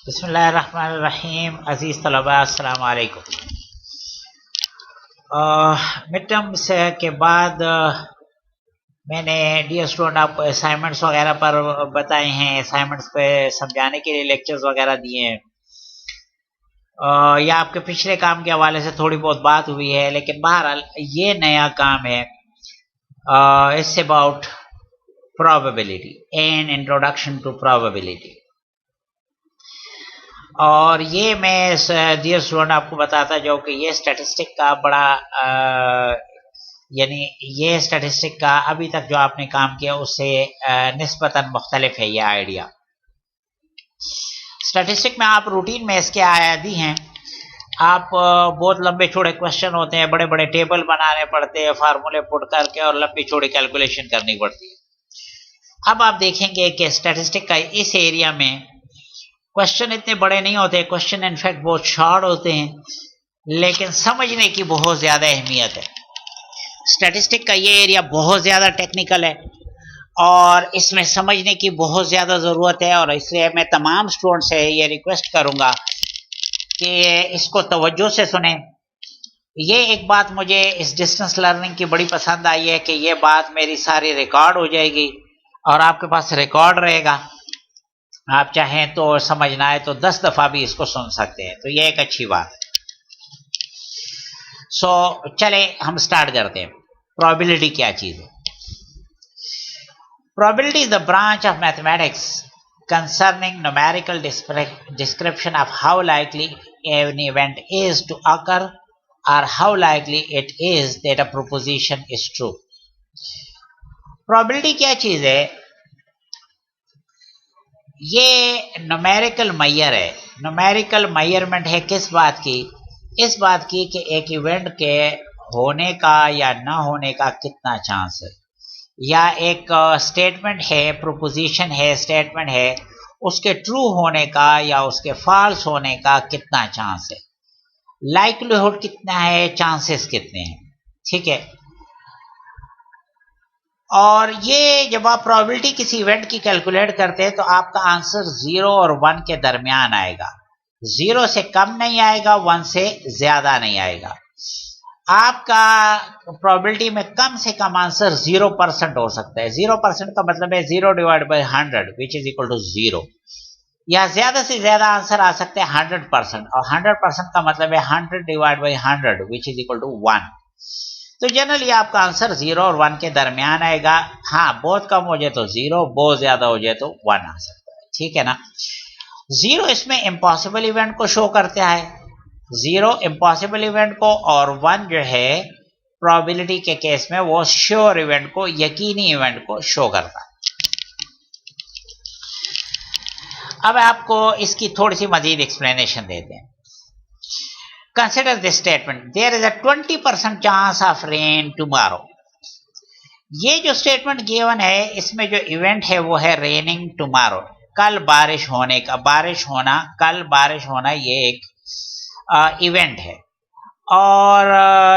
बिस्मिल्लाहिर्रहमानिर्रहीम। अज़ीज़ तलबा अस्सलाम वालेकुम। मिड टर्म्स के बाद मैंने डियर स्टूडेंट आपको असाइनमेंट्स वगैरह पर बताए हैं, असाइनमेंट्स पे समझाने के लिए लेक्चर्स वगैरह दिए हैं। या आपके पिछले काम के हवाले से थोड़ी बहुत बात हुई है, लेकिन बहरहाल ये नया काम है। It's about probability and introduction to probability. और ये मैं डियर स्टूडेंट आपको बताता जाऊँ कि ये स्टैटिस्टिक का बड़ा यानी ये स्टैटिस्टिक का अभी तक जो आपने काम किया उससे निस्बतन मुख्तलिफ है ये आइडिया। स्टैटिस्टिक में आप रूटीन में इसके आयादी हैं, आप बहुत लंबे चौड़े क्वेश्चन होते हैं, बड़े बड़े टेबल बनाने पड़ते हैं, फार्मूले पुट करके और लंबी चौड़ी कैलकुलेशन करनी पड़ती है। अब आप देखेंगे कि स्टैटिस्टिक का इस एरिया में क्वेश्चन इतने बड़े नहीं होते, क्वेश्चन इनफैक्ट बहुत शॉर्ट होते हैं, लेकिन समझने की बहुत ज़्यादा अहमियत है। स्टैटिस्टिक का ये एरिया बहुत ज़्यादा टेक्निकल है और इसमें समझने की बहुत ज़्यादा ज़रूरत है, और इसलिए मैं तमाम स्टूडेंट से ये रिक्वेस्ट करूँगा कि इसको तवज्जो से सुने। ये एक बात मुझे इस डिस्टेंस लर्निंग की बड़ी पसंद आई है कि ये बात मेरी सारी रिकॉर्ड हो जाएगी और आपके पास रिकॉर्ड रहेगा। आप चाहें तो समझना है तो 10 दफ़ा भी इसको सुन सकते हैं, तो ये एक अच्छी बात है। चले हम स्टार्ट करते हैं। प्रोबेबिलिटी क्या चीज़ है? Probability is the branch of mathematics concerning numerical description of how likely an event is to occur or how likely it is that a proposition is true. Probability क्या चीज़ है? ये न्यूमेरिकल मैयर है। Numerical मैयरमेंट है किस बात की? इस बात की कि एक इवेंट के होने का या ना होने का कितना चांस है, या एक स्टेटमेंट है, प्रोपोजिशन है, स्टेटमेंट है, उसके ट्रू होने का या उसके फॉल्स होने का कितना चांस है, लाइक्लीहुड कितना है, चांसेस कितने हैं। ठीक है। और ये जब आप प्रोबेबिलिटी किसी इवेंट की कैलकुलेट करते हैं तो आपका आंसर 0 और 1 के दरमियान आएगा। 0 से कम नहीं आएगा, 1 से ज्यादा नहीं आएगा। आपका प्रोबेबिलिटी में कम से कम आंसर 0% हो सकता है। 0% का मतलब है 0/100 विच इज इक्वल टू 0, या ज्यादा से ज्यादा आंसर आ सकते हैं 100%, और 100% का मतलब है 100/100 विच इज इक्वल टू 1। तो जनरली आपका आंसर 0 और 1 के दरमियान आएगा। हाँ, बहुत कम हो जाए तो 0, बहुत ज्यादा हो जाए तो 1 आ सकता है। ठीक है ना। 0 इसमें इम्पॉसिबल इवेंट को शो करता है, 0 इम्पॉसिबल इवेंट को, और 1 जो है प्रोबेबिलिटी के केस में वो श्योर इवेंट को, यकीनी इवेंट को शो करता है। अब आपको इसकी थोड़ी सी मजीद एक्सप्लेनेशन देते हैं। Consider this statement, there is a 20% chance of rain tomorrow. ये जो स्टेटमेंट गिवन है, इसमें जो इवेंट है वो है रेनिंग टुमारो, कल बारिश होने का, बारिश होना, कल बारिश होना, ये एक इवेंट है। और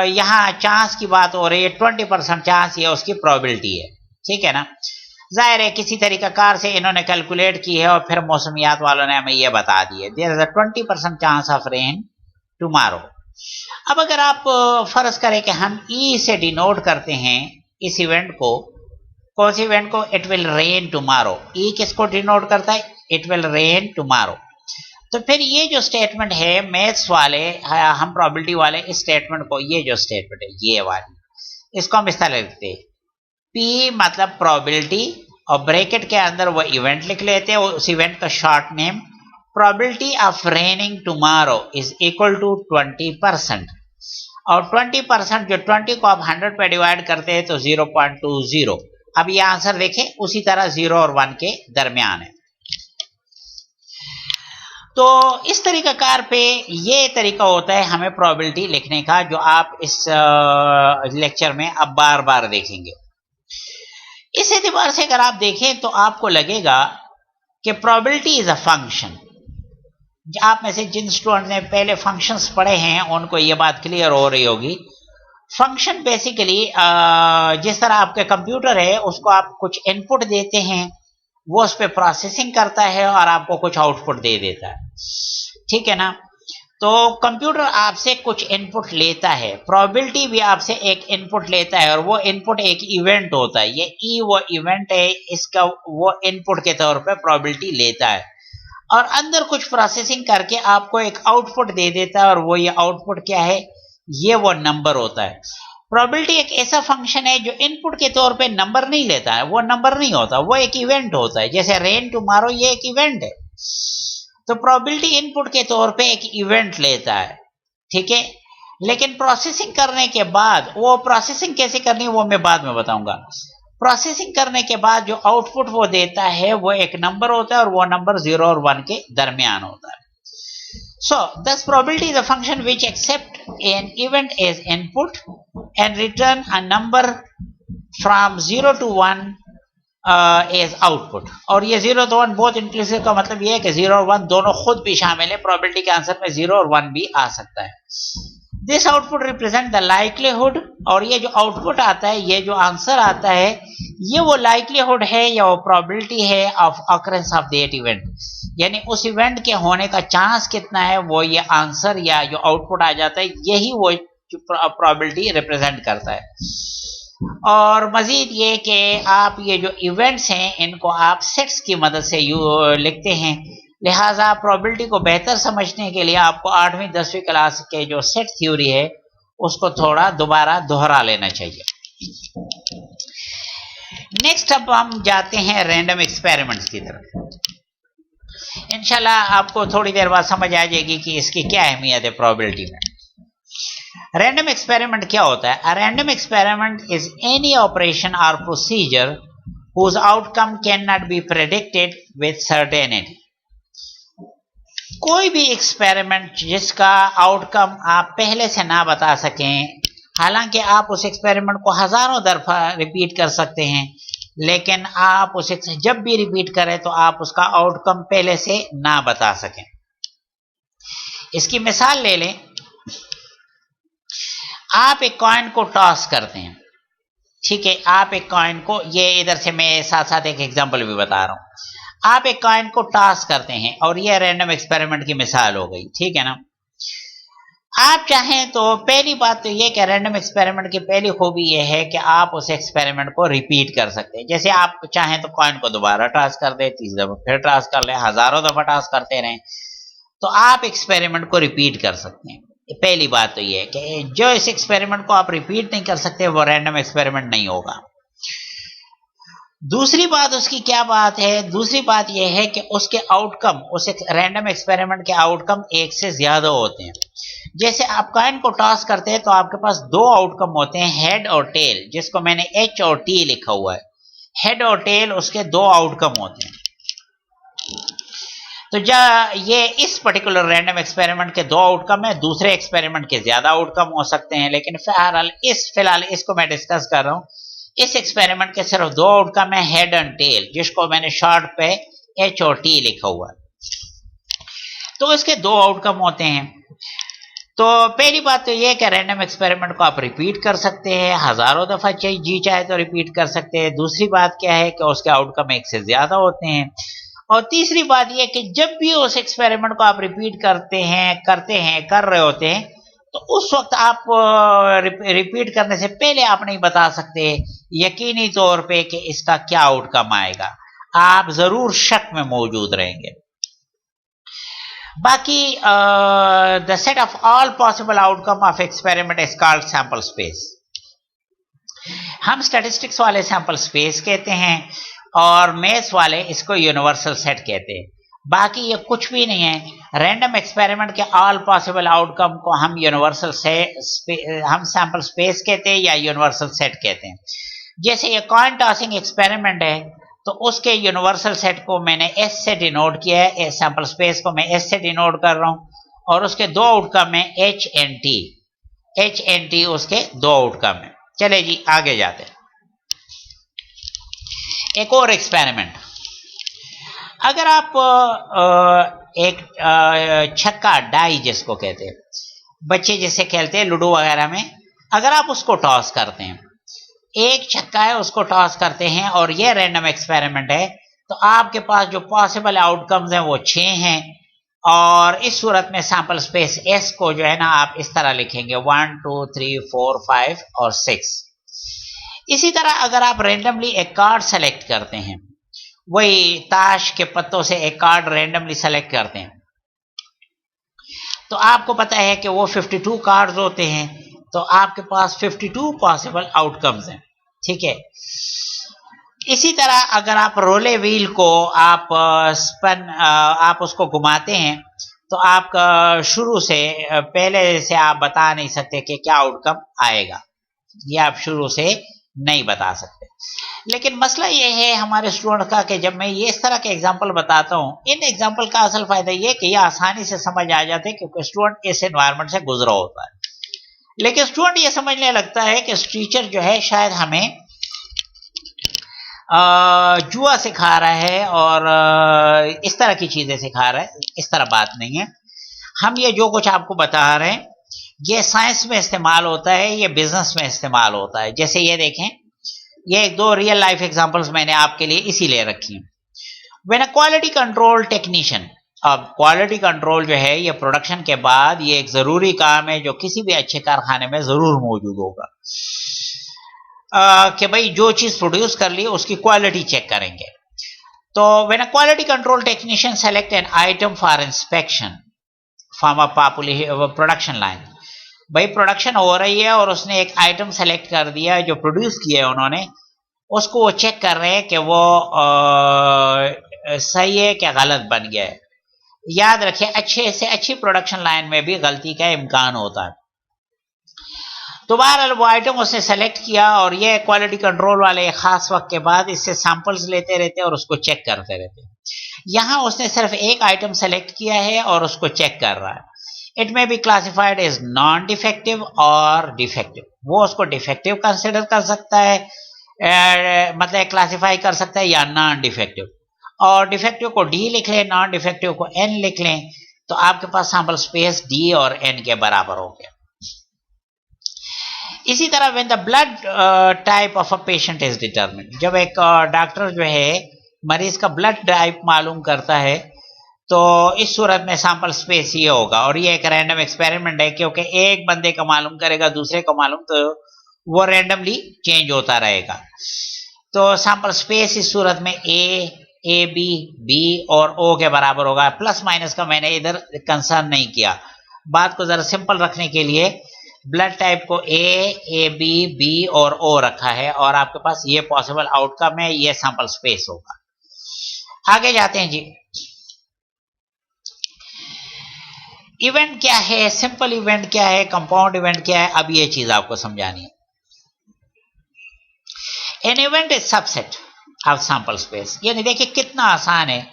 यहाँ चांस की बात हो रही है, 20% चांस, ये उसकी प्रोबेबिलिटी है। ठीक है ना। जाहिर है किसी तरीकाकार से इन्होंने कैलकुलेट की है और फिर मौसमियात वालों ने हमें ये बता दी है, there is a 20% chance of rain tomorrow. अब अगर आप फर्ज करें कि हम ई से डिनोट करते हैं इस इवेंट को, कौन सी इवेंट को? It will rain tomorrow. E किसको डिनोट करता है? It will rain tomorrow. तो फिर ये जो स्टेटमेंट है, मैथ्स वाले, हम प्रोबेबिलिटी वाले इस स्टेटमेंट को, ये जो स्टेटमेंट है ये वाली, इसको हम इस तरह लिखते हैं, पी मतलब प्रोबेबिलिटी, और ब्रैकेट के अंदर वो इवेंट लिख लेते हैं, उस इवेंट का short name, probability of raining tomorrow is equal to 20%। और 20%, जो 20 को आप 100 पे डिवाइड करते हैं तो 0.20। अब ये आंसर देखें, उसी तरह 0 और 1 के दरमियान है। तो इस तरीकाकार पे ये तरीका होता है हमें प्रोबेबिलिटी लिखने का, जो आप इस लेक्चर में अब बार बार देखेंगे। इस एतबार से अगर आप देखें तो आपको लगेगा कि प्रोबेबिलिटी इज अ फंक्शन। आप में से जिन स्टूडेंट ने पहले फंक्शंस पढ़े हैं उनको ये बात क्लियर हो रही होगी। फंक्शन बेसिकली जिस तरह आपके कंप्यूटर है, उसको आप कुछ इनपुट देते हैं, वो उस पर प्रोसेसिंग करता है और आपको कुछ आउटपुट दे देता है, ठीक है ना। तो कंप्यूटर आपसे कुछ इनपुट लेता है, प्रोबेबिलिटी भी आपसे एक इनपुट लेता है और वो इनपुट एक इवेंट होता है, ये ई वो इवेंट है, इसका वो इनपुट के तौर पे प्रोबेबिलिटी लेता है और अंदर कुछ प्रोसेसिंग करके आपको एक आउटपुट दे देता है और वो ये आउटपुट क्या है, ये वो नंबर होता है। प्रोबेबिलिटी एक ऐसा फंक्शन है जो इनपुट के तौर पे नंबर नहीं लेता है, वो नंबर नहीं होता, वो एक इवेंट होता है, जैसे रेन टुमारो ये एक इवेंट है। तो प्रोबेबिलिटी इनपुट के तौर पे एक इवेंट लेता है, ठीक है। लेकिन प्रोसेसिंग करने के बाद, वो प्रोसेसिंग कैसे करनी है वो मैं बाद में बताऊंगा। प्रोसेसिंग करने के बाद जो आउटपुट वो देता है वो एक नंबर होता है और वो नंबर 0 और 1 के दरमियान होता है। So, thus probability is a function which accept an event as input and return a number from 0 to 1 as output। और ये 0 to 1 बहुत इंक्लूसिव का मतलब ये है कि 0 और 1 दोनों खुद भी शामिल है, प्रोबेबिलिटी के आंसर में 0 और 1 भी आ सकता है। This output represent the likelihood, और ये जो आउटपुट आता है, ये जो आंसर आता है, ये वो लाइक्लीहुड है या वो प्रोबेबिलिटी है of occurrence of that event, यानी उस इवेंट के होने का चांस कितना है, वो ये आंसर या जो आउटपुट आ जाता है, यही वो प्रोबेबिलिटी रिप्रेजेंट करता है। और मजीद ये कि आप ये जो इवेंट्स हैं इनको आप सेट्स की मदद से लिखते हैं, लिहाजा प्रोबेबिलिटी को बेहतर समझने के लिए आपको 8वीं 10वीं क्लास के जो सेट थ्योरी है उसको थोड़ा दोबारा दोहरा लेना चाहिए। नेक्स्ट अब हम जाते हैं रैंडम एक्सपेरिमेंट्स की तरफ। इंशाल्लाह आपको थोड़ी देर बाद समझ आ जाएगी कि इसकी क्या अहमियत है प्रोबेबिलिटी में। रैंडम एक्सपेरिमेंट क्या होता है? A random experiment is any operation और procedure whose outcome cannot be predicted with certainty। कोई भी एक्सपेरिमेंट जिसका आउटकम आप पहले से ना बता सकें, हालांकि आप उस एक्सपेरिमेंट को हजारों दफा रिपीट कर सकते हैं, लेकिन आप उसे जब भी रिपीट करें तो आप उसका आउटकम पहले से ना बता सकें। इसकी मिसाल ले लें, आप एक कॉइन को टॉस करते हैं, ठीक है, आप एक कॉइन को, ये इधर से मैं साथ साथ एक एग्जांपल भी बता रहा हूं, आप एक कॉइन को टॉस करते हैं और ये रैंडम एक्सपेरिमेंट की मिसाल हो गई, ठीक है ना। आप चाहें तो पहली बात तो ये कि रैंडम एक्सपेरिमेंट की पहली खूबी ये है कि आप उस एक्सपेरिमेंट को रिपीट कर सकते हैं। जैसे आप चाहें तो कॉइन को दोबारा टॉस कर दे, 30 दफा फिर टॉस कर ले, हजारों दफा टॉस करते रहें, तो आप एक्सपेरिमेंट को रिपीट कर सकते हैं। पहली बात तो ये है कि जो इस एक्सपेरिमेंट को आप रिपीट नहीं कर सकते वो रैंडम एक्सपेरिमेंट नहीं होगा। दूसरी बात उसकी क्या बात है? दूसरी बात यह है कि उसके आउटकम, उस रैंडम एक्सपेरिमेंट के आउटकम एक से ज्यादा होते हैं। जैसे आप कॉइन को टॉस करते हैं तो आपके पास दो आउटकम होते हैं, हेड और टेल, जिसको मैंने एच और टी लिखा हुआ है। हेड और टेल उसके दो आउटकम होते हैं। तो ये इस पर्टिकुलर रैंडम एक्सपेरिमेंट के दो आउटकम है, दूसरे एक्सपेरिमेंट के ज्यादा आउटकम हो सकते हैं, लेकिन फिलहाल इसको मैं डिस्कस कर रहा हूं। इस एक्सपेरिमेंट के सिर्फ दो आउटकम है, हेड एंड टेल, जिसको मैंने शॉर्ट पे एच और टी लिखा हुआ है। तो इसके दो आउटकम होते हैं। तो पहली बात तो यह कि रैंडम एक्सपेरिमेंट को आप रिपीट कर सकते हैं, हजारों दफा जी चाहे तो रिपीट कर सकते हैं। दूसरी बात क्या है कि उसके आउटकम एक से ज्यादा होते हैं। और तीसरी बात यह कि जब भी उस एक्सपेरिमेंट को आप रिपीट कर रहे होते हैं, तो उस वक्त आप रिपीट करने से पहले आप नहीं बता सकते यकीनी तौर पे कि इसका क्या आउटकम आएगा, आप जरूर शक में मौजूद रहेंगे। बाकी the set of all possible outcome of experiment is called sample space. हम स्टैटिस्टिक्स वाले सैंपल स्पेस कहते हैं और मैथ्स वाले इसको यूनिवर्सल सेट कहते हैं। बाकी ये कुछ भी नहीं है। रैंडम एक्सपेरिमेंट के ऑल पॉसिबल आउटकम को हम हम सैंपल स्पेस कहते हैं या यूनिवर्सल सेट कहते हैं। जैसे ये कॉइन टॉसिंग एक्सपेरिमेंट है तो उसके यूनिवर्सल सेट को मैंने एस से डिनोट किया है, सैंपल स्पेस को मैं एस से डिनोट कर रहा हूं और उसके दो आउटकम है एच एंड टी उसके दो आउटकम है। चले जी आगे जाते हैं। एक और एक्सपेरिमेंट, अगर आप एक छक्का, डाई जिसको कहते हैं, बच्चे जिसे खेलते हैं लूडो वगैरह में, अगर आप उसको टॉस करते हैं, एक छक्का है उसको टॉस करते हैं और यह रैंडम एक्सपेरिमेंट है, तो आपके पास जो पॉसिबल आउटकम्स हैं वो 6 हैं, और इस सूरत में सैंपल स्पेस S को जो है ना आप इस तरह लिखेंगे 1 2 3 4 5 और 6। इसी तरह अगर आप रेंडमली एक कार्ड सेलेक्ट करते हैं, वही ताश के पत्तों से एक कार्ड रेंडमली सेलेक्ट करते हैं, तो आपको पता है कि वो 52 कार्ड्स होते हैं, तो आपके पास 52 पॉसिबल आउटकम्स हैं, ठीक है। इसी तरह अगर आप रोले व्हील को आप आप उसको घुमाते हैं, तो आप शुरू से पहले से आप बता नहीं सकते कि क्या आउटकम आएगा, ये आप शुरू से नहीं बता सकते। लेकिन मसला ये है हमारे स्टूडेंट का कि जब मैं ये इस तरह के एग्जांपल बताता हूँ, इन एग्जांपल का असल फायदा ये कि ये आसानी से समझ आ जाते हैं क्योंकि स्टूडेंट इस एनवायरनमेंट से गुजरा होता है। लेकिन स्टूडेंट ये समझने लगता है कि टीचर जो है शायद हमें जुआ सिखा रहा है और इस तरह की चीजें सिखा रहा है। इस तरह बात नहीं है। हम ये जो कुछ आपको बता रहे हैं ये साइंस में इस्तेमाल होता है, ये बिजनेस में इस्तेमाल होता है। जैसे ये देखें, ये 2 रियल लाइफ एग्जांपल्स मैंने आपके लिए इसीलिए रखी हैं। When a quality control technician, अब क्वालिटी कंट्रोल जो है ये प्रोडक्शन के बाद ये एक जरूरी काम है जो किसी भी अच्छे कारखाने में जरूर मौजूद होगा, कि भाई जो चीज प्रोड्यूस कर ली उसकी क्वालिटी चेक करेंगे। तो when a quality control technician select an item for inspection from a production line, भाई प्रोडक्शन हो रही है और उसने एक आइटम सेलेक्ट कर दिया जो प्रोड्यूस किया है उन्होंने, उसको वो चेक कर रहे हैं कि वो सही है क्या गलत बन गया है। याद रखें अच्छे से अच्छी प्रोडक्शन लाइन में भी गलती का इम्कान होता है। तो बहरहाल वो आइटम उसने सेलेक्ट किया और ये क्वालिटी कंट्रोल वाले खास वक्त के बाद इससे सैंपल्स लेते रहते और उसको चेक करते रहते। यहाँ उसने सिर्फ एक आइटम सेलेक्ट किया है और उसको चेक कर रहा है। It may be classified as non defective और डिफेक्टिव। वो उसको डिफेक्टिव कंसिडर कर सकता है, मतलब क्लासिफाई कर सकता है, या नॉन डिफेक्टिव। और डिफेक्टिव को डी लिख लें, नॉन डिफेक्टिव को एन लिख लें, तो आपके पास सैंपल स्पेस डी और एन के बराबर हो गया। इसी तरह when the blood type of a patient is determined, जब एक डॉक्टर जो है मरीज का ब्लड टाइप मालूम करता है, तो इस सूरत में सैंपल स्पेस ये होगा। और ये एक रैंडम एक्सपेरिमेंट है क्योंकि एक बंदे का मालूम करेगा दूसरे को मालूम, तो वो रैंडमली चेंज होता रहेगा। तो सैंपल स्पेस इस सूरत में ए बी बी और ओ के बराबर होगा। प्लस माइनस का मैंने इधर कंसर्न नहीं किया, बात को जरा सिंपल रखने के लिए ब्लड टाइप को ए बी बी और ओ रखा है, और आपके पास ये पॉसिबल आउटकम है, ये सैंपल स्पेस होगा। आगे जाते हैं जी। इवेंट क्या है, सिंपल इवेंट क्या है, कंपाउंड इवेंट क्या है, अब ये चीज आपको समझानी है। An event is subset of sample space, यानी देखिए कितना आसान है।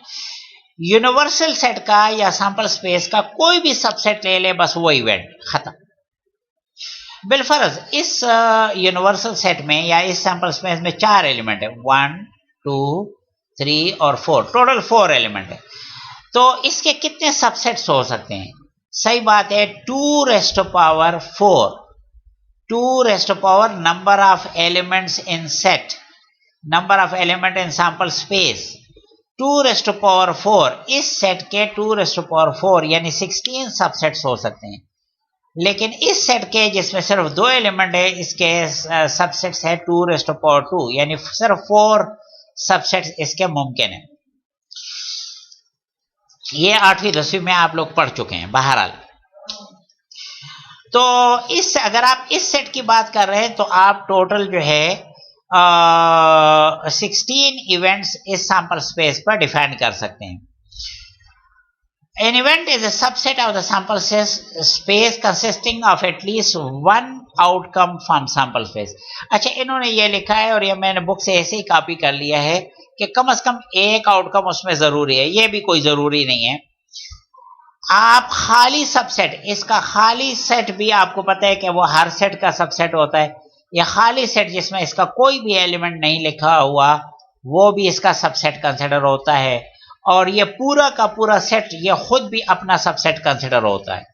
यूनिवर्सल सेट का या सैंपल स्पेस का कोई भी सबसेट ले ले, बस वो इवेंट खत्म। बिलफर्ज इस यूनिवर्सल सेट में या इस सैंपल स्पेस में 4 एलिमेंट है, 1 2 3 और 4, टोटल 4 एलिमेंट है। तो इसके कितने सबसेट्स हो सकते हैं? सही बात है, 2 raised to power 4, 2 raised to power number of elements in set, number of element in sample space 2 raised to power 4। इस सेट के 2 रेस्ट टू पावर 4 यानी 16 सबसेट्स हो सकते हैं। लेकिन इस सेट के जिसमें सिर्फ 2 एलिमेंट है, इसके सबसेट्स है 2 रेस्ट टू पावर 2, यानी सिर्फ 4 सबसेट्स इसके मुमकिन है। ये 8वीं 10वीं में आप लोग पढ़ चुके हैं बहरहाल। तो इस अगर आप इस सेट की बात कर रहे हैं तो आप टोटल जो है 16 इवेंट्स इस सैंपल स्पेस पर डिफाइन कर सकते हैं। An event is a subset of the sample space consisting of at least one outcome from sample space। अच्छा, इन्होंने ये लिखा है और ये मैंने बुक से ऐसे ही कॉपी कर लिया है कि कम से कम एक आउटकम उसमें जरूरी है। ये भी कोई जरूरी नहीं है। आप खाली सबसेट, इसका खाली सेट भी आपको पता है कि वो हर सेट का सबसेट होता है। या खाली सेट जिसमें इसका कोई भी एलिमेंट नहीं लिखा हुआ, वो भी इसका सबसेट कंसिडर होता है। और ये पूरा का पूरा सेट ये खुद भी अपना सबसेट कंसिडर होता है।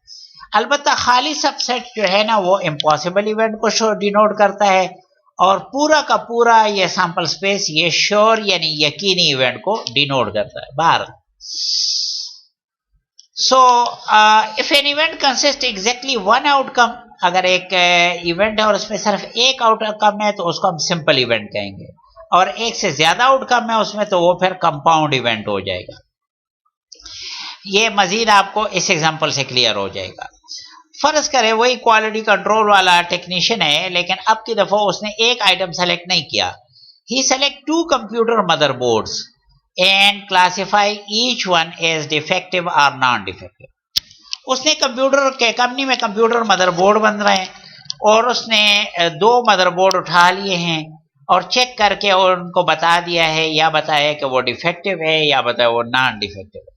अलबत्ता खाली सबसेट जो है ना, वो इम्पॉसिबल इवेंट को डिनोट करता है, और पूरा का पूरा ये सैंपल स्पेस ये श्योर यानी यकीनी इवेंट को डिनोट करता है Bharat. So if an event consist exactly one outcome, अगर एक इवेंट है और उसमें सिर्फ एक आउटकम है तो उसको हम सिंपल इवेंट कहेंगे, और एक से ज्यादा आउटकम है उसमें तो वो फिर कंपाउंड इवेंट हो जाएगा. ये मजीद आपको इस एग्जांपल से क्लियर हो जाएगा. फर्ज करें वही क्वालिटी कंट्रोल वाला टेक्नीशियन है, लेकिन अब की दफा उसने एक आइटम सेलेक्ट नहीं किया. He select 2 computer motherboards and classify each one as defective और नॉन डिफेक्टिव. उसने कंप्यूटर के कंपनी में कंप्यूटर मदरबोर्ड बन रहे हैं और उसने 2 मदरबोर्ड उठा लिए हैं और चेक करके और उनको बता दिया है या बताया कि वो डिफेक्टिव है या बताया वो नॉन डिफेक्टिव है.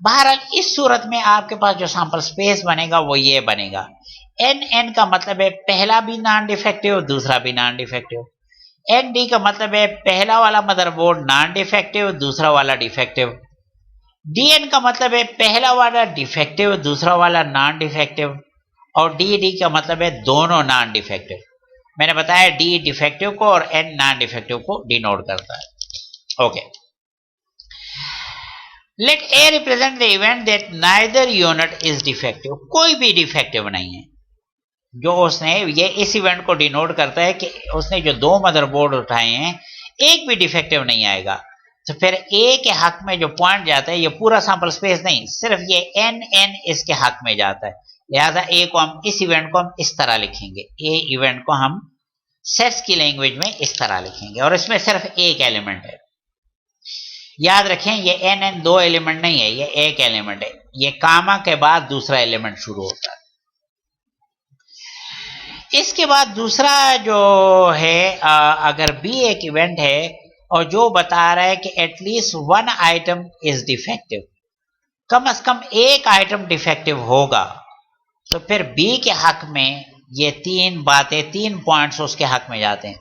बहरहाल इस सूरत में आपके पास जो सैंपल स्पेस बनेगा वो ये बनेगा. एन का मतलब है पहला भी नॉन डिफेक्टिव दूसरा भी नॉन डिफेक्टिव. एन डी का मतलब है पहला वाला मदरबोर्ड नॉन डिफेक्टिव दूसरा वाला डिफेक्टिव. डी एन का मतलब है पहला वाला डिफेक्टिव दूसरा वाला नॉन डिफेक्टिव. और डी का मतलब है दोनों नॉन डिफेक्टिव. मैंने बताया डी डिफेक्टिव को और एन नॉन डिफेक्टिव को डिनोट करता है. Okay, let A represent the event that neither unit is defective. कोई भी डिफेक्टिव नहीं है. जो उसने ये इस इवेंट को डिनोट करता है कि उसने जो 2 मदरबोर्ड उठाए हैं एक भी डिफेक्टिव नहीं आएगा. तो फिर ए के हक में जो पॉइंट जाता है ये पूरा सैंपल स्पेस नहीं, सिर्फ ये एन इसके हक में जाता है. लिहाजा ए को हम इस इवेंट को हम इस तरह लिखेंगे. ए इवेंट को हम सेट्स की लैंग्वेज में इस तरह लिखेंगे और इसमें सिर्फ एक एलिमेंट है. याद रखें ये एन 2 एलिमेंट नहीं है, ये एक एलिमेंट है. ये कामा के बाद दूसरा एलिमेंट शुरू होता है. इसके बाद दूसरा जो है अगर बी एक इवेंट है और जो बता रहा है कि एटलीस्ट 1 आइटम इज डिफेक्टिव, कम से कम एक आइटम डिफेक्टिव होगा, तो फिर बी के हक में ये 3 बातें 3 पॉइंट्स उसके हक में जाते हैं.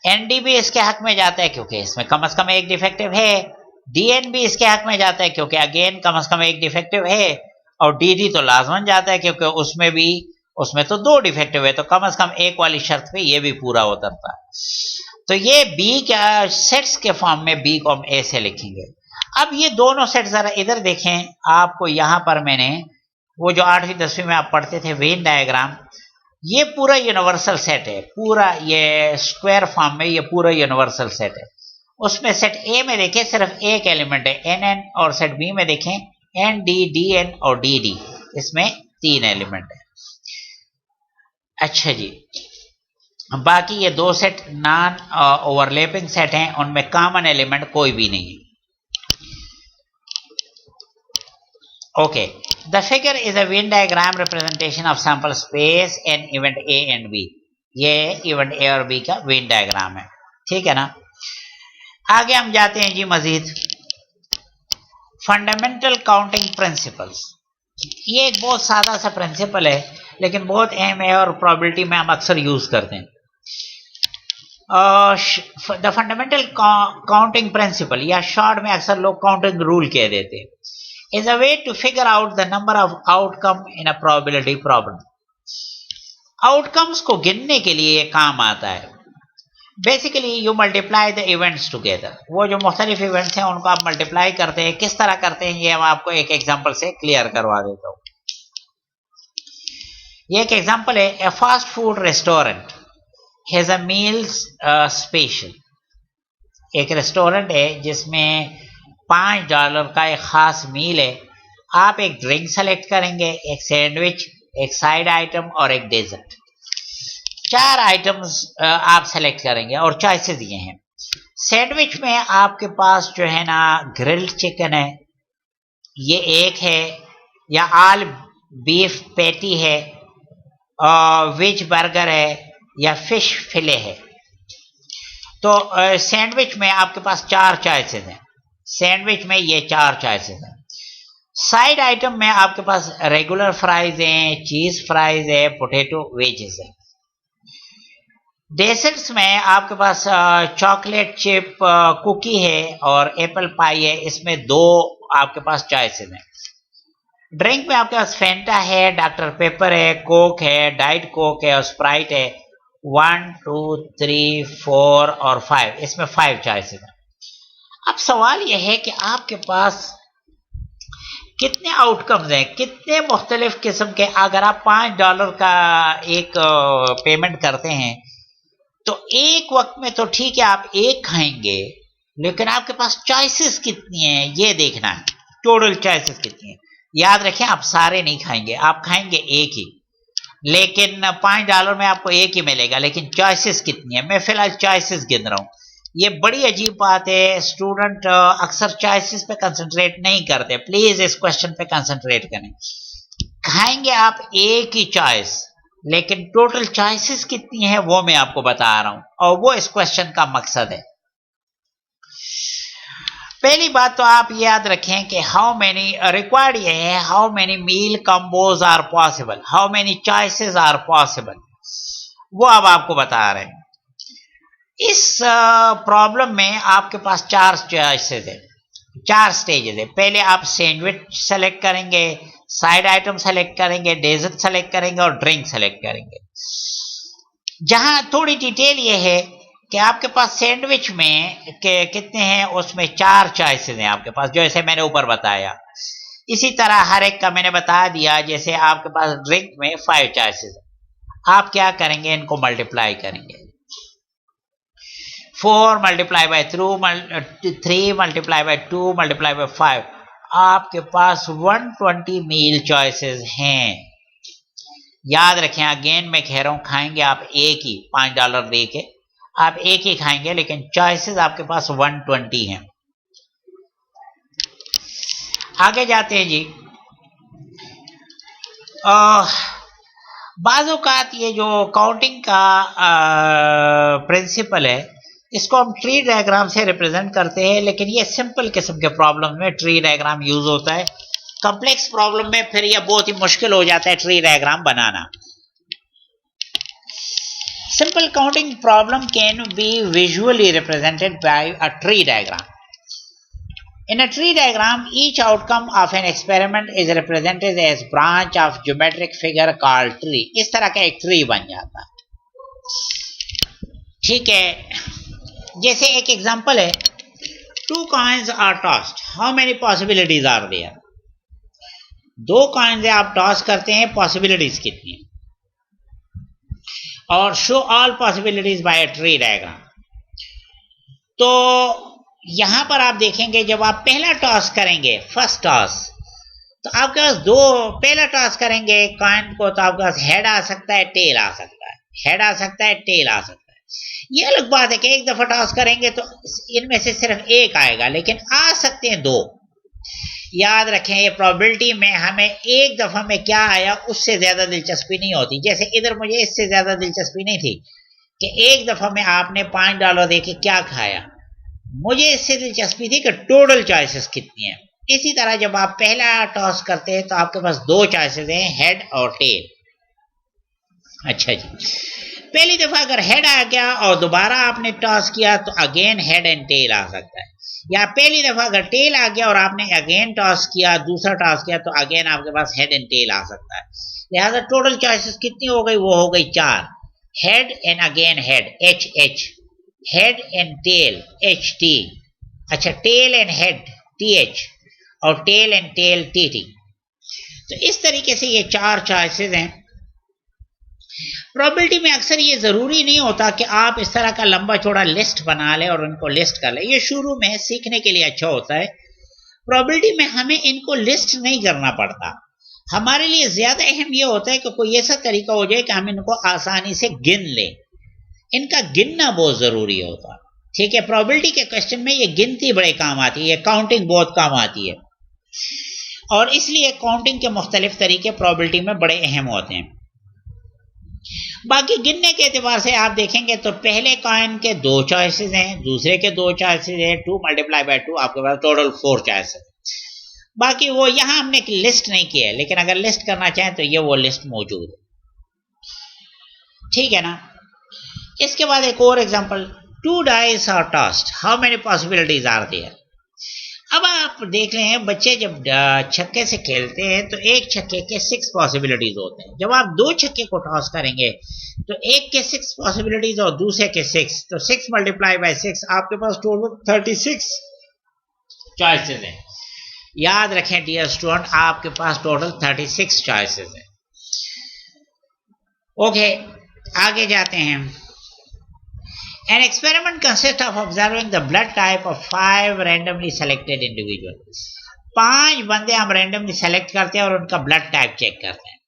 एनडी भी इसके हक में जाता है क्योंकि इसमें कम से कम एक डिफेक्टिव है. डीएन भी इसके हक में जाता है क्योंकि अगेन कम से कम एक डिफेक्टिव है. और डीडी तो लाजमन जाता है क्योंकि उसमें तो 2 डिफेक्टिव है, तो कम से कम एक वाली शर्त पे ये भी पूरा उतरता है. तो ये बी का सेट्स के फॉर्म में बी को हम ए से लिखेंगे. अब ये दोनों सेट जरा इधर देखें. आपको यहां पर मैंने वो जो 8वीं 10वीं में आप पढ़ते थे वेन डायग्राम, ये पूरा यूनिवर्सल सेट है. पूरा ये स्क्वायर फॉर्म में ये पूरा यूनिवर्सल सेट है. उसमें सेट ए में देखें सिर्फ एक एलिमेंट है एन, और सेट बी में देखें एन डी एन और डी, इसमें 3 एलिमेंट है. अच्छा जी, बाकी ये 2 सेट नॉन ओवरलैपिंग सेट हैं, उनमें कॉमन एलिमेंट कोई भी नहीं है. Okay, the figure is a Venn diagram representation of sample space and event A and B. ये इवेंट ए और बी का वेन डायग्राम है. ठीक है ना. आगे हम जाते हैं जी मजीद. Fundamental counting principles. ये एक बहुत सादा सा प्रिंसिपल है लेकिन बहुत अहम है और प्रोबेबिलिटी में हम अक्सर यूज करते हैं. द फंडामेंटल काउंटिंग प्रिंसिपल या शॉर्ट में अक्सर लोग काउंटिंग रूल कह देते हैं, is a way to figure out the number of outcome in a probability problem. Outcomes को गिनने के लिए ये काम आता है. Basically you multiply the events together. वो जो मुख्तलिफ इवेंट्स हैं उनको आप मल्टीप्लाई करते हैं. किस तरह करते हैं ये हम आपको एक एग्जांपल से क्लियर करवा देता हूं. ये एक एग्जांपल है. A fast food restaurant has a meals special. एक रेस्टोरेंट है जिसमें $5 का एक खास मील है. आप एक ड्रिंक सेलेक्ट करेंगे, एक सैंडविच, एक साइड आइटम और एक डेजर्ट. 4 आइटम्स आप सेलेक्ट करेंगे और चॉइसेस ये हैं. सैंडविच में आपके पास जो है ना ग्रिल्ड चिकन है, ये एक है, या आल बीफ पैटी है, वेज बर्गर है, या फिश फिले है. तो सैंडविच में आपके पास 4 चॉइसेस हैं. सैंडविच में ये 4 चॉइसेस हैं. साइड आइटम में आपके पास रेगुलर फ्राइज हैं, चीज फ्राइज है, पोटैटो वेजेस है. डेजर्ट्स में आपके पास चॉकलेट चिप कुकी है और एप्पल पाई है. इसमें 2 आपके पास चॉइसेस हैं. ड्रिंक में आपके पास फेंटा है, डॉक्टर पेपर है, कोक है, डाइट कोक है और स्प्राइट है. 1 2 3 4 और 5, इसमें 5 चॉइसेस हैं। अब सवाल यह है कि आपके पास कितने आउटकम्स हैं, कितने मुख्तलिफ किस्म के। अगर आप $5 का एक पेमेंट करते हैं तो एक वक्त में तो ठीक है आप एक खाएंगे, लेकिन आपके पास चॉइसेस कितनी हैं ये देखना है, टोटल चॉइसेस कितनी हैं। याद रखें आप सारे नहीं खाएंगे, आप खाएंगे एक ही, लेकिन $5 में आपको एक ही मिलेगा, लेकिन चॉइसेस कितनी है। मैं फिलहाल चॉइसेस गिन रहा हूं। ये बड़ी अजीब बात है, स्टूडेंट अक्सर चॉइसेस पे कंसंट्रेट नहीं करते। प्लीज इस क्वेश्चन पे कंसंट्रेट करें। खाएंगे आप एक ही चॉइस, लेकिन टोटल चॉइसेस कितनी है वो मैं आपको बता रहा हूं, और वो इस क्वेश्चन का मकसद है। पहली बात तो आप याद रखें कि हाउ मेनी रिक्वायर्ड ये है, how many meal combos are possible, how many choices are possible, वो अब आपको बता रहे हैं। इस प्रॉब्लम में आपके पास 4 चॉइसेस है, 4 स्टेजेस है। पहले आप सैंडविच सेलेक्ट करेंगे, साइड आइटम सेलेक्ट करेंगे, डेजर्ट सेलेक्ट करेंगे और ड्रिंक सेलेक्ट करेंगे। जहां थोड़ी डिटेल ये है कि आपके पास सैंडविच में कितने हैं, उसमें 4 चॉइसेस हैं आपके पास, जैसे मैंने ऊपर बताया। इसी तरह हर एक का मैंने बता दिया। जैसे आपके पास ड्रिंक में 5 चॉइसेस है, आप क्या करेंगे, इनको मल्टीप्लाई करेंगे। 4 multiply by 3 multiply by 2 multiply by 5, आपके पास 120 मील चॉइसेस हैं। याद रखें, अगेन मैं कह रहा हूं, खाएंगे आप एक ही, $5 दे के आप एक ही खाएंगे, लेकिन चॉइसेस आपके पास 120 हैं। आगे जाते हैं जी। बाज़ औक़ात ये जो काउंटिंग का प्रिंसिपल है, इसको हम ट्री डायग्राम से रिप्रेजेंट करते हैं, लेकिन ये सिंपल किस्म के प्रॉब्लम में ट्री डायग्राम यूज होता है। कॉम्प्लेक्स प्रॉब्लम में फिर यह बहुत ही मुश्किल हो जाता है tree diagram banana. Simple counting problem can be visually represented by a tree diagram. In a tree diagram, each outcome of an experiment is represented as branch of geometric figure called tree. इस तरह का एक tree बन जाता है। ठीक है, जैसे एक एग्जांपल है, 2 coins are tossed. How many possibilities are there? 2 coins आप टॉस करते हैं, पॉसिबिलिटीज कितनी है, और show all possibilities by a tree diagram. तो यहां पर आप देखेंगे, जब आप पहला टॉस करेंगे, फर्स्ट टॉस, तो आपके पास पहला टॉस करेंगे कॉइन को, तो आपके पास हेड आ सकता है, टेल आ सकता है, हेड आ सकता है, टेल आ सकता है। ये अलग बात है कि एक दफा टॉस करेंगे तो इनमें से सिर्फ एक आएगा, लेकिन आ सकते हैं 2। याद रखें, ये प्रोबेबिलिटी में हमें एक दफा में क्या आया उससे ज्यादा दिलचस्पी नहीं होती। जैसे इधर मुझे इससे ज्यादा दिलचस्पी नहीं थी कि एक दफा में आपने $5 देके क्या खाया, मुझे इससे दिलचस्पी थी कि टोटल चॉइसेस कितनी है। इसी तरह जब आप पहला टॉस करते हैं तो आपके पास 2 चॉइसेस हैं, हेड और टेल। अच्छा जी, पहली दफा अगर हेड आ गया और दोबारा आपने टॉस किया तो अगेन हेड एंड टेल आ सकता है, या पहली दफा अगर टेल आ गया और आपने अगेन टॉस किया, दूसरा टॉस किया, तो अगेन आपके पास हेड एंड टेल आ सकता है। लिहाजा टोटल चॉइसेस कितनी हो गई, वो हो गई 4। Head and again head, H H, head and tail, H T, अच्छा tail and head, T H, और tail and tail, T T. तो इस तरीके से ये 4 चॉइसेस हैं। प्रोबेबिलिटी में अक्सर ये जरूरी नहीं होता कि आप इस तरह का लंबा चौड़ा लिस्ट बना लें और उनको लिस्ट कर लें। ये शुरू में सीखने के लिए अच्छा होता है। प्रोबेबिलिटी में हमें इनको लिस्ट नहीं करना पड़ता। हमारे लिए ज्यादा अहम ये होता है कि कोई ऐसा तरीका हो जाए कि हम इनको आसानी से गिन लें। इनका गिनना बहुत जरूरी होता है। ठीक है, प्रोबेबिलिटी के क्वेश्चन में ये गिनती बड़े काम आती है, काउंटिंग बहुत काम आती है, और इसलिए काउंटिंग के मुख्तलिफ तरीके प्रोबेबिलिटी में बड़े अहम होते हैं। बाकी गिनने के एतबार से आप देखेंगे तो पहले कॉइन के 2 चॉइसेस हैं, दूसरे के 2 चॉइसेस हैं, 2 मल्टीप्लाई बाय 2, आपके पास टोटल 4 चॉइसेस। बाकी वो यहां हमने लिस्ट नहीं किया है, लेकिन अगर लिस्ट करना चाहें तो ये वो लिस्ट मौजूद है। ठीक है ना। इसके बाद एक और example, 2 dice are tossed, how many possibilities are there. अब आप देख रहे हैं बच्चे जब छक्के से खेलते हैं तो एक छक्के के 6 पॉसिबिलिटीज होते हैं। जब आप 2 छक्के को टॉस करेंगे तो एक के 6 पॉसिबिलिटीज और दूसरे के 6, तो 6 मल्टीप्लाई बाय 6 आपके पास टोटल 36 चॉइसेस हैं। याद रखें डियर स्टूडेंट, आपके पास टोटल 36 चॉइसेस हैं। ओके, आगे जाते हैं। An experiment consists of observing the blood type of 5 randomly selected individuals. 5 बंदे हम रैंडमली सेलेक्ट करते हैं और उनका ब्लड टाइप चेक करते हैं।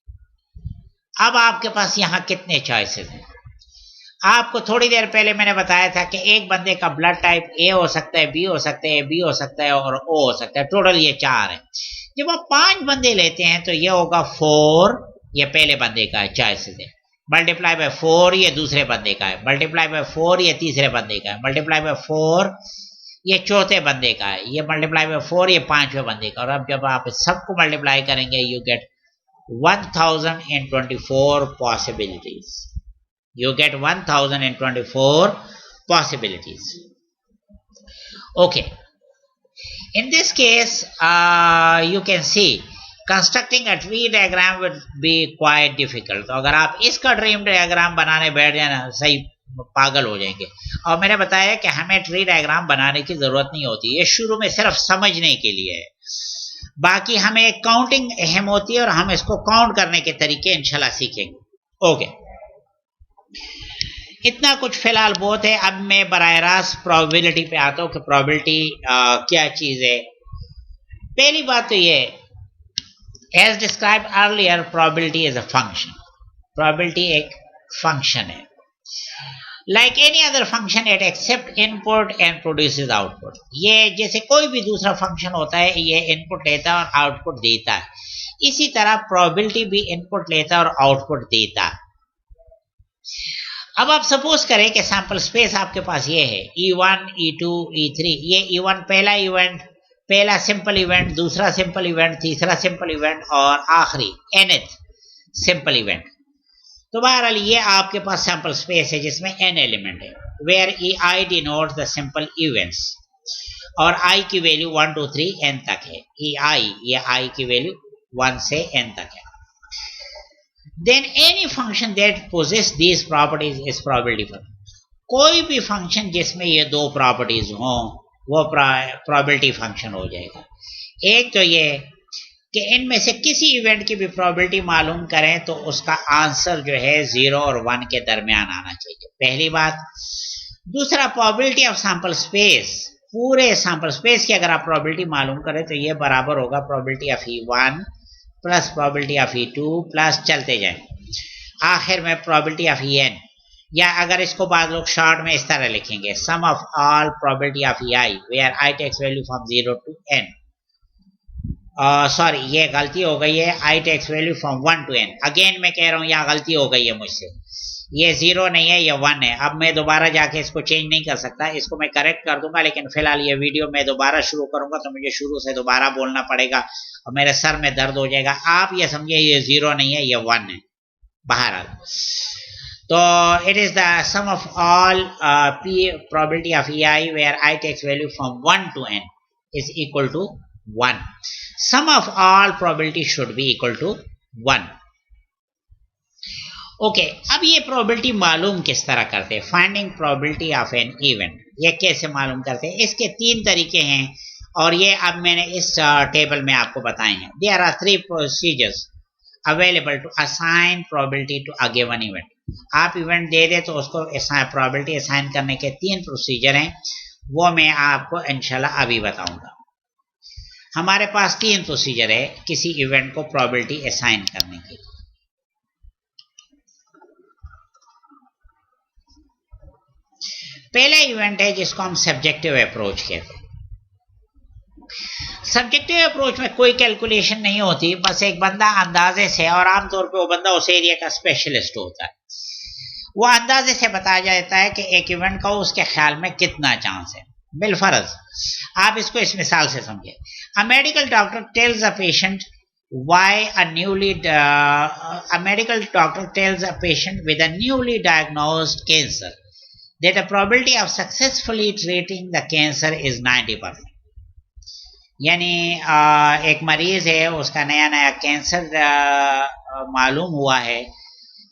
अब आपके पास यहाँ कितने चॉइसेस हैं? आपको थोड़ी देर पहले मैंने बताया था कि एक बंदे का ब्लड टाइप ए हो सकता है, बी हो सकता है, बी हो सकता है और ओ हो सकता है। टोटल ये 4 है। जब आप 5 बंदे लेते हैं तो ये होगा 4, ये पहले बंदे का चॉइसेस है। मल्टीप्लाई बाय 4 ये दूसरे बंदे का है, मल्टीप्लाई बाय 4 ये तीसरे बंदे का है, मल्टीप्लाई बाय 4 ये चौथे बंदे का है, ये मल्टीप्लाई बाय 4 ये पांचवें बंदे का। और अब जब आप सबको मल्टीप्लाई करेंगे you get 1024 possibilities. You get 1024 possibilities. Okay. In this case, you can see constructing a tree diagram would be quite difficult. तो अगर आप इसका ड्रीम डायग्राम बनाने बैठ जाए ना, सही पागल हो जाएंगे। और मैंने बताया कि हमें ट्री डायग्राम बनाने की जरूरत नहीं होती, ये शुरू में सिर्फ समझने के लिए है। बाकी हमें एक काउंटिंग अहम होती है और हम इसको काउंट करने के तरीके इंशाल्लाह सीखेंगे। ओके, इतना कुछ फिलहाल बहुत है। अब मैं बराह रास्त प्रोबेबिलिटी पे आता हूँ कि प्रोबेबिलिटी क्या चीज है। पहली बात तो ये, as describe earlier, probability is a function. Probability एक फंक्शन है, like any other function it accept input and produces output. ये जैसे कोई भी दूसरा फंक्शन होता है, ये इनपुट लेता है और आउटपुट देता है, इसी तरह प्रोबेबिलिटी भी इनपुट लेता है और आउटपुट देता है। अब आप सपोज करें कि सैंपल स्पेस आपके पास ये है E1, E2, E3। ये E1 पहला इवेंट, पहला सिंपल इवेंट, दूसरा सिंपल इवेंट, तीसरा सिंपल इवेंट और आखिरी nth सिंपल इवेंट। तो बहरहाल ये आपके पास सैंपल स्पेस है जिसमें n एलिमेंट है, where I denotes the simple events और I की वैल्यू 1 2 3 n तक है। ये I की वैल्यू 1 से n तक है। Then any function that possess these properties is probability function. कोई भी फंक्शन जिसमें ये दो प्रॉपर्टीज हों वो प्रोबेबिलिटी फंक्शन हो जाएगा। एक तो ये कि इनमें से किसी इवेंट की भी प्रोबेबिलिटी मालूम करें तो उसका आंसर जो है 0 और 1 के दरमियान आना चाहिए, पहली बात। दूसरा, प्रोबेबिलिटी ऑफ सैंपल स्पेस, पूरे सैंपल स्पेस की अगर आप प्रोबेबिलिटी मालूम करें तो ये बराबर होगा probability of E1 plus probability of E2 plus चलते जाएं आखिर में प्रोबेबिलिटी ऑफ En, या अगर इसको बाद लोग शॉर्ट में इस तरह लिखेंगे, sum of all probability of EI where I takes value from 0 to n। Sorry, ये गलती हो गई है, I takes value from 1 to n। Again मैं कह रहा हूँ यहाँ गलती हो गई है मुझसे, ये 0 नहीं है, ये 1 है। अब मैं दोबारा जाके इसको चेंज नहीं कर सकता, इसको मैं करेक्ट कर दूंगा, लेकिन फिलहाल ये वीडियो मैं दोबारा शुरू करूंगा तो मुझे शुरू से दोबारा बोलना पड़ेगा और मेरे सर में दर्द हो जाएगा। आप ये समझिए ये 0 नहीं है, ये 1 है। बहरहाल तो it is the sum of all probability of EI where I takes value from 1 to n is equal to 1। Sum of all probability should be equal to 1। Okay, अब ये प्रोबेबिलिटी मालूम किस तरह करते हैं? Finding probability of an event, ये कैसे मालूम करते हैं? इसके 3 तरीके हैं और ये अब मैंने इस टेबल में आपको बताए हैं। There are 3 procedures available to assign probability to a given event. आप इवेंट दे दे तो उसको प्रोबेबिलिटी असाइन करने के 3 प्रोसीजर हैं, वो मैं आपको इंशाल्लाह अभी बताऊंगा। हमारे पास 3 प्रोसीजर है किसी इवेंट को प्रोबेबिलिटी असाइन करने के लिए। पहला इवेंट है जिसको हम सब्जेक्टिव अप्रोच कहते हैं। सब्जेक्टिव अप्रोच में कोई कैलकुलेशन नहीं होती, बस एक बंदा अंदाजे से, और आमतौर पे वो बंदा उस एरिया का स्पेशलिस्ट होता है, वो अंदाजे से बताया जाता है कि एक इवेंट का उसके ख्याल में कितना चांस है। बिलफर्ज आप इसको इस मिसाल से समझे। A medical doctor tales a patient with a newly diagnosed cancer that the probability of successfully treating the cancer is 90%. यानी एक मरीज है, उसका नया नया कैंसर मालूम हुआ है,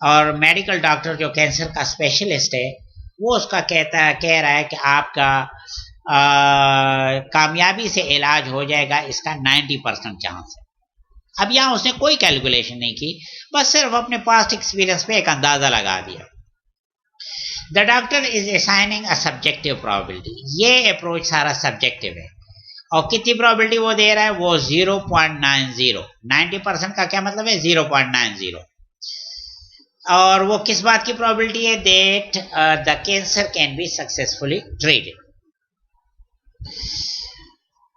और मेडिकल डॉक्टर जो कैंसर का स्पेशलिस्ट है वो उसका कह रहा है कि आपका कामयाबी से इलाज हो जाएगा, इसका 90% चांस है। अब यहाँ उसने कोई कैलकुलेशन नहीं की, बस सिर्फ अपने पास्ट एक्सपीरियंस पे एक अंदाजा लगा दिया। The doctor is assigning a subjective probability. ये अप्रोच सारा सब्जेक्टिव है, और कितनी प्रोबेबिलिटी वो दे रहा है, वो 0.90। 90% का क्या मतलब है, 0.90। और वो किस बात की प्रोबेबिलिटी है, that the cancer can be successfully treated.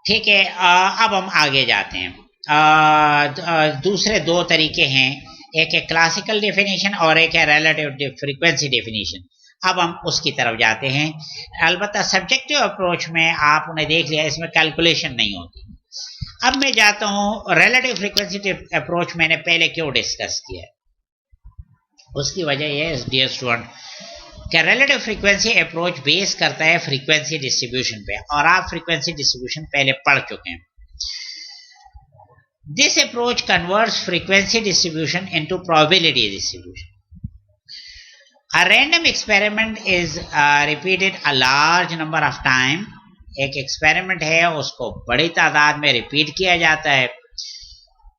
ठीक है, अब हम आगे जाते हैं। दूसरे दो तरीके हैं, एक है क्लासिकल डेफिनेशन और एक है रिलेटिव फ्रीक्वेंसी डेफिनेशन। अब हम उसकी तरफ जाते हैं। अलबत्ता सब्जेक्टिव अप्रोच में आप उन्हें देख लिया, इसमें कैलकुलेशन नहीं होती। अब मैं जाता हूँ रिलेटिव फ्रीक्वेंसी अप्रोच, मैंने पहले क्यों डिस्कस किया है, उसकी वजह यह है डियर स्टूडेंट कि रिलेटिव फ्रीक्वेंसी अप्रोच बेस करता है फ्रीक्वेंसी डिस्ट्रीब्यूशन पे, और आप फ्रीक्वेंसी डिस्ट्रीब्यूशन पहले पढ़ चुके हैं। This approach converts frequency distribution into probability distribution. A random experiment is repeated a large number of times. एक एक्सपेरिमेंट है, उसको बड़ी तादाद में रिपीट किया जाता है।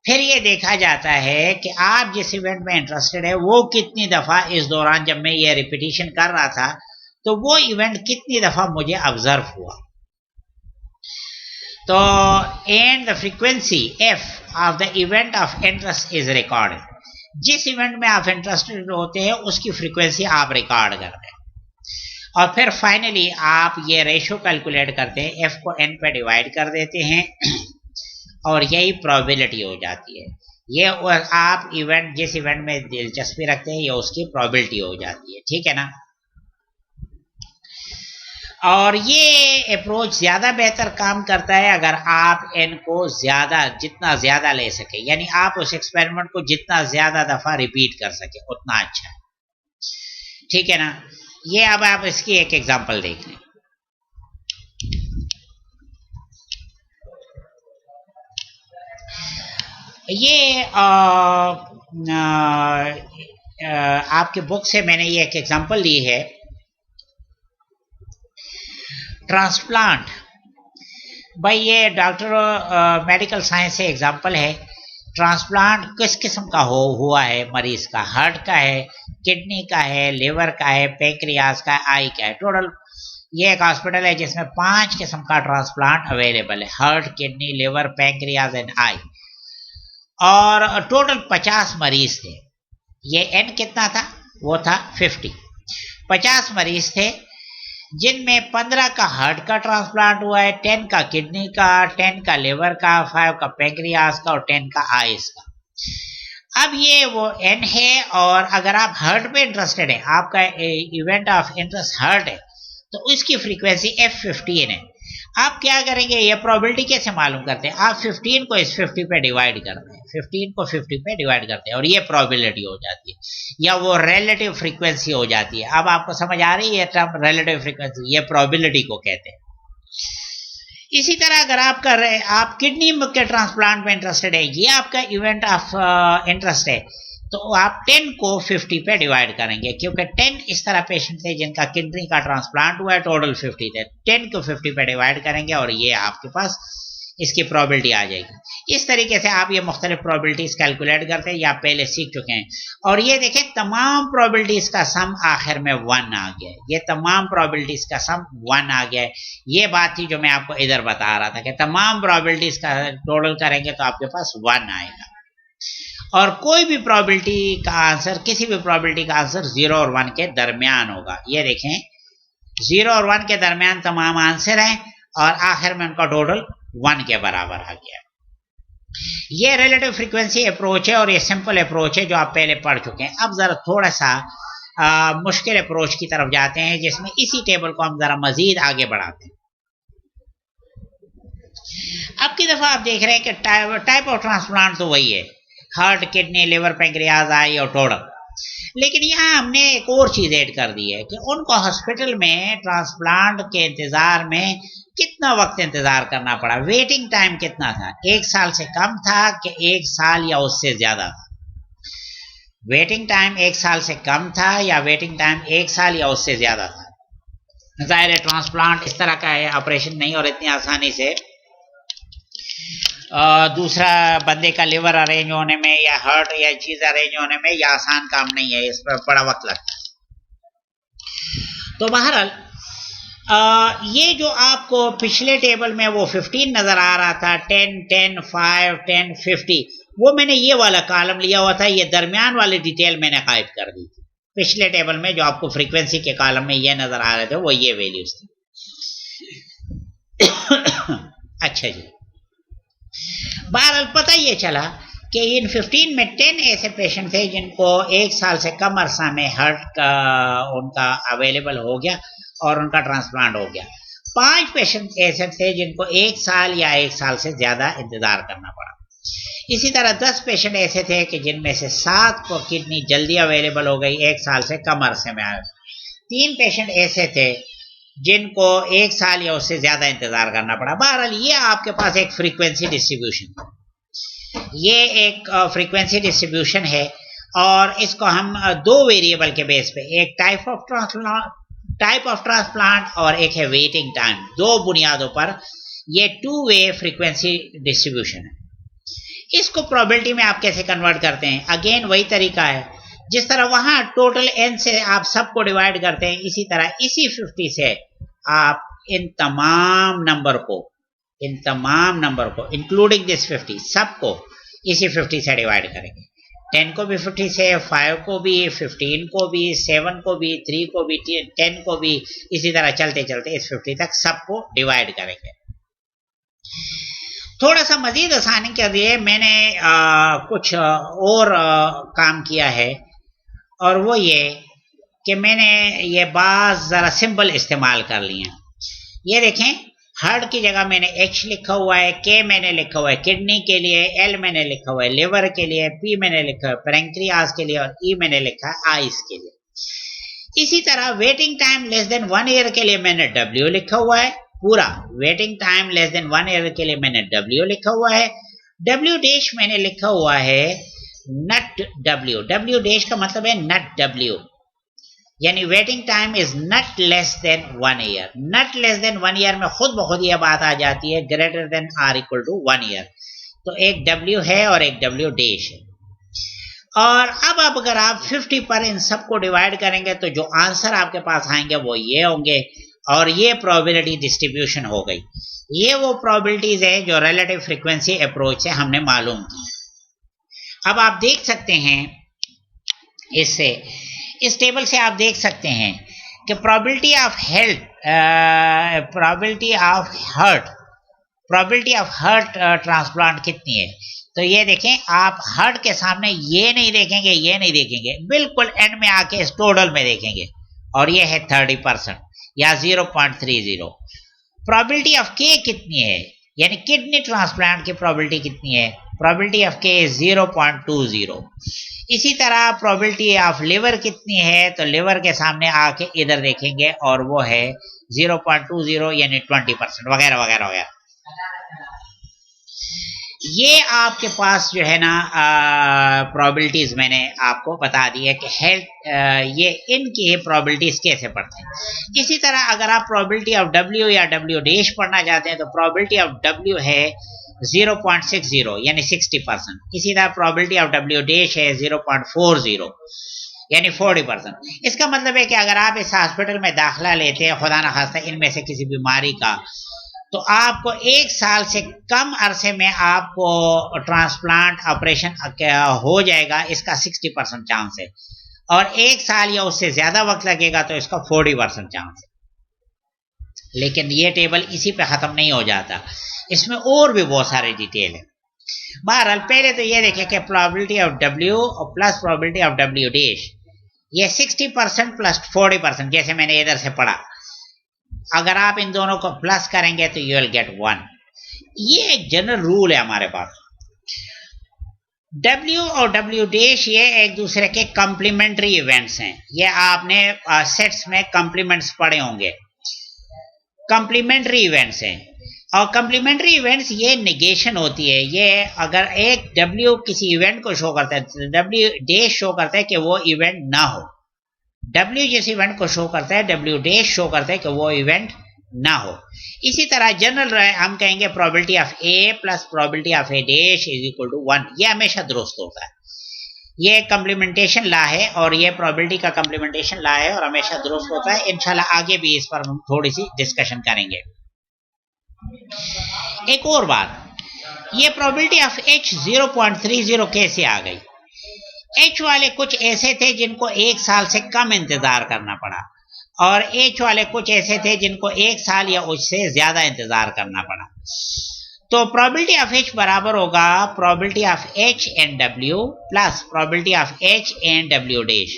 फिर ये देखा जाता है कि आप जिस इवेंट में इंटरेस्टेड है वो कितनी दफ़ा इस दौरान जब मैं ये रिपीटिशन कर रहा था तो वो इवेंट कितनी दफ़ा मुझे ऑब्जर्व हुआ। तो and the frequency F of the event of interest is recorded. जिस इवेंट में आप इंटरेस्टेड होते हैं उसकी फ्रीक्वेंसी आप रिकॉर्ड कर रहे हैं, और फिर फाइनली आप ये रेशो कैलकुलेट करते हैं, एफ को एन पे डिवाइड कर देते हैं और यही प्रोबेबिलिटी हो जाती है। ये आप इवेंट जिस इवेंट में दिलचस्पी रखते हैं ये उसकी प्रोबेबिलिटी हो जाती है। ठीक है ना। और ये अप्रोच ज़्यादा बेहतर काम करता है अगर आप एन को जितना ज़्यादा ले सके, यानी आप उस एक्सपेरिमेंट को जितना ज़्यादा दफ़ा रिपीट कर सके उतना अच्छा है। ठीक है ना। ये अब आप इसकी एक एग्जांपल देख लें। ये आपके बुक से मैंने ये एक एग्जांपल ली है, ट्रांसप्लांट। भाई ये डॉक्टर मेडिकल साइंस से एग्जांपल है। ट्रांसप्लांट किस किस्म का हुआ है मरीज का, हार्ट का है, किडनी का है, लिवर का है, पैंक्रियाज का है, आई का है। टोटल ये एक हॉस्पिटल है जिसमें 5 किस्म का ट्रांसप्लांट अवेलेबल है, heart, kidney, liver, pancreas and I. और टोटल 50 मरीज थे। ये एन कितना था, वो था 50। 50 मरीज थे जिनमें 15 का हार्ट का ट्रांसप्लांट हुआ है, 10 का किडनी का, 10 का लिवर का, 5 का पैंक्रियास का और 10 का आइस का। अब ये वो एन है, और अगर आप हार्ट पे इंटरेस्टेड है, आपका इवेंट ऑफ इंटरेस्ट हार्ट है, तो उसकी फ्रीक्वेंसी F15 है। आप क्या करेंगे, ये प्रोबेबिलिटी कैसे मालूम करते हैं, आप 15 को इस 50 पे डिवाइड करते हैं, 15 को 50 पे डिवाइड करते हैं और ये प्रोबेबिलिटी हो जाती है, या वो रिलेटिव फ्रीक्वेंसी हो जाती है। अब आपको समझ आ रही है टर्म रिलेटिव फ्रीक्वेंसी, ये प्रोबेबिलिटी को कहते हैं। इसी तरह अगर आप किडनी के ट्रांसप्लांट में इंटरेस्टेड है, ये आपका इवेंट ऑफ इंटरेस्ट है, तो आप 10 को 50 पे डिवाइड करेंगे, क्योंकि 10 इस तरह पेशेंट थे जिनका किडनी का ट्रांसप्लांट हुआ है, टोटल 50 थे। 10 को 50 पे डिवाइड करेंगे और ये आपके पास इसकी प्रोबेबिलिटी आ जाएगी। इस तरीके से आप ये मुख्तलिफ प्रोबेबिलिटीज कैलकुलेट करते हैं, या आप पहले सीख चुके हैं। और ये देखें तमाम प्रोबेबिलिटीज का सम आखिर में 1 आ गया है। ये तमाम प्रोबेबिलिटीज का सम 1 आ गया है। ये बात थी जो मैं आपको इधर बता रहा था कि तमाम प्रोबेबिलिटीज का टोटल करेंगे तो आपके पास 1 आएगा, और कोई भी प्रोबेबिलिटी का आंसर, किसी भी प्रोबेबिलिटी का आंसर 0 और 1 के दरमियान होगा। ये देखें 0 और 1 के दरमियान तमाम आंसर हैं, और आखिर में उनका टोटल 1 के बराबर आ गया। ये रिलेटिव फ्रीक्वेंसी अप्रोच है, और ये सिंपल अप्रोच है जो आप पहले पढ़ चुके हैं। अब जरा थोड़ा सा मुश्किल अप्रोच की तरफ जाते हैं, जिसमें इसी टेबल को हम जरा मजीद आगे बढ़ाते हैं। अब की दफा आप देख रहे हैं कि टाइप ऑफ ट्रांसप्लांट तो वही है, हार्ट, किडनी, लिवर, पैंक्रियाज, आई और टोटल। लेकिन यहाँ हमने एक और चीज ऐड कर दी है कि उनको हॉस्पिटल में ट्रांसप्लांट के इंतजार में कितना वक्त इंतजार करना पड़ा, वेटिंग टाइम कितना था, 1 साल से कम था कि 1 साल या उससे ज्यादा था? वेटिंग टाइम 1 साल से कम था या वेटिंग टाइम 1 साल या उससे ज्यादा था? जाहिर है ट्रांसप्लांट इस तरह का है, ऑपरेशन नहीं और इतनी आसानी से दूसरा बंदे का लिवर अरेंज होने में या हार्ट या चीज अरेंज होने में यह आसान काम नहीं है, इस पर बड़ा वक्त लगता है। तो बहरहाल ये जो आपको पिछले टेबल में वो 15 नजर आ रहा था, 10, 10, 5, 10, 50, वो मैंने ये वाला कॉलम लिया हुआ था, ये दरमियान वाली डिटेल मैंने गायब कर दी थी। पिछले टेबल में जो आपको फ्रीक्वेंसी के कॉलम में ये नजर आ रहे थे वो ये वैल्यूज थी। अच्छा जी, बहरहाल पता ये चला कि इन 15 में 10 ऐसे पेशेंट थे जिनको 1 साल से कम अरसा में हार्ट का उनका अवेलेबल हो गया और उनका ट्रांसप्लांट हो गया। 5 पेशेंट ऐसे थे जिनको 1 साल या 1 साल से ज्यादा इंतजार करना पड़ा। इसी तरह 10 पेशेंट ऐसे थे कि जिनमें से 7 को किडनी जल्दी अवेलेबल हो गई 1 साल से कम अरसे में। 3 पेशेंट ऐसे थे जिनको 1 साल या उससे ज्यादा इंतजार करना पड़ा। बहरहाल ये आपके पास एक फ्रीक्वेंसी डिस्ट्रीब्यूशन, ये एक फ्रीक्वेंसी डिस्ट्रीब्यूशन है और इसको हम 2 वेरिएबल के बेस पे, एक टाइप ऑफ ट्रांसप्लांट और एक है वेटिंग टाइम, 2 बुनियादों पर ये 2 वे फ्रीक्वेंसी डिस्ट्रीब्यूशन है। इसको प्रोबेबिलिटी में आप कैसे कन्वर्ट करते हैं? अगेन वही तरीका है, जिस तरह वहां टोटल n से आप सबको डिवाइड करते हैं, इसी तरह इसी 50 से आप इन तमाम नंबर को इंक्लूडिंग दिस 50 सबको इसी 50 से डिवाइड करेंगे। 10 को भी 50 से, 5 को भी, 15 को भी, 7 को भी, 3 को भी, 10 को भी, इसी तरह चलते चलते इस 50 तक सबको डिवाइड करेंगे। थोड़ा सा मजीद आसानी के लिए मैंने कुछ और काम किया है और वो ये कि मैंने ये बात जरा सिंबल इस्तेमाल कर लिया। ये देखें, हार्ट की जगह मैंने H लिखा हुआ है, K मैंने लिखा हुआ है किडनी के लिए, L मैंने लिखा हुआ है लिवर के लिए, P मैंने लिखा है पैंक्रियास के लिए और E मैंने लिखा है आइस के लिए। इसी तरह waiting time less than 1 year के लिए मैंने W लिखा हुआ है, पूरा waiting time less than 1 year के लिए मैंने W लिखा हुआ है। W डैश मैंने लिखा हुआ है नट W। W डैश का मतलब है नट W, यानी waiting time is not less than 1 year. Not less than 1 year में खुद ब खुद यह बात आ जाती है greater than or equal to 1 year. तो एक W है और एक W डैश है। और अब अगर आप 50 पर इन सबको डिवाइड करेंगे तो जो आंसर आपके पास आएंगे वो ये होंगे और ये प्रोबेबिलिटी डिस्ट्रीब्यूशन हो गई। ये वो प्रोबेबिलिटीज है जो रिलेटिव फ्रीक्वेंसी अप्रोच से हमने मालूम की। अब आप देख सकते हैं इस टेबल से आप देख सकते हैं कि प्रोबेबिलिटी ऑफ हार्ट ट्रांसप्लांट कितनी है। तो ये देखें, आप हार्ट के सामने ये नहीं देखेंगे, बिल्कुल एंड में आके इस टोटल में देखेंगे और ये है 30% या 0.30। प्रोबेबिलिटी ऑफ के कितनी है, यानी किडनी ट्रांसप्लांट की प्रोबेबिलिटी कितनी है? प्रोबेबिलिटी ऑफ के 0.20। इसी तरह प्रोबेबिलिटी ऑफ लिवर कितनी है? तो लिवर के सामने आके इधर देखेंगे और वो है 0.20 यानी 20% वगैरह वगैरह वगैरह। ये आपके पास जो है ना प्रोबेबिलिटीज मैंने आपको बता दी है कि हेल्थ ये इनकी प्रोबेबिलिटीज कैसे पढ़ते हैं। इसी तरह अगर आप प्रोबेबिलिटी ऑफ W या W डैश पढ़ना चाहते हैं तो प्रोबेबिलिटी ऑफ W है 0.60 यानी 60%। इसी तरह प्रोबेबिलिटी ऑफ W डैश है 0.40 यानी 40%। इसका मतलब है कि अगर आप इस हॉस्पिटल में दाखिला लेते हैं खुदा न खास्ता इनमें से किसी बीमारी का, तो आपको 1 साल से कम अरसे में आपको ट्रांसप्लांट ऑपरेशन हो जाएगा, इसका 60% चांस है। और 1 साल या उससे ज्यादा वक्त लगेगा तो इसका 40% चांस है। लेकिन ये टेबल इसी पे खत्म नहीं हो जाता, इसमें और भी बहुत सारे डिटेल है। बहरहाल पहले तो ये देखें कि probability of W plus probability of W dash, ये 60% प्लस 40%, जैसे मैंने इधर से पढ़ा। अगर आप इन दोनों को प्लस करेंगे तो यू विल गेट 1। ये एक जनरल रूल है हमारे पास। W और W डैश ये एक दूसरे के कॉम्प्लीमेंट्री इवेंट्स हैं। ये आपने सेट्स में कॉम्प्लीमेंट्स पढ़े होंगे। कम्प्लीमेंट्री इवेंट्स हैं, और कम्प्लीमेंट्री इवेंट्स ये नेगेशन होती है। ये अगर एक W किसी इवेंट को शो करता है तो W डैश शो करता है कि वो इवेंट ना हो। W जिस इवेंट को शो करता है W डैश शो करता है कि वो इवेंट ना हो। इसी तरह जनरल हम कहेंगे probability of A plus probability of A dash is equal to 1। ये हमेशा दुरुस्त होता है। ये कम्प्लीमेंटेशन ला है और ये प्रोबेबिलिटी का कम्प्लीमेंटेशन ला है और हमेशा दुरुस्त होता है। इंशाल्लाह आगे भी इस पर हम थोड़ी सी डिस्कशन करेंगे। एक और बात, ये प्रोबेबिलिटी ऑफ H 0.30 कैसे आ गई? H वाले कुछ ऐसे थे जिनको 1 साल से कम इंतजार करना पड़ा, और H वाले कुछ ऐसे थे जिनको 1 साल या उससे ज्यादा इंतजार करना पड़ा। तो प्रोबेबिलिटी ऑफ H बराबर होगा probability of H and W plus probability of H and W dash.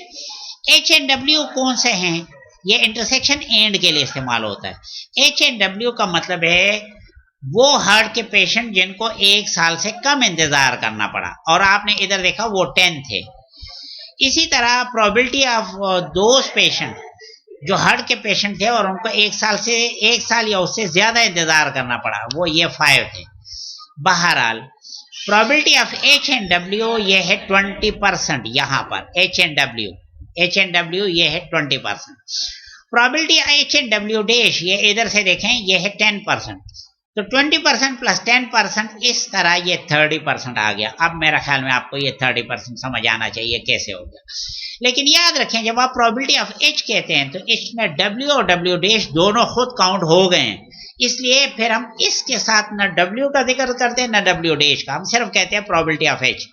H and W कौन से हैं? ये इंटरसेक्शन एंड के लिए इस्तेमाल होता है। H एंड W का मतलब है वो हार्ट के पेशेंट जिनको 1 साल से कम इंतजार करना पड़ा, और आपने इधर देखा वो 10 थे। इसी तरह प्रोबेबिलिटी ऑफ दोज पेशेंट जो हार्ट के पेशेंट थे और उनको 1 साल या उससे ज्यादा इंतजार करना पड़ा, वो ये 5 थे। बहरहाल probability of H and W ये है 20%। यहाँ पर H एंड W ये है 20%। Probability H and W dash ये इधर से देखें ये है 10%। तो 20% प्लस 10%, इस तरह ये 30% आ गया। अब मेरा ख्याल में आपको ये 30% समझ आना चाहिए कैसे हो गया। लेकिन याद रखें जब आप प्रोबेबिलिटी ऑफ H कहते हैं तो इसमें W और W डैश दोनों खुद काउंट हो गए हैं, इसलिए फिर हम इसके साथ न W का जिक्र करते हैं न W डैश का, हम सिर्फ कहते हैं प्रोबेबिलिटी ऑफ H।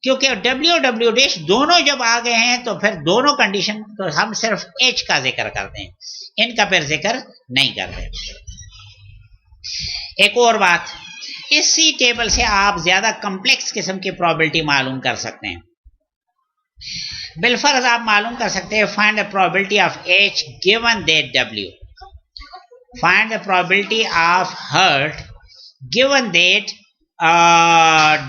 क्योंकि W और W डैश दोनों जब आ गए हैं तो फिर दोनों कंडीशन तो हम सिर्फ H का जिक्र करते हैं, इनका फिर जिक्र नहीं करते। एक और बात, इसी टेबल से आप ज्यादा कॉम्प्लेक्स किस्म की प्रोबेबिलिटी मालूम कर सकते हैं। बिलफर्ज आप मालूम कर सकते हैं find the probability of H given that W, find the probability of heart given that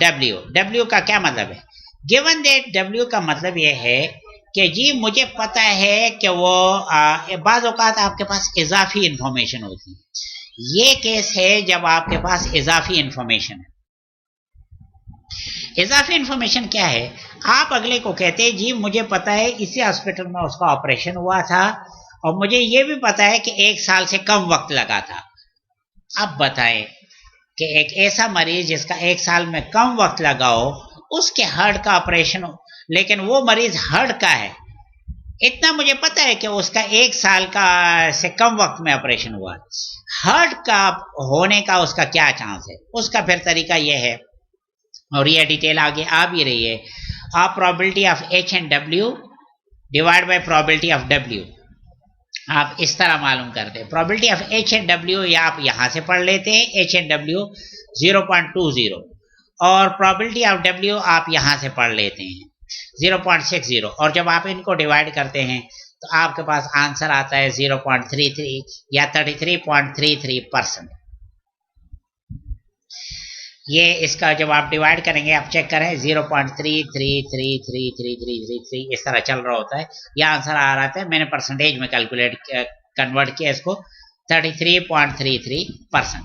W का क्या मतलब है? गिवन दैट W का मतलब यह है कि जी मुझे पता है कि वो बाज़ औक़ात आपके पास इजाफी इंफॉर्मेशन होती है। ये केस है जब आपके पास इजाफी इंफॉर्मेशन है। इजाफी इंफॉर्मेशन क्या है? आप अगले को कहते हैं जी मुझे पता है इसी हॉस्पिटल में उसका ऑपरेशन हुआ था और मुझे ये भी पता है कि 1 साल से कम वक्त लगा था। अब बताएं कि एक ऐसा मरीज जिसका 1 साल में कम वक्त लगा हो उसके हार्ट का ऑपरेशन हो, लेकिन वो मरीज हार्ट का है, इतना मुझे पता है कि उसका 1 साल का से कम वक्त में ऑपरेशन हुआ। हार्ट का होने का उसका क्या चांस है? उसका फिर तरीका यह है, और यह डिटेल आगे आ भी रही है, आप probability of H and W divide by probability of W आप इस तरह मालूम करते हैं। Probability of H and W या आप यहां से पढ़ लेते हैं H एंड W 0.20, और प्रोबेबिलिटी ऑफ W आप यहां से पढ़ लेते हैं 0.60, और जब आप इनको डिवाइड करते हैं तो आपके पास आंसर आता है 0.33 या 33.33%। ये इसका जब आप डिवाइड करेंगे आप चेक करें 0.33333333 इस तरह चल रहा होता है, यह आंसर आ रहा है। मैंने परसेंटेज में कैलकुलेट कन्वर्ट किया इसको 33.33%।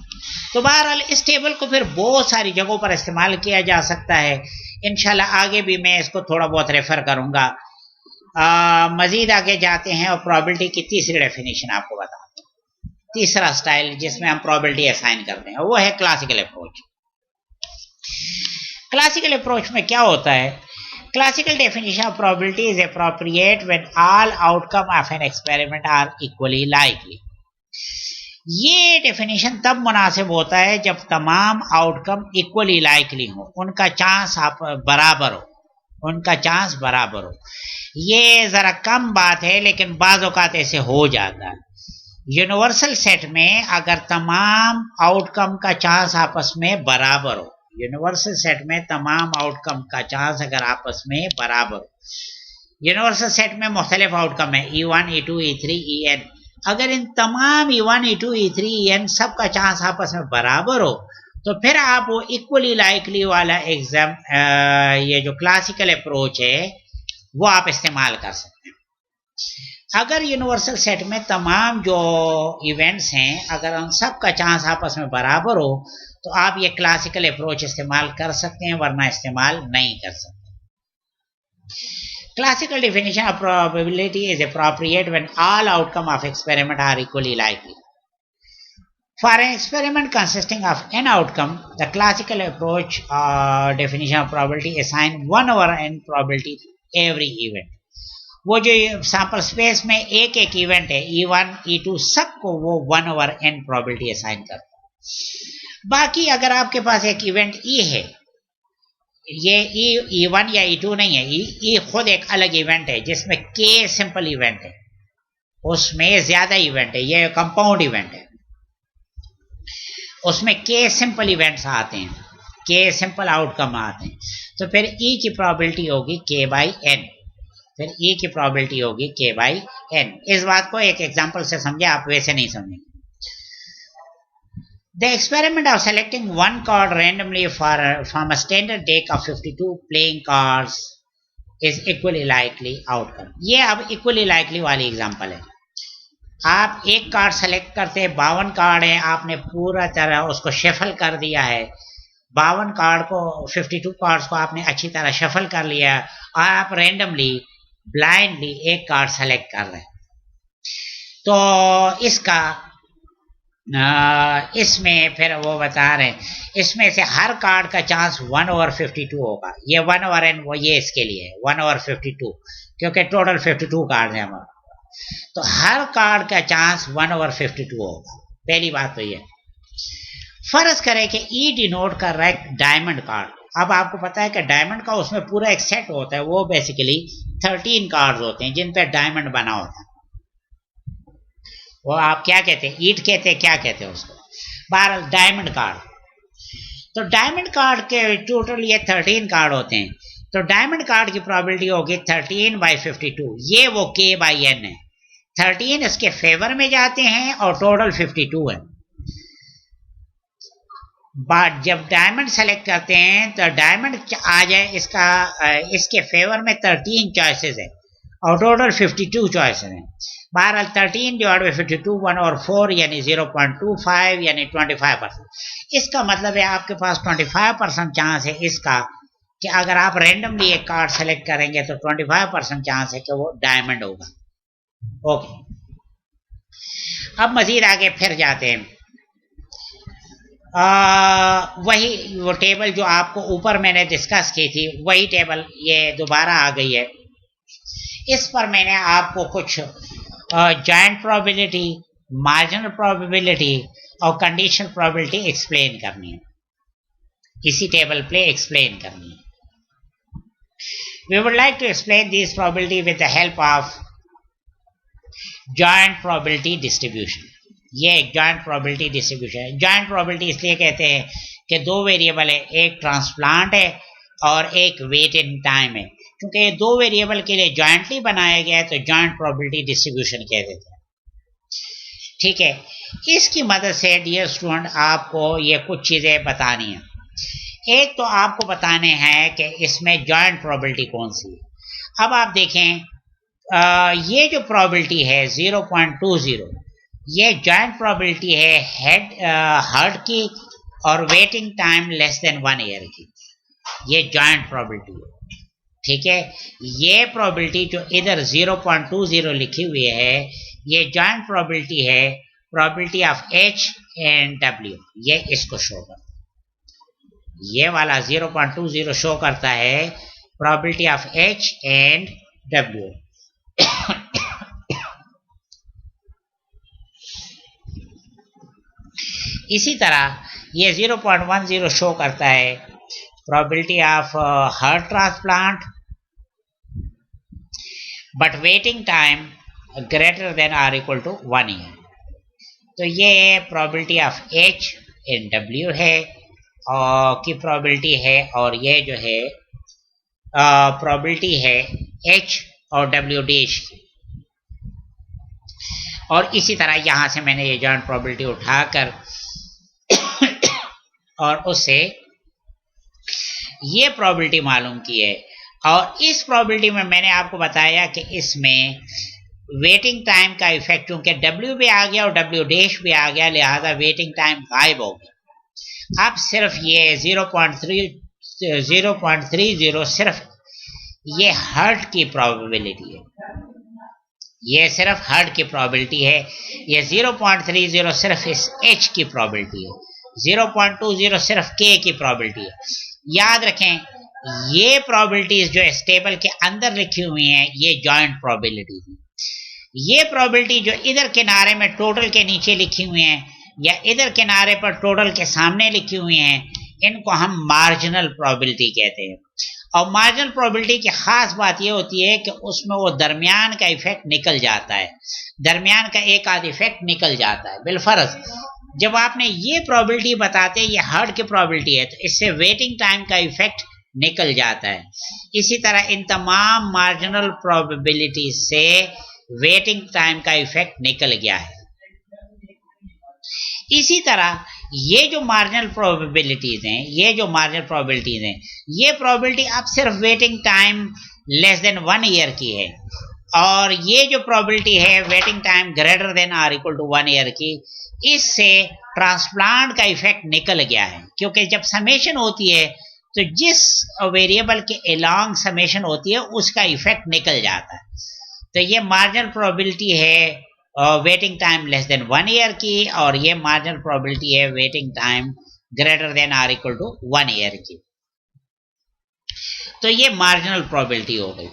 तो बहरहाल इस टेबल को फिर बहुत सारी जगहों पर इस्तेमाल किया जा सकता है। इंशाल्लाह आगे भी मैं इसको थोड़ा बहुत रेफर करूंगा। मजीद आगे जाते हैं और प्रोबेबिलिटी की तीसरी डेफिनेशन आपको बताते हैं। तीसरा स्टाइल जिसमें हम प्रोबेबिलिटी असाइन करते हैं वो है क्लासिकल अप्रोच। क्लासिकल अप्रोच में क्या होता है? Classical definition of probability is appropriate when all outcome of an experiment are equally likely. ये डेफिनेशन तब मुनासिब होता है जब तमाम आउटकम इक्वली लाइकली हो, उनका चांस बराबर हो, उनका चांस बराबर हो। ये जरा कम बात है लेकिन बाज़ औक़ात ऐसे हो जाता है। यूनिवर्सल सेट में अगर तमाम आउटकम का चांस आपस में बराबर हो, यूनिवर्सल सेट में तमाम आउटकम का चांस अगर आपस में बराबर हो, यूनिवर्सल सेट में मुख्तलिफ आउटकम है E1 E2 E3 EN, अगर इन तमाम E1 E2 E3 EN सब का चांस आपस में बराबर हो तो फिर आप वो इक्वली लाइकली वाला ये जो क्लासिकल अप्रोच है वो आप इस्तेमाल कर सकते हैं। अगर यूनिवर्सल सेट में तमाम जो इवेंट्स हैं अगर उन सब का चांस आपस में बराबर हो तो आप ये क्लासिकल अप्रोच इस्तेमाल कर सकते हैं, वरना इस्तेमाल नहीं कर सकते। Classical definition of probability is appropriate when all outcome of experiment are equally likely. For an experiment consisting of n outcome, the classical approach definition of probability assign 1 over n probability to every event. वो जो sample space में एक एक event है E1, E2 सबको वो 1 over n probability assign करता है। बाकी अगर आपके पास एक इवेंट E है, ये E1 या E2 नहीं है, E खुद एक अलग इवेंट है जिसमें K सिंपल इवेंट है, उसमें ज्यादा इवेंट है, ये कंपाउंड इवेंट है, उसमें K सिंपल इवेंट्स आते हैं, K सिंपल आउटकम आते हैं, तो फिर E की प्रोबेबिलिटी होगी K बाई N, फिर E की प्रोबेबिलिटी होगी K बाई N। इस बात को एक एग्जांपल से समझे, आप वैसे नहीं समझेंगे। The experiment of selecting one card randomly from a standard deck of 52 playing cards is equally likely outcome। ये अब equally likely वाली एग्जांपल है। आप एक कार्ड सेलेक्ट करते हैं, 52 कार्ड है, आपने पूरा तरह उसको शफल कर दिया है, 52 कार्ड को 52 कार्ड्स को आपने अच्छी तरह शफल कर लिया और आप रेंडमली ब्लाइंडली एक कार्ड सेलेक्ट कर रहे हैं, तो इसमें फिर वो बता रहे हैं इसमें से हर कार्ड का चांस 1 over 52 होगा। ये 1 over n वो ये इसके लिए है 1 over 52, क्योंकि टोटल 52 कार्ड है हमारा, तो हर कार्ड का चांस 1 over 52 होगा। पहली बात तो ये। फर्ज करें कि ई डिनोट कर रहा है डायमंड कार्ड। अब आपको पता है कि डायमंड का उसमें पूरा एक सेट होता है, वो बेसिकली 13 कार्ड होते हैं जिन पे डायमंड बना होता है, वो आप क्या कहते हैं, ईट कहते हैं, क्या कहते हैं उसको, बहरहाल डायमंड कार्ड। तो डायमंड कार्ड के टोटल ये 13 कार्ड होते हैं, तो डायमंड कार्ड की प्रोबेबिलिटी होगी 13 बाई 52, ये वो K बाई N है, 13 इसके फेवर में जाते हैं और टोटल 52 है। बट जब डायमंड सेलेक्ट करते हैं तो डायमंड आ जाए इसके फेवर में 13 चॉइसेस है और टोटल 52 चॉइसेस हैं। बहरहाल 13 डिवाइड बाई 52 1 over 4 यानी 0.25 यानी 25%। इसका मतलब है आपके पास 25% चांस है इसका कि अगर आप रेंडमली एक कार्ड सेलेक्ट करेंगे तो 25% चांस है कि वो डायमंड होगा। ओके, अब मजीद आगे फिर जाते हैं। वही वो टेबल जो आपको ऊपर मैंने डिस्कस की थी, वही टेबल ये दोबारा आ गई है। इस पर मैंने आपको कुछ जॉइंट प्रोबेबिलिटी, मार्जिनल प्रोबेबिलिटी और कंडीशनल प्रोबेबिलिटी एक्सप्लेन करनी है, इसी टेबल पे एक्सप्लेन करनी है। We would like to explain this probability with the help of joint probability distribution। ये एक जॉइंट प्रोबेबिलिटी डिस्ट्रीब्यूशन है। जॉइंट प्रोबेबिलिटी इसलिए कहते हैं कि दो वेरिएबल है, एक ट्रांसप्लांट है और एक वेट इन टाइम है, क्योंकि ये दो वेरिएबल के लिए जॉइंटली बनाया गया है तो जॉइंट प्रोबेबिलिटी डिस्ट्रीब्यूशन कह देते हैं। ठीक है, इसकी मदद से डियर स्टूडेंट आपको ये कुछ चीजें बतानी है। एक तो आपको बताने हैं कि इसमें जॉइंट प्रोबेबिलिटी कौन सी है। अब आप देखें ये जो प्रोबेबिलिटी है 0.20, ये जॉइंट प्रोबेबिलिटी है हर्ट की और waiting time less than 1 year की, ये जॉइंट प्रोबेबिलिटी है। ठीक है, ये प्रोबेबिलिटी जो इधर 0.20 लिखी हुई है ये जॉइंट प्रोबेबिलिटी है, probability of H and W, ये इसको शो करता है। ये वाला 0.20 शो करता है probability of H and W। इसी तरह ये 0.10 शो करता है probability of heart transplant but waiting time greater than or equal to 1 year. तो ये probability of H in W है और की प्रोबेबिलिटी है, और ये जो है प्रोबेबिलिटी है H और W डैश की। और इसी तरह यहां से मैंने ये जॉइंट प्रोबेबिलिटी उठाकर और उससे ये प्रोबेबिलिटी मालूम की है। और इस प्रोबेबिलिटी में मैंने आपको बताया कि इसमें वेटिंग टाइम का इफेक्ट, क्योंकि W भी आ गया और W डैश भी आ गया, लिहाजा वेटिंग टाइम गायब हो गया। अब सिर्फ ये 0.30 सिर्फ ये हर्ट की प्रोबेबिलिटी है, ये सिर्फ हर्ट की प्रोबेबिलिटी है। ये 0.30 सिर्फ इस H की प्रोबेबिलिटी है, 0.20 सिर्फ K की प्रोबेबिलिटी है। याद रखें ये प्रोबेबिलिटीज जो टेबल के अंदर लिखी हुई हैं ये जॉइंट प्रोबेबिलिटीज हैं। ये प्रोबेबिलिटी जो इधर किनारे में टोटल के नीचे लिखी हुई हैं या इधर किनारे पर टोटल के सामने लिखी हुई हैं, इनको हम मार्जिनल प्रोबेबिलिटी कहते हैं। और मार्जिनल प्रोबेबिलिटी की खास बात यह होती है कि उसमें वो दरमियान का इफेक्ट निकल जाता है, दरमियान का एक आध इफेक्ट निकल जाता है। बिलफर्ज जब आपने ये प्रोबेबिलिटी बताते ये हर्ट की प्रोबेबिलिटी है, तो इससे वेटिंग टाइम का इफेक्ट निकल जाता है। इसी तरह इन तमाम मार्जिनल प्रोबेबिलिटी से वेटिंग टाइम का इफेक्ट निकल गया है। इसी तरह ये जो मार्जिनल प्रोबेबिलिटीज हैं, ये जो मार्जिनल प्रोबेबिलिटीज हैं, ये प्रोबेबिलिटी अब सिर्फ waiting time less than 1 year की है, और ये जो प्रोबेबिलिटी है waiting time greater than or equal to 1 year की, इससे ट्रांसप्लांट का इफेक्ट निकल गया है। क्योंकि जब समेशन होती है तो जिस वेरिएबल के अलोंग समेशन होती है उसका इफेक्ट निकल जाता है। तो ये मार्जिनल प्रोबेबिलिटी है waiting time less than 1 year की, और ये मार्जिनल प्रोबेबिलिटी है waiting time greater than or equal to 1 year की। तो ये मार्जिनल प्रोबेबिलिटी हो गई।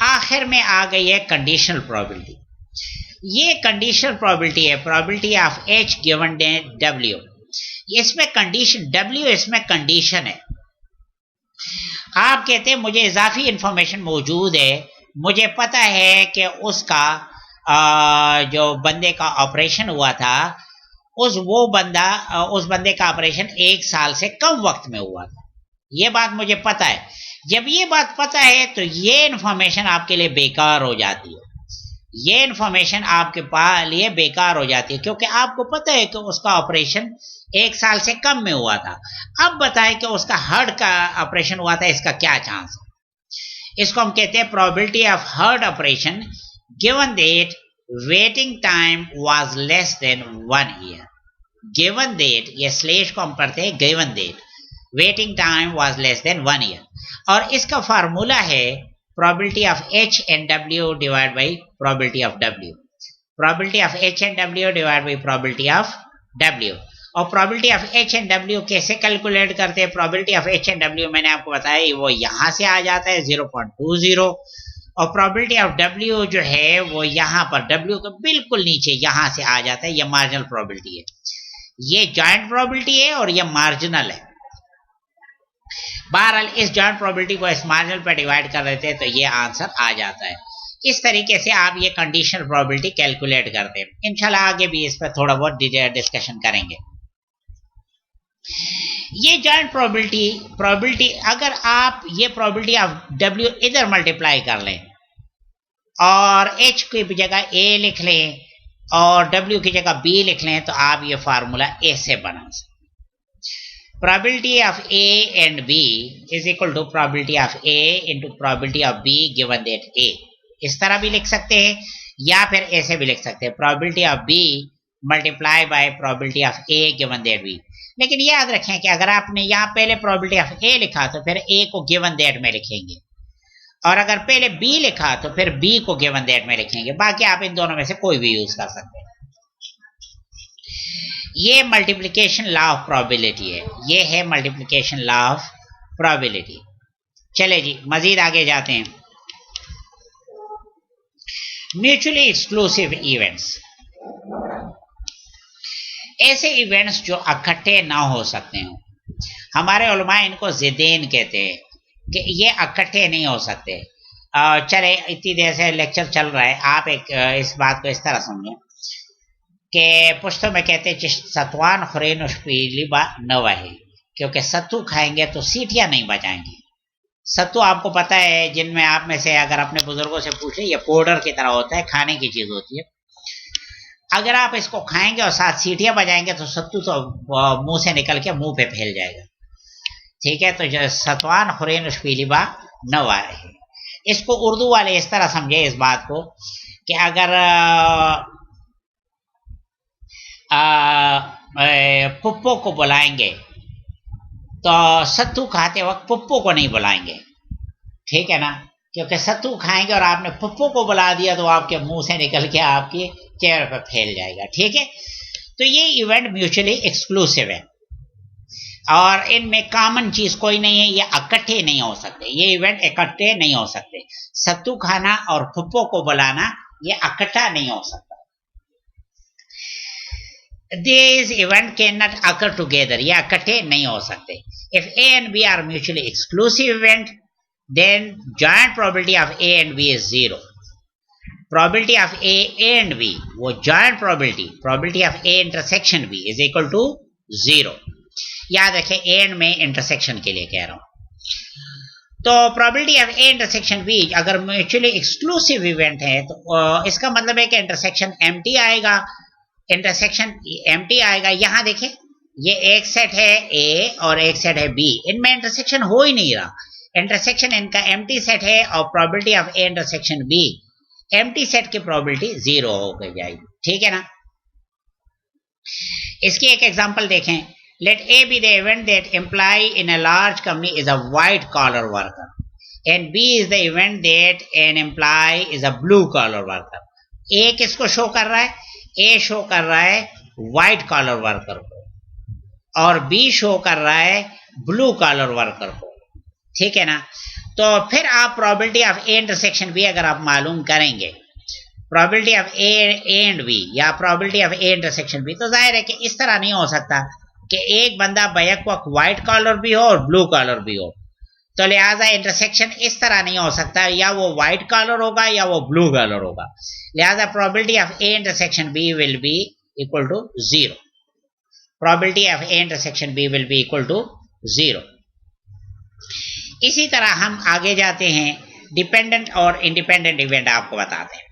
आखिर में आ गई है कंडीशनल प्रोबेबिलिटी। ये कंडीशनल प्रोबेबिलिटी है, probability of H given W। इसमें कंडीशन W, इसमें कंडीशन है। आप कहते हैं मुझे इजाफी इंफॉर्मेशन मौजूद है, मुझे पता है कि उसका जो बंदे का ऑपरेशन हुआ था उस बंदे का ऑपरेशन 1 साल से कम वक्त में हुआ था, ये बात मुझे पता है। जब ये बात पता है तो ये इंफॉर्मेशन आपके लिए बेकार हो जाती है, ये इंफॉर्मेशन आपके पास लिए बेकार हो जाती है, क्योंकि आपको पता है कि उसका ऑपरेशन 1 साल से कम में हुआ था। अब बताएं कि उसका हार्ट का ऑपरेशन हुआ था, इसका क्या चांस है। इसको हम कहते हैं probability of heart operation given that waiting time was less than 1 year. Given that, ये स्लेश को हम पढ़ते हैं given that waiting time was less than 1 year, और इसका फार्मूला है probability of H and W divided by probability of W, probability of H and W divided by probability of W। और probability of H and W कैसे calculate करते हैं? probability of H and W मैंने आपको बताया वो यहाँ से आ जाता है 0.20, और probability of W जो है वो यहाँ पर W के बिल्कुल नीचे यहाँ से आ जाता है, ये मार्जिनल प्रोबेबिलिटी है। ये जॉइंट प्रोबेबिलिटी है और ये मार्जिनल है। बहरहाल इस जॉइंट प्रोबेबिलिटी को इस मार्जिनल पर डिवाइड कर देते हैं तो ये आंसर आ जाता है। इस तरीके से आप ये कंडीशनल प्रोबेबिलिटी कैलकुलेट करते हैं। इंशाल्लाह आगे भी इस पर थोड़ा बहुत डिस्कशन करेंगे। ये जॉइंट प्रोबेबिलिटी अगर आप ये प्रोबेबिलिटी ऑफ W इधर मल्टीप्लाई कर लें और H की जगह A लिख लें और W की जगह B लिख लें तो आप ये फार्मूला ऐसे बना सकते। probability of A and B is equal to probability of A into probability of B given that A। इस तरह भी लिख सकते हैं या फिर ऐसे भी लिख सकते हैं probability of B multiply by probability of A given that B। लेकिन याद रखें कि अगर आपने यहाँ पहले probability of A लिखा तो फिर A को given that में लिखेंगे, और अगर पहले B लिखा तो फिर B को given that में लिखेंगे। बाकी आप इन दोनों में से कोई भी यूज कर सकते हैं। ये मल्टीप्लिकेशन लॉ ऑफ प्रोबेबिलिटी है, ये है मल्टीप्लिकेशन लॉ ऑफ प्रोबेबिलिटी। चले जी मजीद आगे जाते हैं। म्यूचुअली एक्सक्लूसिव इवेंट्स, ऐसे इवेंट्स जो इकट्ठे ना हो सकते हो, हमारे उलमा इनको ज़िदैन कहते हैं कि ये इकट्ठे नहीं हो सकते। चले इतनी देर से लेक्चर चल रहा है, आप इस बात को इस तरह समझें कि पुश्तो में कहते हैं सतवान खुरेन उशपीलिबा नवाही, क्योंकि सत्तू खाएंगे तो सीटियां नहीं बजाएंगे। सत्तू आपको पता है, जिनमें आप में से अगर अपने बुजुर्गों से पूछे, ये पाउडर की तरह होता है, खाने की चीज होती है। अगर आप इसको खाएंगे और साथ सीटियां बजाएंगे तो सत्तू तो मुंह से निकल के मुंह पे फैल जाएगा। ठीक है, तो जो सतवान खुरेन उशपीलिबा नवाही, इसको उर्दू वाले इस तरह समझे इस बात को कि अगर पुप्पो को बुलाएंगे तो सत्तू खाते वक्त पुप्पो को नहीं बुलाएंगे, ठीक है ना, क्योंकि सत्तू खाएंगे और आपने पुप्पो को बुला दिया तो आपके मुंह से निकल के आपके चेहरे पर फैल जाएगा, ठीक है। तो ये इवेंट म्यूचुअली एक्सक्लूसिव है और इनमें कॉमन चीज कोई नहीं है, ये इकट्ठे नहीं हो सकते, ये इवेंट इकट्ठे नहीं हो सकते। सत्तू खाना और पुप्पो को बुलाना ये इकट्ठा नहीं हो सकता। These events cannot occur together, ये इकट्ठे नहीं हो सकते। If A and B are mutually exclusive event, then joint probability of A and B is 0. Probability of A and B, वो joint probability of A intersection B is equal to 0. याद रखें A and में intersection के लिए कह रहा हूं। तो probability of A intersection B अगर mutually exclusive event है तो इसका मतलब है कि intersection empty आएगा, इंटरसेक्शन एम्प्टी आएगा। यहां देखें ये एक सेट है ए और एक सेट है बी, इनमें इंटरसेक्शन हो ही नहीं रहा, इंटरसेक्शन इनका एम्प्टी सेट है और probability of A intersection B, empty set की प्रोबेबिलिटी 0 हो गई जाएगी, ठीक है ना। इसकी एक एग्जांपल देखें, let A B the event that employee in a large company is a white collar worker and B is the event that an employee is a blue collar worker. A किसको शो कर रहा है? ए show कर रहा है white collar worker को और बी शो कर रहा है ब्लू कॉलर वर्कर को, ठीक है ना। तो फिर आप probability of A intersection B अगर आप मालूम करेंगे, probability of A and B या probability of A intersection B, तो जाहिर है कि इस तरह नहीं हो सकता कि एक बंदा बैक वक्त व्हाइट कॉलर भी हो और ब्लू कॉलर भी हो, तो लिहाजा इंटरसेक्शन इस तरह नहीं हो सकता, या वो व्हाइट कॉलर होगा या वो ब्लू कॉलर होगा। लिहाजा probability of A intersection B will be equal to 0। Probability of A intersection B will be equal to 0। इसी तरह हम आगे जाते हैं, डिपेंडेंट और इंडिपेंडेंट इवेंट आपको बताते हैं।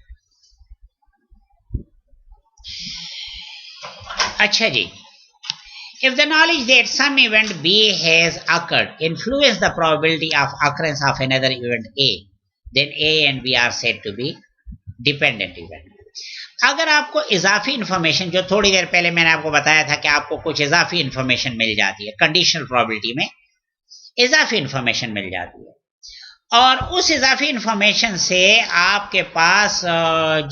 अच्छा जी, if the knowledge that some event B has occurred influence the probability of occurrence of another event A, then A and B are said to be dependent event. अगर आपको इजाफी information, जो थोड़ी देर पहले मैंने आपको बताया था कि आपको कुछ इजाफी इंफॉर्मेशन मिल जाती है, कंडीशनल प्रोबेबिलिटी में इजाफी इंफॉर्मेशन मिल जाती है और उस इजाफी इंफॉर्मेशन से आपके पास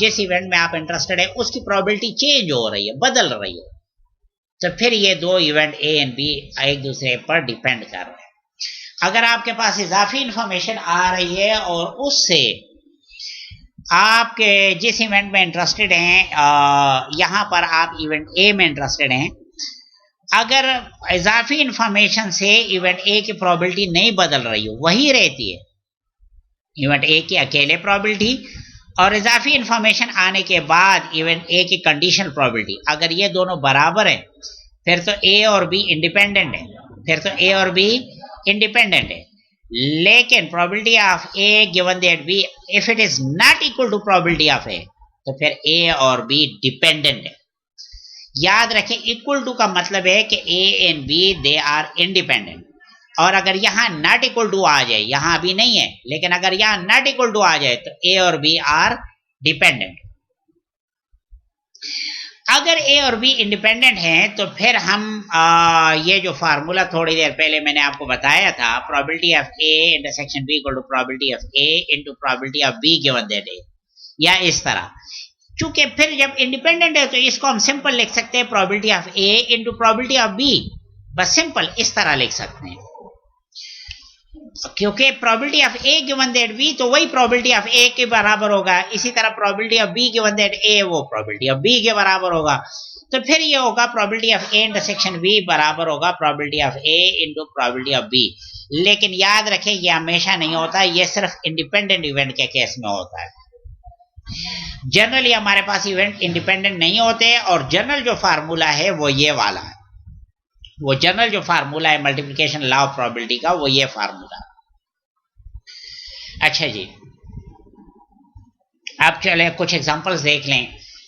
जिस इवेंट में आप इंटरेस्टेड है उसकी प्रोबेबिलिटी चेंज हो रही है, बदल रही है, तो फिर ये दो इवेंट ए एंड बी एक दूसरे पर डिपेंड कर रहे हैं। अगर आपके पास इजाफी इंफॉर्मेशन आ रही है और उससे आपके जिस इवेंट में इंटरेस्टेड हैं, यहां पर आप इवेंट ए में इंटरेस्टेड हैं, अगर इजाफी इंफॉर्मेशन से इवेंट ए की प्रोबेबिलिटी नहीं बदल रही हो, वही रहती है इवेंट ए की अकेले प्रोबेबिलिटी और इजाफी इंफॉर्मेशन आने के बाद इवेंट ए की कंडीशनल प्रोबेबिलिटी, अगर ये दोनों बराबर हैं फिर तो ए और बी इंडिपेंडेंट है, लेकिन probability of A given that B if it is not equal to probability of A, तो फिर ए और बी डिपेंडेंट है। याद रखें, इक्वल टू का मतलब है कि A and B they are independent, और अगर यहां नॉट इक्वल टू आ जाए, यहां भी नहीं है लेकिन अगर यहां नॉट इक्वल टू आ जाए तो ए और बी आर डिपेंडेंट। अगर ए और बी इंडिपेंडेंट हैं तो फिर हम ये जो फार्मूला थोड़ी देर पहले मैंने आपको बताया था, probability of A intersection B equal to probability of A into probability of B given that A, या इस तरह, चूंकि फिर जब इंडिपेंडेंट है तो इसको हम सिंपल लिख सकते हैं probability of A into probability of B, बस सिंपल इस तरह लिख सकते हैं, क्योंकि probability of A given that B तो वही प्रोबेबिलिटी ऑफ ए के बराबर होगा, इसी तरह probability of B given that A वो प्रोबेबिलिटी ऑफ बी के बराबर होगा, तो फिर ये होगा probability of A intersection B बराबर होगा probability of A into probability of B. लेकिन याद रखें ये हमेशा नहीं होता, ये सिर्फ इंडिपेंडेंट इवेंट के केस में होता है। जनरली हमारे पास इवेंट इंडिपेंडेंट नहीं होते और जनरल जो फार्मूला है वो ये वाला है, वो जनरल जो फार्मूला है मल्टीप्लिकेशन लॉ ऑफ प्रोबेबिलिटी का, वो ये फार्मूला। अच्छा जी, अब चले कुछ एग्जांपल्स देख लें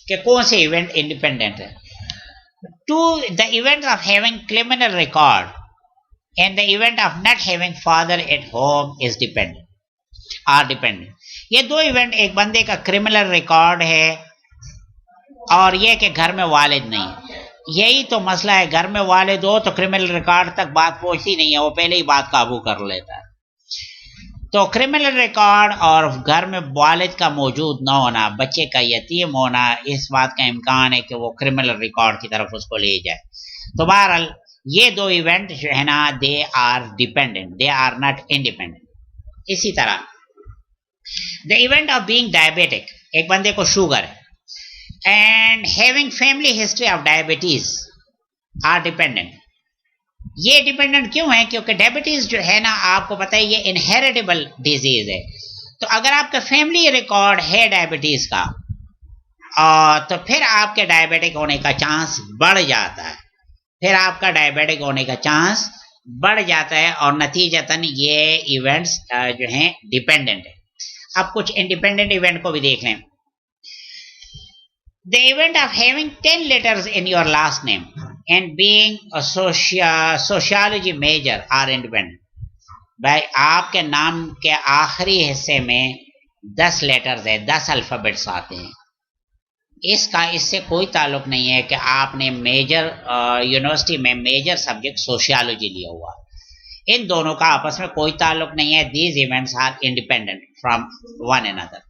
कि कौन से इवेंट इंडिपेंडेंट है। Two the event of having criminal record and the event of not having father at home is dependent. Are dependent. ये दो इवेंट, एक बंदे का क्रिमिनल रिकॉर्ड है और ये कि घर में वालिद नहीं है। यही तो मसला है, घर में वालिद हो तो क्रिमिनल रिकॉर्ड तक बात पहुंचती नहीं है, वो पहले ही बात काबू कर लेता है। तो क्रिमिनल रिकॉर्ड और घर में वालिद का मौजूद ना होना, बच्चे का यतीम होना, इस बात का इम्कान है कि वो क्रिमिनल रिकॉर्ड की तरफ उसको ले जाए। तो बहरहाल ये दो इवेंट जो है ना, they are dependent, they are not independent. इसी तरह the event of being diabetic, एक बंदे को शुगर है and having family history of diabetes are dependent. ये डिपेंडेंट क्यों है? क्योंकि डायबिटीज जो है ना, आपको पता है ये इनहेरिटेबल डिजीज है। तो अगर आपका फैमिली रिकॉर्ड है डायबिटीज का, तो फिर आपके डायबिटिक होने का चांस बढ़ जाता है, फिर आपका डायबिटिक होने का चांस बढ़ जाता है, और नतीजतन ये इवेंट्स जो हैं डिपेंडेंट है। अब कुछ इंडिपेंडेंट इवेंट को भी देख लें। The event of having 10 letters in your last name and being a sociology major are independent. भाई आपके नाम के आखिरी हिस्से में 10 लेटर्स है, 10 अल्फाबेट्स आते हैं। इससे कोई ताल्लुक नहीं है कि आपने मेजर यूनिवर्सिटी में मेजर सब्जेक्ट सोशियोलॉजी लिया हुआ। इन दोनों का आपस में कोई ताल्लुक नहीं है। These events are independent from one another.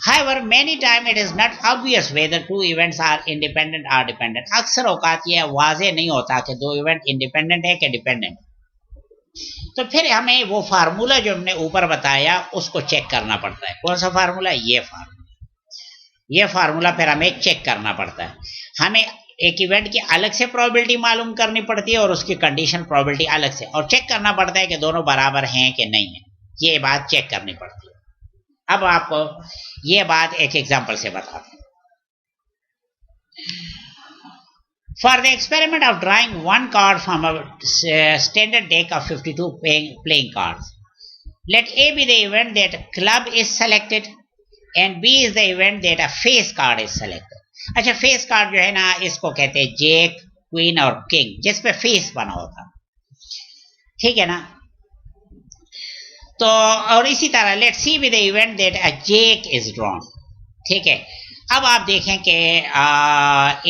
However, many times it is not obvious whether two events are independent or dependent. अक्सर औकात ये वाजे नहीं होता कि दो इवेंट इंडिपेंडेंट है कि डिपेंडेंट। तो फिर हमें वो फार्मूला जो हमने ऊपर बताया उसको चेक करना पड़ता है। कौन सा फार्मूला? ये फार्मूला फिर हमें चेक करना पड़ता है। हमें एक इवेंट की अलग से प्रोबेबिलिटी मालूम करनी पड़ती है और उसकी कंडीशन प्रोबेबिलिटी अलग से, और चेक करना पड़ता है कि दोनों बराबर हैं कि नहीं है। ये बात चेक करनी पड़ती है। अब आपको ये बात एक एग्जांपल से बताते हैं। For the experiment of drawing one card from a standard deck of 52 playing cards, let A be the event that a club is selected and B is the event that a face card is selected. अच्छा, face card जो है ना, इसको कहते हैं जेक, queen और king, जिस पे फेस बना होता, ठीक है ना। तो और इसी तरह let C be the event that a jack is drawn, ठीक है। अब आप देखें कि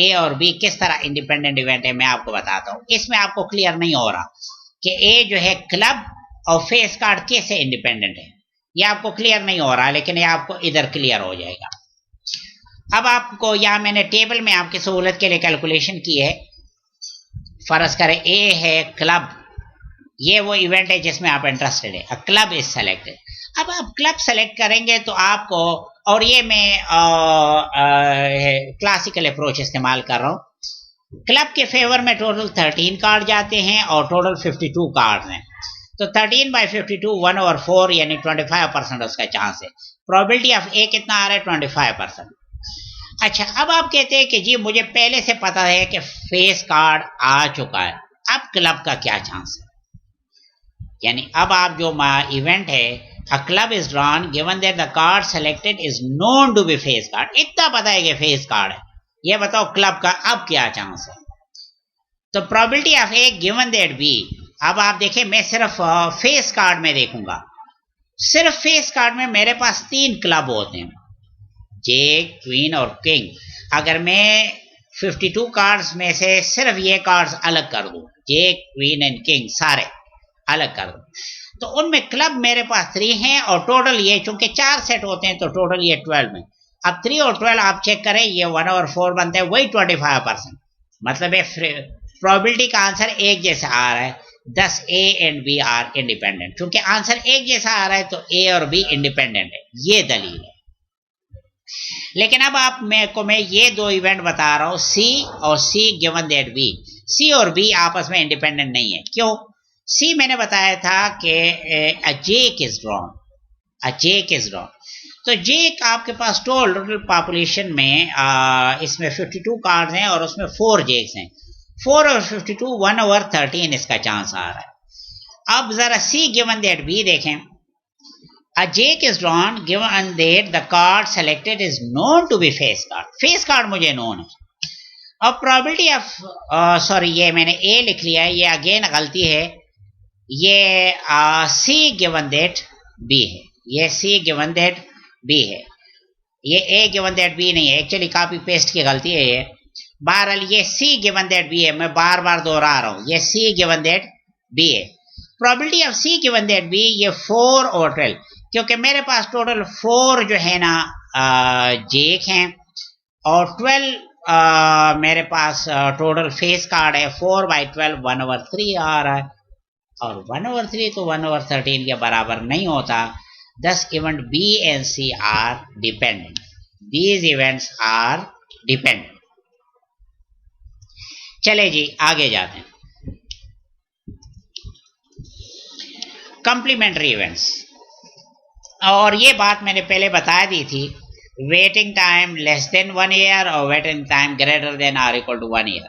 ए और बी किस तरह इंडिपेंडेंट इवेंट है। मैं आपको बताता हूँ, इसमें आपको क्लियर नहीं हो रहा कि ए जो है क्लब और फेस कार्ड कैसे इंडिपेंडेंट है, ये आपको क्लियर नहीं हो रहा, लेकिन ये आपको इधर क्लियर हो जाएगा। अब आपको यहाँ मैंने टेबल में आपकी सहूलत के लिए कैलकुलेशन की है। फर्ज करें ए है क्लब, ये वो इवेंट है जिसमें आप इंटरेस्टेड है, अ क्लब इज सेलेक्टेड। अब आप क्लब सेलेक्ट करेंगे तो आपको, और ये मैं क्लासिकल अप्रोच इस्तेमाल कर रहा हूँ। क्लब के फेवर में टोटल 13 कार्ड जाते हैं और टोटल 52 कार्ड हैं। तो 13/52 1/4 यानी 25% उसका चांस है। प्रोबेबिलिटी ऑफ ए कितना आ रहा है? 25%। अच्छा, अब आप कहते हैं कि जी मुझे पहले से पता है कि फेस कार्ड आ चुका है, अब क्लब का क्या चांस है? यानी अब आप जो इवेंट है, a club is drawn given that the card selected is known to be face card, इतना पता है कि फेस कार्ड है, ये बताओ क्लब का अब क्या चांस है? तो probability of A given that B, अब आप देखें मैं सिर्फ फेस कार्ड में देखूंगा, सिर्फ फेस कार्ड में मेरे पास 3 क्लब होते हैं, जेक, क्वीन और किंग। अगर मैं 52 कार्ड्स में से सिर्फ ये कार्ड्स अलग कर दूं, जेक, क्वीन एंड किंग सारे अलग कर दूं, तो उनमें क्लब मेरे पास 3 हैं और टोटल ये, चूंकि 4 सेट होते हैं तो टोटल ये 12 में। अब 3 और 12 आप चेक करें, ये 1/4 बनता है, वही 25%। मतलब प्रोबेबिलिटी का आंसर एक जैसा आ रहा है, thus A and B are independent. चूंकि आंसर एक जैसा आ रहा है तो ए और बी इंडिपेंडेंट है, ये दलील है। लेकिन अब आप मैं ये दो इवेंट बता रहा हूं, सी और सी गिवन दैट बी, सी और बी आपस में इंडिपेंडेंट नहीं है। क्यों? सी मैंने बताया था कि a jack is drawn, a jack is drawn. तो जेक आपके पास टोटल पॉपुलेशन में इसमें 52 कार्ड्स हैं और उसमें 4 जेक्स हैं, 4 और 52 1/13 इसका चांस आ रहा है। अब जरा सी गिवन दैट बी देखें, a jake is drawn given that the card selected is known to be face card, face card मुझे known है। अब probability of सॉरी ये मैंने a लिख लिया है, ये अगेन गलती है, ये c given that b है। ये C गिवन दैट B है, ये A गिवन दैट B नहीं है, एक्चुअली कॉपी पेस्ट की गलती है ये। बहरहाल ये C गिवन दैट B है, मैं बार बार दोहरा रहा हूँ, ये C गिवन दैट B है। Probability of C given that B ये 4 और 12, क्योंकि मेरे पास टोटल 4 जो है ना जेक हैं और 12 मेरे पास टोटल फेस कार्ड है। 4/12 1/3 आ रहा है, और 1/3 तो 1/13 के बराबर नहीं होता। Thus event B and C are dependent. These events are dependent. चले जी आगे जाते हैं। कंप्लीमेंट्री इवेंट्स, और ये बात मैंने पहले बता दी थी, waiting time less than 1 year और वेटिंग टाइम ग्रेटर देन और equal to 1 year.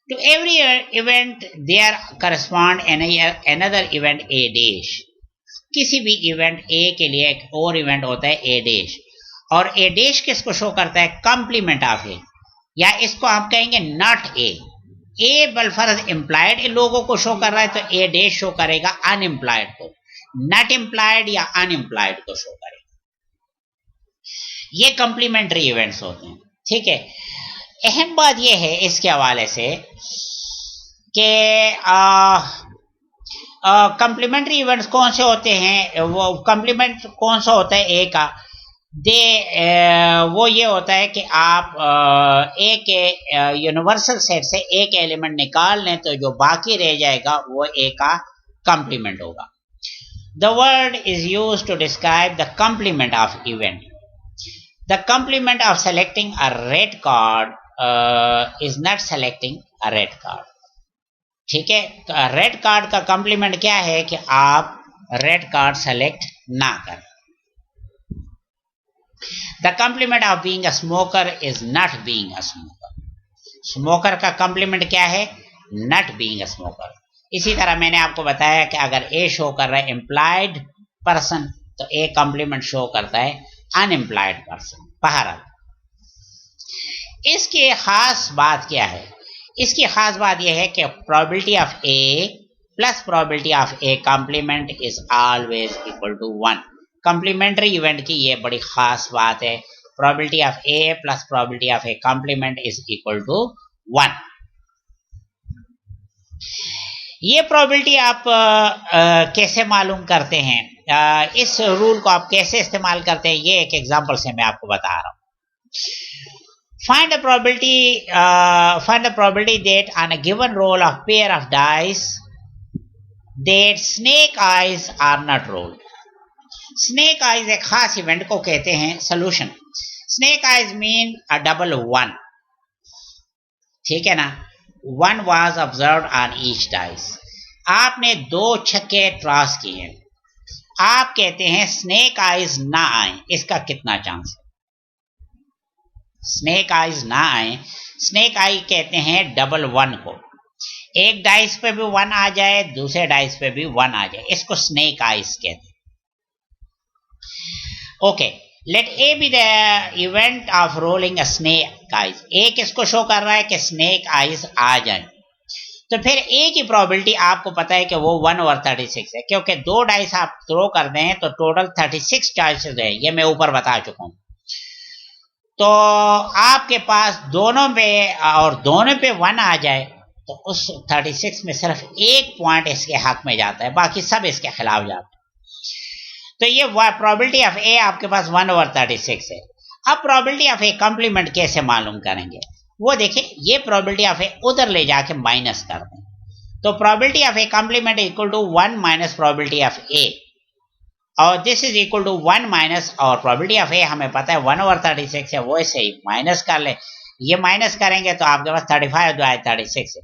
To every event there correspond another event A dash. किसी भी इवेंट A के लिए एक और इवेंट होता है A dash, और A dash किसको शो करता है? कंप्लीमेंट ऑफ A, या इसको हम कहेंगे नॉट A। A बलफर्ज इम्प्लाइड लोगों को शो कर रहा है तो A dash शो करेगा अनएम्प्लॉयड को, नॉट एम्प्लॉयड या अनएम्प्लॉयड को शो करेगा। ये कंप्लीमेंट्री इवेंट्स होते हैं, ठीक है। अहम बात यह है इसके हवाले से कि कंप्लीमेंट्री इवेंट्स कौन से होते हैं, वो कंप्लीमेंट कौन सा होता है ए का, वो ये होता है कि आप ए के यूनिवर्सल सेट से एक एलिमेंट निकाल लें तो जो बाकी रह जाएगा वो ए का कंप्लीमेंट होगा। The word is use to describe the complement of event. The complement of selecting a red card is not selecting a red card, ठीक है। रेड कार्ड का कंप्लीमेंट क्या है कि आप रेड कार्ड सेलेक्ट ना करें। The complement of being a smoker is not being a smoker. Smoker का कंप्लीमेंट क्या है? Not being a smoker. इसी तरह मैंने आपको बताया कि अगर ए शो कर रहा है एम्प्लॉयड पर्सन तो ए कंप्लीमेंट शो करता है अनएम्प्लॉयड पर्सन। बहरहाल इसकी खास बात क्या है? इसकी खास बात यह है कि probability of A plus probability of A complement is always equal to 1। Complementary event की ये बड़ी खास बात है, probability of A plus probability of A complement is equal to 1। ये प्रोबेबिलिटी आप कैसे मालूम करते हैं? इस रूल को आप कैसे इस्तेमाल करते हैं, ये एक एग्जांपल से मैं आपको बता रहा हूँ। Find the probability that on a given roll of pair of dice that snake eyes are not rolled. Snake eyes एक खास इवेंट को कहते हैं solution. Snake eyes mean a double 1, ठीक है ना। 1 was observed on each dice. आपने 2 छक्के टॉस किए, आप कहते हैं स्नेक आइज ना आए, इसका कितना चांस है? स्नेक आइज ना आए, स्नेक आई कहते हैं डबल 1 को। एक डाइस पे भी 1 आ जाए, दूसरे डाइस पे भी 1 आ जाए, इसको स्नेक आइज कहते हैं। Okay, let A B the event of rolling a snake eyes. A किसको शो कर रहा है कि स्नेक आइज आ जाए, तो फिर ए की प्रोबेबिलिटी आपको पता है कि वो 1/36 है, क्योंकि 2 डाइस आप थ्रो कर दें तो टोटल 36 चांसेस है, ये मैं ऊपर बता चुका हूं। तो आपके पास दोनों पे और दोनों पे 1 आ जाए तो उस 36 में सिर्फ 1 पॉइंट इसके हक में जाता है, बाकी सब इसके खिलाफ जाते हैं। तो ये प्रोबेबिलिटी ऑफ ए आपके पास 1/36 है। अब प्रोबेबिलिटी ऑफ ए कंप्लीमेंट कैसे मालूम करेंगे, वो देखिए। ये प्रोबेबिलिटी ऑफ ए उधर ले जाके माइनस कर दें, तो probability of A complement equal to 1 minus probability of A, और this is equal to 1 minus, और प्रोबेबिलिटी ऑफ ए हमें पता है 1/36 है, वो ऐसे ही माइनस कर ले। ये माइनस करेंगे तो आपके पास 35 जो आए 36 है।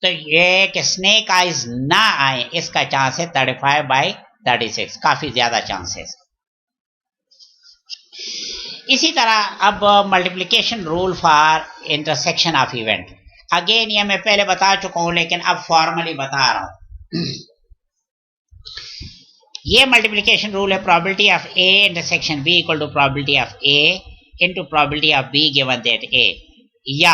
तो ये कि स्नेक आइज ना आए, इसका चांस है 35/36, काफी ज्यादा चांसेस। इसी तरह अब multiplication rule for intersection of event. Again ये मैं पहले बता चुका हूं, लेकिन अब फॉर्मली बता रहा हूं। ये मल्टीप्लिकेशन रूल है, probability of A intersection B equal to probability of A into probability of B given that A. या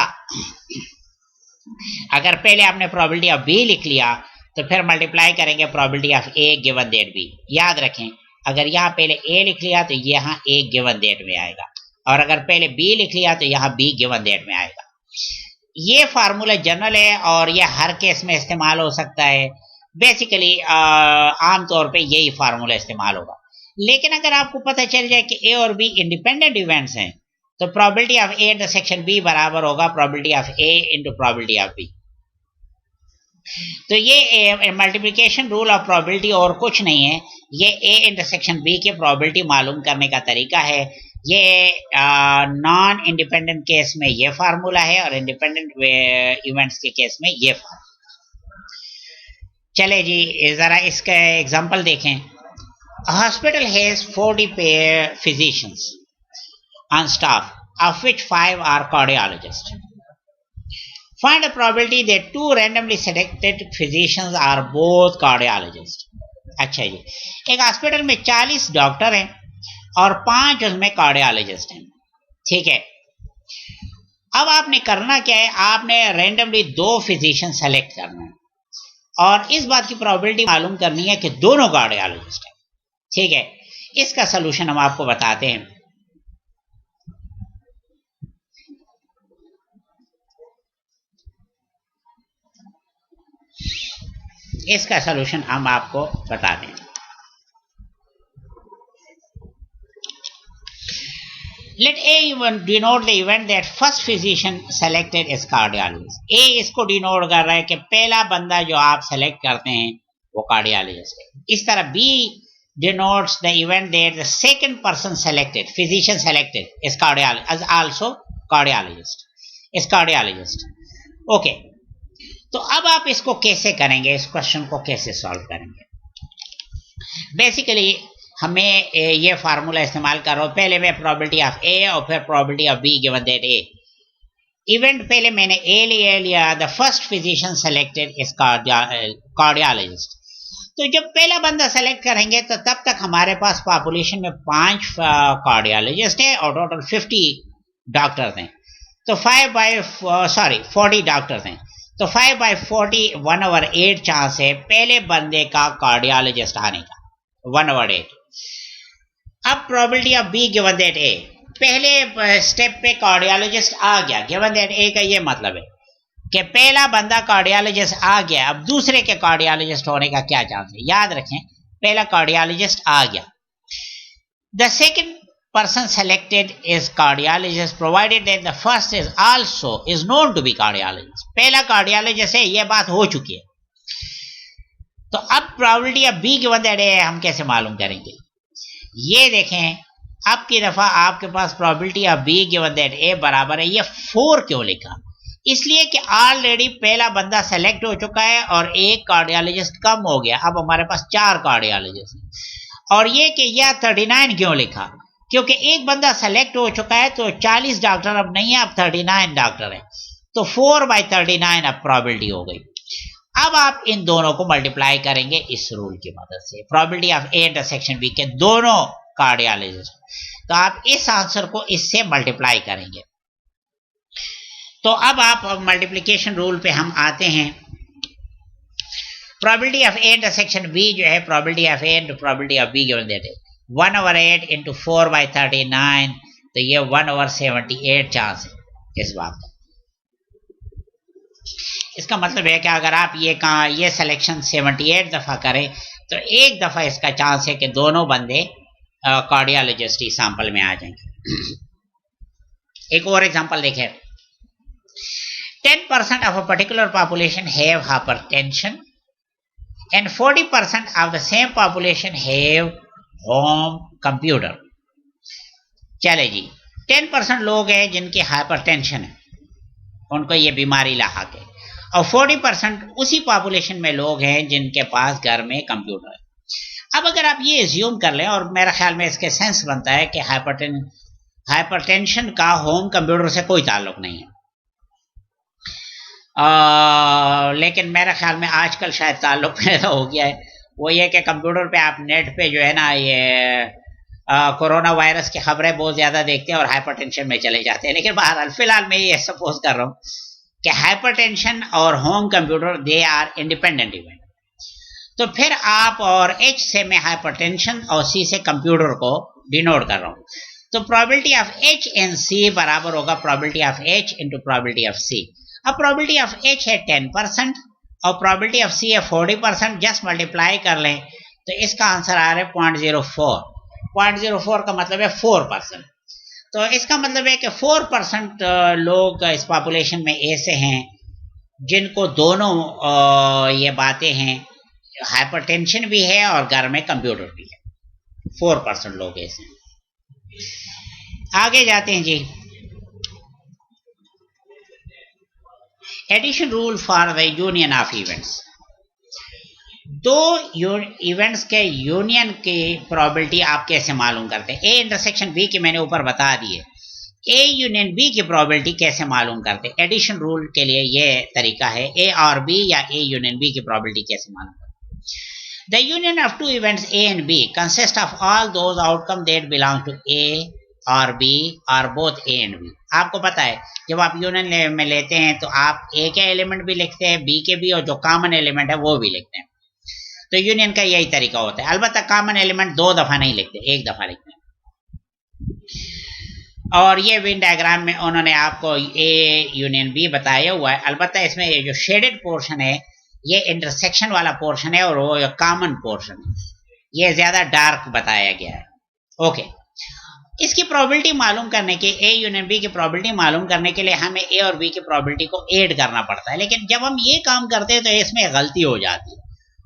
अगर पहले आपने प्रोबेबिलिटी ऑफ बी लिख लिया तो फिर मल्टीप्लाई करेंगे probability of A given that B. याद रखें, अगर यहाँ पहले ए लिख लिया तो यहाँ ए गिवन डेट में आएगा, और अगर पहले बी लिख लिया तो यहाँ बी गिवन डेट में आएगा। ये फार्मूला जनरल है और ये हर केस में इस्तेमाल हो सकता है। बेसिकली आमतौर पे यही फार्मूला इस्तेमाल होगा। लेकिन अगर आपको पता चल जाए कि ए और बी इंडिपेंडेंट इवेंट्स हैं तो probability of A intersection B बराबर होगा probability of A into probability of B. तो ये मल्टीप्लिकेशन रूल ऑफ प्रोबेबिलिटी और कुछ नहीं है, ये ए इंटरसेक्शन बी के प्रोबेबिलिटी मालूम करने का तरीका है। ये नॉन इंडिपेंडेंट केस में ये फार्मूला है और इंडिपेंडेंट इवेंट्स के केस में ये फार्मूला। चले जी जरा इसका एग्जांपल देखें। Hospital has 40 physicians on staff, of which 5 are cardiologists. Find a probability that 2 randomly selected physicians are both cardiologists. अच्छा जी, एक हॉस्पिटल में 40 डॉक्टर हैं और 5 उसमें कार्डियोलॉजिस्ट हैं। ठीक है, अब आपने करना क्या है, आपने रैंडमली 2 फिजिशियन सेलेक्ट करना है और इस बात की प्रोबेबिलिटी मालूम करनी है कि दोनों कार्डियोलॉजिस्ट हैं। ठीक है, इसका सोल्यूशन हम आपको बताते हैं। इसका सलूशन हम आपको बता दें। Let A denote the event that first physician selected is cardiologist. A इसको डिनोट कर रहा है कि पहला बंदा जो आप सेलेक्ट करते हैं वो कार्डियोलॉजिस्ट है। इस तरह B denotes the event that the second person selected, physician selected, is also cardiologist. Is cardiologist. Okay. तो अब आप इसको कैसे करेंगे, इस क्वेश्चन को कैसे सॉल्व करेंगे? बेसिकली हमें ये फार्मूला इस्तेमाल कर रहा हूं। पहले मैं प्रोबेबिलिटी ऑफ ए और फिर probability of B given that A. Event पहले मैंने ए लिया, the first physician selected is cardiologist. तो जब पहला बंदा सेलेक्ट करेंगे तो तब तक हमारे पास पॉपुलेशन में 5 कार्डियोलॉजिस्ट हैं और टोटल 50 डॉक्टर्स हैं। तो 40 डॉक्टर्स हैं। तो 5/40 1/8 चांस है पहले बंदे का कार्डियोलॉजिस्ट आने का, 1/8। अब probability of B given that A, पहले स्टेप पे कार्डियोलॉजिस्ट आ गया। गिवन दैट ए का ये मतलब है कि पहला बंदा कार्डियोलॉजिस्ट आ गया, अब दूसरे के कार्डियोलॉजिस्ट होने का क्या चांस है? याद रखें, पहला कार्डियोलॉजिस्ट आ गया। The second person selected is cardiologist provided that the first is known to be cardiologist. पहला कार्डियोलॉजिस्ट है, ये बात हो चुकी है। तो अब probability of B given that A हम कैसे मालूम करेंगे? ये देखें, अब की दफा आपके पास probability of B given that A बराबर है, ये 4 क्यों लिखा? इसलिए कि ऑलरेडी पहला बंदा सेलेक्ट हो चुका है और एक कार्डियोलॉजिस्ट कम हो गया, अब हमारे पास 4 कार्डियोलॉजिस्ट हैं। और ये कि यह 39 क्यों लिखा? क्योंकि एक बंदा सेलेक्ट हो चुका है तो 40 डॉक्टर अब नहीं है, अब 39 डॉक्टर है। तो 4/39 अब प्रोबेबिलिटी हो गई। अब आप इन दोनों को मल्टीप्लाई करेंगे इस रूल की मदद से, probability of A intersection B के दोनों कार्डियोलॉजिस्ट। तो आप इस आंसर को इससे मल्टीप्लाई करेंगे। तो अब आप मल्टीप्लिकेशन रूल पे हम आते हैं। Probability of A intersection B जो है probability of A into probability of B given that है 1/8 इंटू 4/39, तो ये 1/78 चांस है इस बात का। इसका मतलब है कि अगर आप ये सिलेक्शन 78 दफा करें तो एक दफा इसका चांस है कि दोनों बंदे कार्डियोलॉजिस्ट ही सैंपल में आ जाएंगे। एक और एग्जांपल देखें। 10% of a particular population have hypertension and 40% of the same population have home computer। चले जी, 10% लोग हैं जिनकी हाइपरटेंशन है, उनको ये बीमारी लाहक है, और 40% उसी पॉपुलेशन में लोग हैं जिनके पास घर में कंप्यूटर है। अब अगर आप ये एज्यूम कर लें, और मेरा ख्याल में इसके सेंस बनता है कि हाइपरटेंशन का होम कंप्यूटर से कोई ताल्लुक नहीं है, लेकिन मेरे ख्याल में आजकल शायद ताल्लुक पैदा हो गया है। वो ये कि कंप्यूटर पे आप नेट पे जो है ना ये कोरोना वायरस की खबरें बहुत ज़्यादा देखते हैं और हाइपरटेंशन में चले जाते हैं। लेकिन बहरहाल फिलहाल मैं ये सपोज कर रहा हूँ कि हाइपरटेंशन और home computer they are independent event. तो फिर आप, और H से मैं हाइपरटेंशन और C से कंप्यूटर को डिनोट कर रहा हूं, तो probability of H in C बराबर होगा probability of H into probability of C। अब प्रोबेबिलिटी ऑफ H है 10% और प्रोबेबिलिटी ऑफ C है 40%, जस्ट मल्टीप्लाई कर लें तो इसका आंसर आ रहा है 0.04। 0.04 का मतलब है 4%। तो इसका मतलब है कि 4% लोग इस पॉपुलेशन में ऐसे हैं जिनको दोनों ये बातें हैं, हाइपरटेंशन भी है और घर में कंप्यूटर भी है। 4% लोग ऐसे हैं। आगे जाते हैं जी। Addition rule for the union of events. दो इवेंट्स के यूनियन की प्रोबेबिलिटी आप कैसे मालूम करते हैं? ए इंटरसेक्शन बी की मैंने ऊपर बता दी है। ए यूनियन बी की प्रोबेबिलिटी कैसे मालूम करते हैं? एडिशन रूल के लिए ये तरीका है, ए और बी या ए यूनियन बी की प्रोबेबिलिटी कैसे मालूम करते हैं? The union of two events A and B consist of all those outcome that belong to A और बी और बोथ ए एंड बी। आपको पता है जब आप यूनियन में लेते हैं तो आप ए के एलिमेंट भी लिखते हैं, बी के भी, और जो कॉमन एलिमेंट है वो भी लिखते हैं। तो यूनियन का यही तरीका होता है। अलबत्ता कॉमन एलिमेंट 2 दफा नहीं लिखते, 1 दफा लिखते हैं। और ये वेन डायग्राम में उन्होंने आपको ए यूनियन बी बताया हुआ है। अलबत्ता इसमें ये जो शेडेड पोर्शन है ये इंटरसेक्शन वाला पोर्शन है और वो कॉमन पोर्शन है, ये ज्यादा डार्क बताया गया है। ओके, इसकी प्रोबेबिलिटी मालूम करने के, ए यूनियन बी की प्रोबेबिलिटी मालूम करने के लिए हमें ए और बी की प्रोबेबिलिटी को ऐड करना पड़ता है। लेकिन जब हम ये काम करते हैं तो इसमें गलती हो जाती है।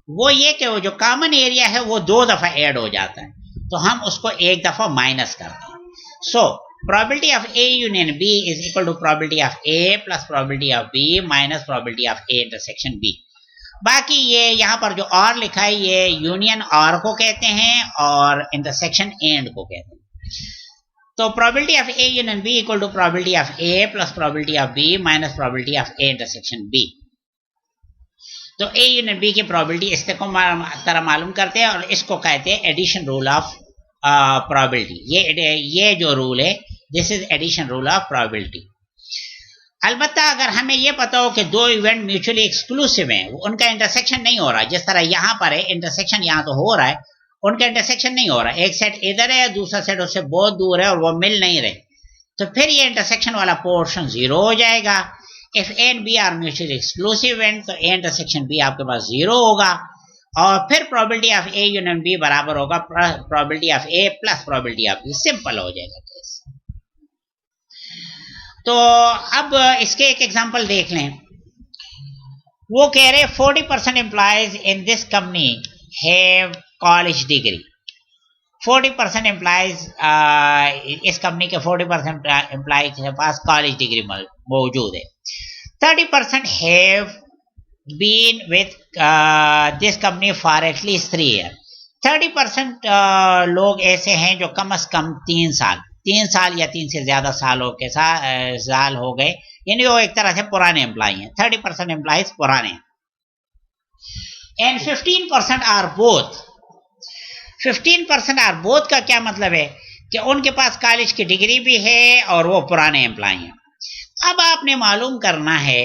वो ये कि वो जो कॉमन एरिया है वो 2 दफा ऐड हो जाता है, तो हम उसको 1 दफा माइनस करते हैं। So probability of A union B is equal to probability of A plus probability of B minus probability of A intersection B. बाकी ये यहाँ पर जो और लिखा है ये यूनियन और को कहते हैं और इंटरसेक्शन एंड को कहते हैं। तो probability of A union B equal to probability of A plus probability of B minus probability of A intersection B. तो ए यूनियन बी की प्रोबेबिलिटी इस तरह मालूम करते हैं और इसको कहते हैं एडिशन रूल ऑफ प्रोबेबिलिटी। ये जो रूल है this is addition rule of probability. अलबत्ता अगर हमें यह पता हो कि 2 इवेंट म्यूचुअली एक्सक्लूसिव हैं, उनका इंटरसेक्शन नहीं हो रहा, जिस तरह यहाँ पर है इंटरसेक्शन यहाँ तो हो रहा है, उनका इंटरसेक्शन नहीं हो रहा, एक सेट इधर है दूसरा सेट उससे बहुत दूर है और वो मिल नहीं रहे, तो फिर ये इंटरसेक्शन वाला पोर्शन 0 हो जाएगा। If A and B are mutually exclusive event तो ए इंटरसेक्शन बी आपके पास 0 होगा और फिर probability of A union B बराबर होगा probability of A plus probability of B. Simple हो जाएगा केस। तो अब इसके एक एग्जांपल देख लें। वो कह रहे 40% employees in this company have college degree. 40% employees इस कंपनी के 40% एम्प्लॉय के पास कॉलेज डिग्री मौजूद है। 30% have been with this company for at least 3 year. 30% लोग ऐसे हैं जो कम से कम 3 साल या 3 से ज्यादा सालों के साल हो गए, यानी वो एक तरह से पुराने एम्प्लॉय हैं। 30% एम्प्लॉयज पुराने हैं। And 15% are both. 15% are both का क्या मतलब है कि उनके पास कॉलेज की डिग्री भी है और वो पुराने एम्प्लॉय हैं। अब आपने मालूम करना है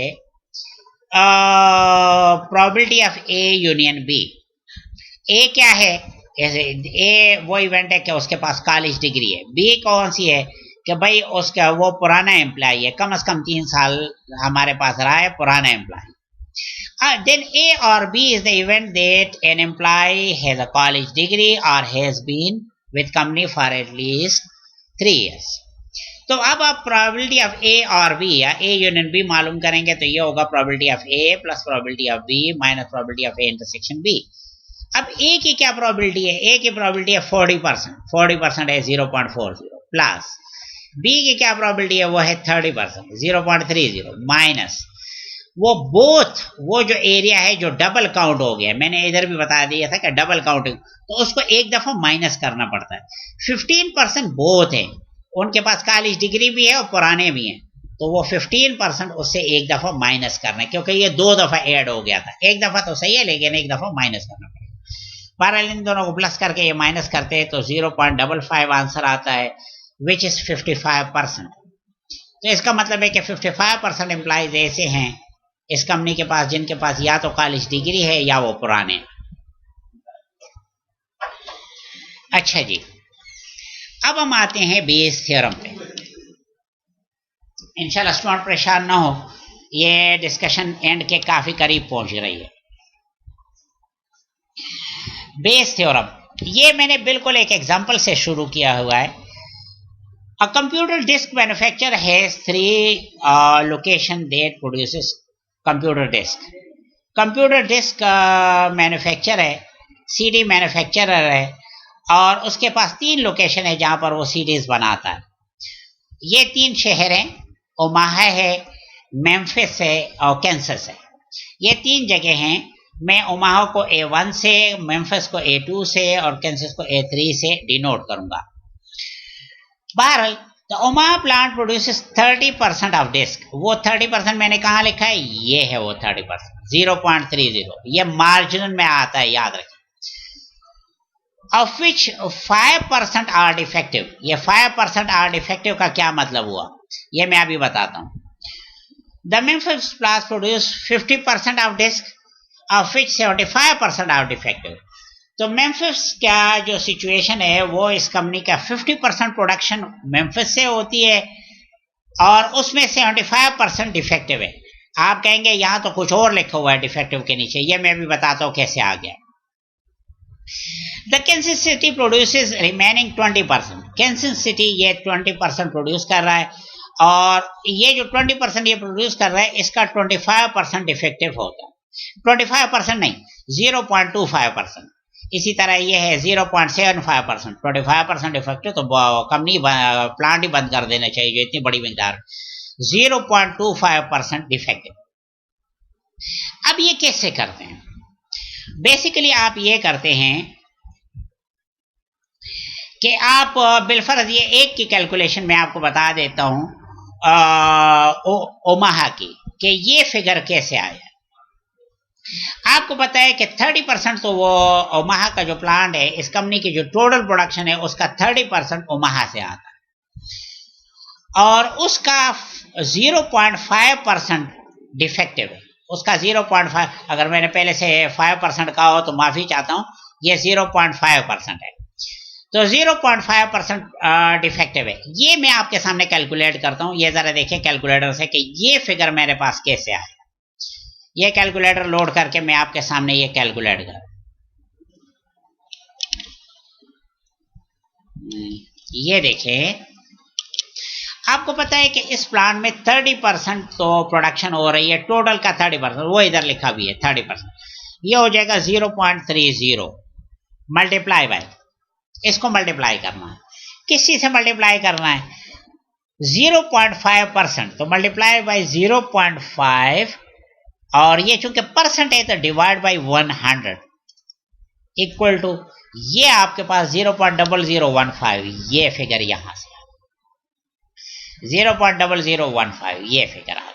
probability of A union B. A क्या है? ए वो इवेंट है कि उसके पास कॉलेज डिग्री है। बी कौन सी है कि भाई उसका वो पुराना एम्प्लॉय है, कम से कम 3 साल हमारे पास रहा है, पुराना employ. Then A or B is the event that an employee has a college degree or has been with company for at least 3 years. तो अब आप प्रोबेबिलिटी ऑफ ए और बी या ए यूनियन बी मालूम करेंगे तो ये होगा probability of A plus probability of B minus probability of A intersection B. अब ए की क्या प्रोबेबिलिटी है? ए की प्रोबेबिलिटी है 40%। 40% है 0.40 प्लस बी की क्या प्रोबेबिलिटी है? वो है 30% 0.30 माइनस वो बोथ, वो जो एरिया है जो डबल काउंट हो गया, मैंने इधर भी बता दिया था कि डबल काउंटिंग, तो उसको एक दफा माइनस करना पड़ता है। 15% बोथ है, उनके पास कॉलेज डिग्री भी है और पुराने भी हैं, तो वो 15% उससे एक दफा माइनस करना है, क्योंकि ये 2 दफा ऐड हो गया था। एक दफा तो सही है लेकिन एक दफा माइनस करना पड़ेगा। बहरहाल इन दोनों को प्लस करके ये माइनस करते हैं तो 0.55 आंसर आता है, विच इज 55%। तो इसका मतलब है कि 55% एम्प्लॉयज ऐसे हैं इस कंपनी के पास जिनके पास या तो कॉलेज डिग्री है या वो पुराने हैं। अच्छा जी, अब हम आते हैं बेस थ्योरम पे। इंशाल्लाह स्टूडेंट परेशान ना हो, ये डिस्कशन एंड के काफी करीब पहुंच रही है। बेस थ्योरम, ये मैंने बिल्कुल एक एग्जांपल से शुरू किया हुआ है। A computer disk manufacturer has three location that produces computer disk. Computer disk manufacture है, सीडी मैन्युफैक्चरर है, और उसके पास 3 लोकेशन है जहां पर वो सीडीज बनाता है। ये 3 शहर हैं, ओमाहा है, मेम्फिस है और कैंसस है। ये 3 जगह हैं। मैं ओमाहा को A1 से, मेम्फिस को A2 से और कैंसस को A3 से डिनोट करूंगा। बहरहाल, तो Omaha plant produces 30% of disk. वो 30% मैंने कहाँ लिखा है, ये है वो 30%, 0.30, ये मार्जिनल में आता है, याद रखें। Of which 5% are defective. ये 5% आर डिफेक्टिव का क्या मतलब हुआ, ये मैं अभी बताता हूँ। The Memphis plant produce 50% of disk, of which 75% are defective. तो मेम्फिस का जो सिचुएशन है, वो इस कंपनी का 50% प्रोडक्शन मेम्फिस से होती है और उसमें 75% डिफेक्टिव है। आप कहेंगे यहाँ तो कुछ और लिखा हुआ है डिफेक्टिव के नीचे, ये मैं भी बताता हूँ कैसे आ गया। The Kansas city produces remaining 20%। Kansas city ये 20% प्रोड्यूस कर रहा है, और ये जो 20% ये प्रोड्यूस कर रहा है, इसका 25% डिफेक्टिव होता है। 25% नहीं, 0.25%। इसी तरह ये है 0.75%। 25% डिफेक्टिव, तो कंपनी प्लांट ही बंद कर देना चाहिए जो इतनी बड़ी मिकदार। 0.25% डिफेक्टिव। अब ये कैसे करते हैं? बेसिकली आप ये करते हैं कि आप बिलफर्ज ये एक की कैलकुलेशन मैं आपको बता देता हूं ओमाहा की, कि ये फिगर कैसे आया। आपको पता है कि 30% तो वो ओमाहा का जो प्लांट है, इस कंपनी की जो टोटल प्रोडक्शन है उसका 30% ओमाहा से आता है, और उसका 0.5% डिफेक्टिव है। उसका 0.5, अगर मैंने पहले से 5% कहा हो तो माफी चाहता हूं, ये 0.5% है। तो 0.5% डिफेक्टिव है। ये मैं आपके सामने कैलकुलेट करता हूं। ये जरा देखिए कैलकुलेटर से कि ये फिगर मेरे पास कैसे आया। ये कैलकुलेटर लोड करके मैं आपके सामने ये कैलकुलेट कर, ये देखें, आपको पता है कि इस प्लांट में 30% तो प्रोडक्शन हो रही है, टोटल का 30%, वो इधर लिखा भी है 30%। ये हो जाएगा 0.30 मल्टीप्लाई बाय, इसको मल्टीप्लाई करना है। किस चीज से मल्टीप्लाई करना है? 0.5%, तो मल्टीप्लाई बाय 0.5, और ये चूंकि परसेंट है तो डिवाइड बाय 100 इक्वल टू, ये आपके पास 0.0015, ये फिगर यहां से 0.0015 ये फिगर आ गई।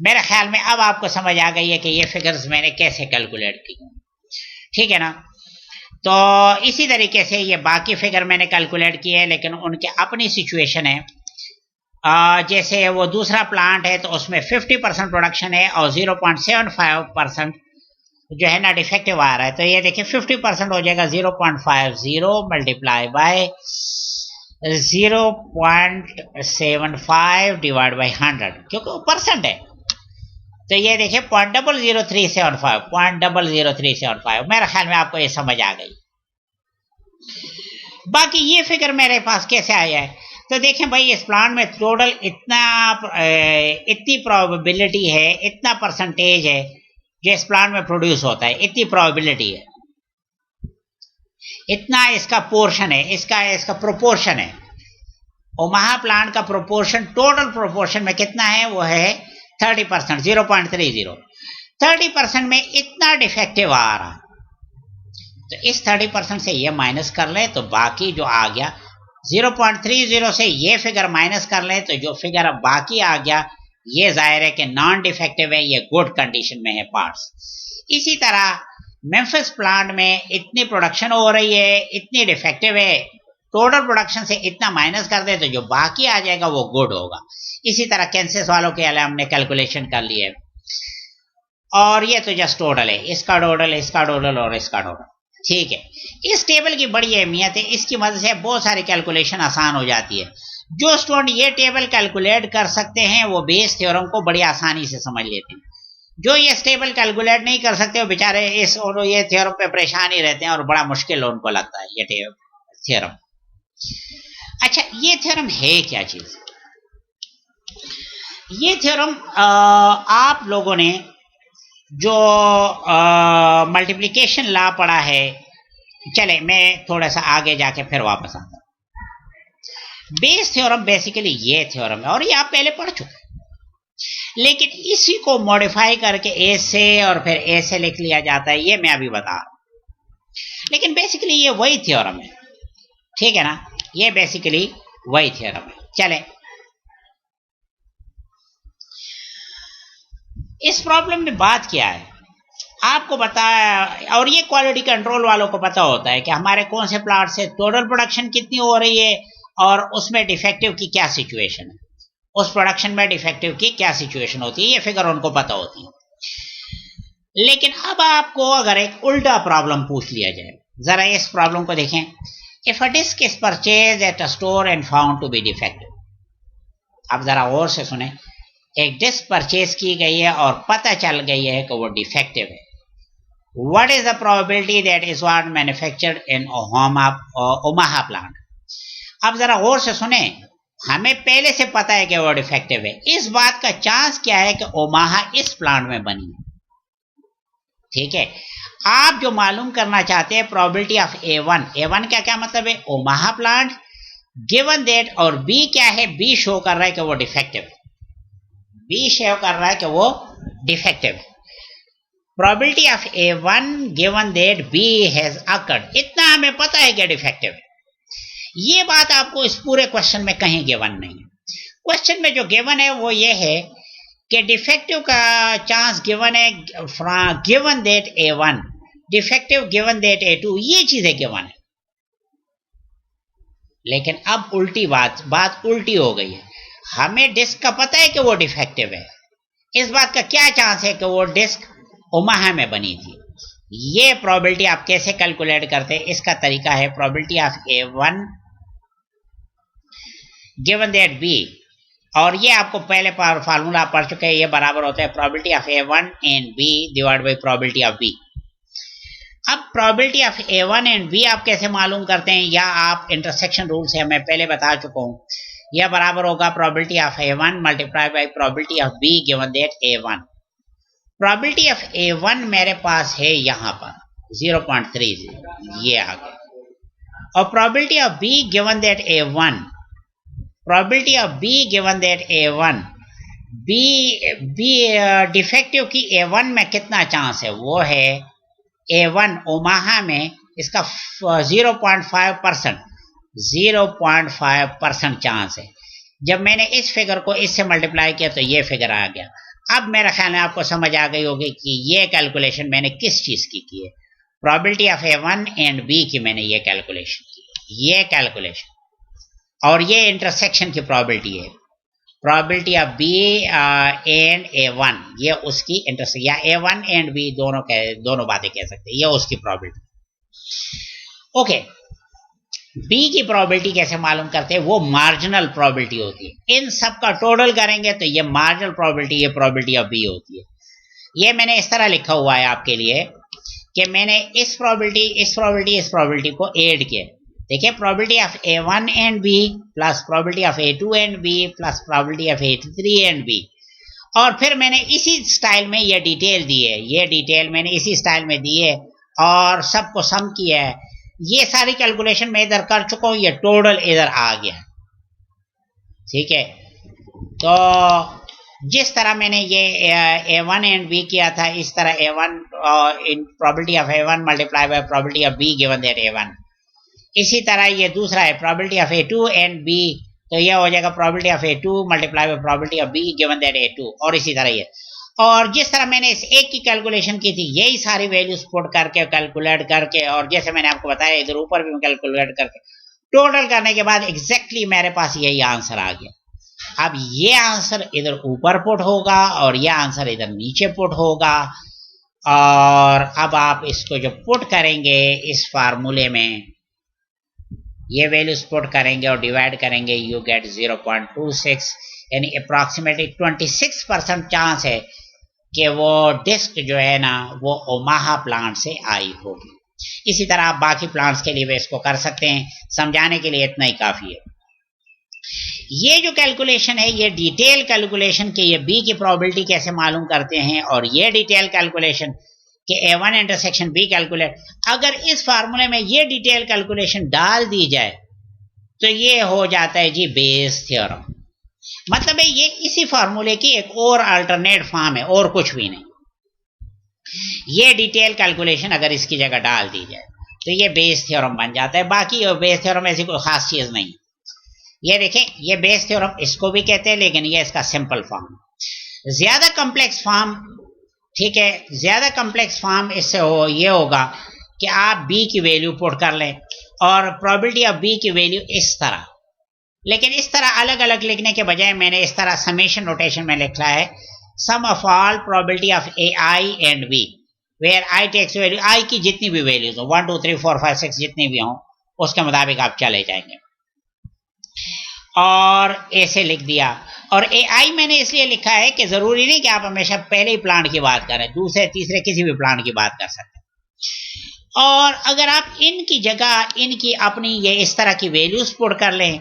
मेरे ख्याल में अब आपको समझ आ गई है कि ये फिगर्स मैंने कैसे कैलकुलेट की, ठीक है ना। तो इसी तरीके से ये बाकी फिगर मैंने कैलकुलेट किए हैं, लेकिन उनके अपनी सिचुएशन है। जैसे वो दूसरा प्लांट है तो उसमें 50% प्रोडक्शन है और 0.75% जो है ना डिफेक्टिव आ रहा है। तो ये देखिए 50% हो जाएगा 0.50 मल्टीप्लाई बाय 0.75 डिवाइड बाय 100, क्योंकि वो परसेंट है। तो ये देखिए 0.00375, 0.00375। मेरे ख्याल में आपको ये समझ आ गई। बाकी ये फिगर मेरे पास कैसे आया है, तो देखें भाई, इस प्लांट में टोटल इतनी प्रोबेबिलिटी है, इतना परसेंटेज है जो इस प्लांट में प्रोड्यूस होता है, इतनी प्रोबेबिलिटी है, इतना इसका पोर्शन है, इसका प्रोपोर्शन है। ओमाहा प्लांट का प्रोपोर्शन टोटल प्रोपोर्शन में कितना है? वो है 30%, 0.30। 30% में इतना डिफेक्टिव आ रहा, तो इस 30% से ये माइनस कर लें तो बाकी जो आ गया 0.30 से ये फिगर माइनस कर लें तो जो फिगर अब बाकी आ गया, ये जाहिर है कि नॉन डिफेक्टिव है, ये गुड कंडीशन में है पार्ट्स। इसी तरह मेम्फिस प्लांट में इतनी प्रोडक्शन हो रही है, इतनी डिफेक्टिव है, टोटल प्रोडक्शन से इतना माइनस कर दे तो जो बाकी आ जाएगा वो गुड होगा। इसी तरह कैंसस वालों के लिए हमने कैलकुलेशन कर लिए, और ये तो जस्ट टोटल है, इसका टोटल, इसका टोटल और इसका टोटल। ठीक है, इस टेबल की बड़ी अहमियत है, इसकी मदद से बहुत सारी कैलकुलेशन आसान हो जाती है। जो स्टूडेंट ये टेबल कैलकुलेट कर सकते हैं वो बेस थ्योरम को बड़ी आसानी से समझ लेते हैं। जो ये टेबल कैलकुलेट नहीं कर सकते वो बेचारे इस और ये थ्योरम पे परेशान ही रहते हैं और बड़ा मुश्किल उनको लगता है ये थ्योरम। अच्छा, ये थ्योरम है क्या चीज? ये थ्योरम आप लोगों ने जो मल्टीप्लिकेशन लॉ पढ़ा है, चले मैं थोड़ा सा आगे जाके फिर वापस आता हूं। बेस थ्योरम बेसिकली ये थ्योरम है और ये आप पहले पढ़ चुके हैं, लेकिन इसी को मॉडिफाई करके ए से और फिर ए से लिख लिया जाता है, ये मैं अभी बता रहा हूं। लेकिन बेसिकली ये वही थ्योरम है, ठीक है ना, ये बेसिकली वही थ्योरम है। चले इस प्रॉब्लम में बात क्या है आपको बताया, और ये क्वालिटी कंट्रोल वालों को पता होता है कि हमारे कौन से प्लांट से टोटल प्रोडक्शन कितनी हो रही है और उसमें डिफेक्टिव की क्या सिचुएशन है, उस प्रोडक्शन में डिफेक्टिव की क्या सिचुएशन होती है, ये फिगर उनको पता होती है। लेकिन अब आपको अगर एक उल्टा प्रॉब्लम पूछ लिया जाए, जरा इस प्रॉब्लम को देखें। If a disk is purchase at a store and found to be defective. अब जरा और से सुने, एक डिस्क परचेज की गई है और पता चल गई है कि वो डिफेक्टिव है। What is the probability that is what manufactured in Omaha plant? अब जरा और से सुने, हमें पहले से पता है कि वो डिफेक्टिव है, इस बात का चांस क्या है कि ओमाहा इस प्लांट में बनी है। ठीक है, आप जो मालूम करना चाहते हैं प्रोबेबिलिटी ऑफ A1 का क्या मतलब है, ओमाहा प्लांट, गिवन दैट, और बी क्या है, बी शो कर रहा है कि वो डिफेक्टिव है, बी शो कर रहा है कि वो डिफेक्टिव है। Probability of A1 given that B has occurred, इतना हमें पता है कि डिफेक्टिव है। ये बात आपको इस पूरे क्वेश्चन में कहीं गिवन नहीं है। क्वेश्चन में जो गिवन है वो ये है कि डिफेक्टिव का चांस गिवन है given that A1, defective given that A2, ये चीजें गिवन है। लेकिन अब उल्टी बात उल्टी हो गई है। हमें डिस्क का पता है कि वो डिफेक्टिव है, इस बात का क्या चांस है कि वो डिस्क ओमाहा में बनी थी। ये प्रोबेबिलिटी आप कैसे कैलकुलेट करते हैं, इसका तरीका है probability of A1 given that B, और ये आपको पहले फार्मूला पढ़ चुके हैं, ये बराबर होता है probability of A1 and B divide by probability of B। अब probability of A1 and B आप कैसे मालूम करते हैं, या आप इंटरसेक्शन रूल से मैं पहले बता चुका हूं, यह बराबर होगा probability of A1 multiply by probability of B given that A1। Probability of A1 मेरे पास है यहां पर 0.30, ये आ गया, और probability of B given that A1, probability of B given that A1, B defective की A1 में कितना चांस है, वो है A1 ओमाहा में इसका 0.5%, 0.5% चांस है। जब मैंने इस फिगर को इससे मल्टीप्लाई किया तो ये फिगर आ गया। अब मेरा ख्याल है आपको समझ आ गई होगी कि ये कैलकुलेशन मैंने किस चीज की है, probability of A1 and B की मैंने ये कैलकुलेशन की, ये कैलकुलेशन, और ये इंटरसेक्शन की प्रोबेबिलिटी है, probability of B and A1, ये उसकी इंटरसेक्शन, या A1 एंड B दोनों बातें कह सकते हैं, ये उसकी प्रोबेबिलिटी। ओके, B की प्रोबेबिलिटी कैसे मालूम करते हैं, वो मार्जिनल प्रोबेबिलिटी होती है, इन सब का टोटल करेंगे तो ये मार्जिनल प्रोबेबिलिटी, ये प्रोबेबिलिटी ऑफ B होती है। ये मैंने इस तरह लिखा हुआ है आपके लिए कि मैंने इस प्रोबेबिलिटी को ऐड किया। देखिए, probability of A1 and B plus probability of A2 and B plus probability of A3 and B, और फिर मैंने इसी स्टाइल में ये डिटेल दी है, ये डिटेल मैंने इसी स्टाइल में दी है और सबको सम किया है। ये सारी कैलकुलेशन मैं इधर कर चुका हूं, ये टोटल इधर आ गया। ठीक है, तो जिस तरह मैंने ये A1 एंड B किया था, इस तरह A1 in probability of A1 multiply by probability of B given that A1, इसी तरह ये दूसरा है probability of A2 and B, तो ये हो जाएगा probability of A2 multiply by probability of B given that A2, और इसी तरह ये। और जिस तरह मैंने इस एक की कैलकुलेशन की थी, यही सारी वैल्यूज पुट करके कैलकुलेट करके, और जैसे मैंने आपको बताया इधर ऊपर भी कैलकुलेट करके टोटल करने के बाद एग्जैक्टली मेरे पास यही आंसर आ गया। अब ये आंसर इधर ऊपर पुट होगा और ये आंसर इधर नीचे पुट होगा, और अब आप इसको जो पुट करेंगे इस फार्मूले में, ये वैल्यूज पुट करेंगे और डिवाइड करेंगे, यू गेट 0.26, यानी अप्रॉक्सीमेटली 26% चांस है कि वो डिस्क जो है ना वो ओमाहा प्लांट से आई होगी। इसी तरह आप बाकी प्लांट्स के लिए भी इसको कर सकते हैं, समझाने के लिए इतना ही काफ़ी है। ये जो कैलकुलेशन है ये डिटेल कैलकुलेशन के ये बी की प्रोबेबिलिटी कैसे मालूम करते हैं, और ये डिटेल कैलकुलेशन कि A1 इंटरसेक्शन बी कैलकुलेट, अगर इस फार्मूले में ये डिटेल कैलकुलेशन डाल दी जाए तो ये हो जाता है जी बेस थ्योरम। मतलब है ये इसी फार्मूले की एक और अल्टरनेट फॉर्म है और कुछ भी नहीं। ये डिटेल कैलकुलेशन अगर इसकी जगह डाल दी जाए तो ये बेस थ्योरम बन जाता है। बाकी बेस थ्योरम ऐसी कोई खास चीज नहीं। ये देखें, ये बेस थ्योरम इसको भी कहते हैं, लेकिन ये इसका सिंपल फॉर्म। ज्यादा कॉम्प्लेक्स फॉर्म, ठीक है, ज्यादा कॉम्प्लेक्स फॉर्म इससे ये होगा कि आप बी की वैल्यू पुट कर लें और प्रोबेबिलिटी ऑफ बी की वैल्यू इस तरह, लेकिन इस तरह अलग अलग लिखने के बजाय मैंने इस तरह समेशन नोटेशन में लिखा है, sum of all probability of A I and B where I takes value, I की जितनी भी वैल्यूज हो 1 2 3 4 5 6 जितनी भी हों उसके मुताबिक आप चले जाएंगे, और ऐसे लिख दिया। और ए आई मैंने इसलिए लिखा है कि जरूरी नहीं कि आप हमेशा पहले ही प्लांट की बात करें, दूसरे तीसरे किसी भी प्लांट की बात कर सकते हैं। और अगर आप इनकी जगह इनकी अपनी ये इस तरह की वैल्यूज पुट कर लें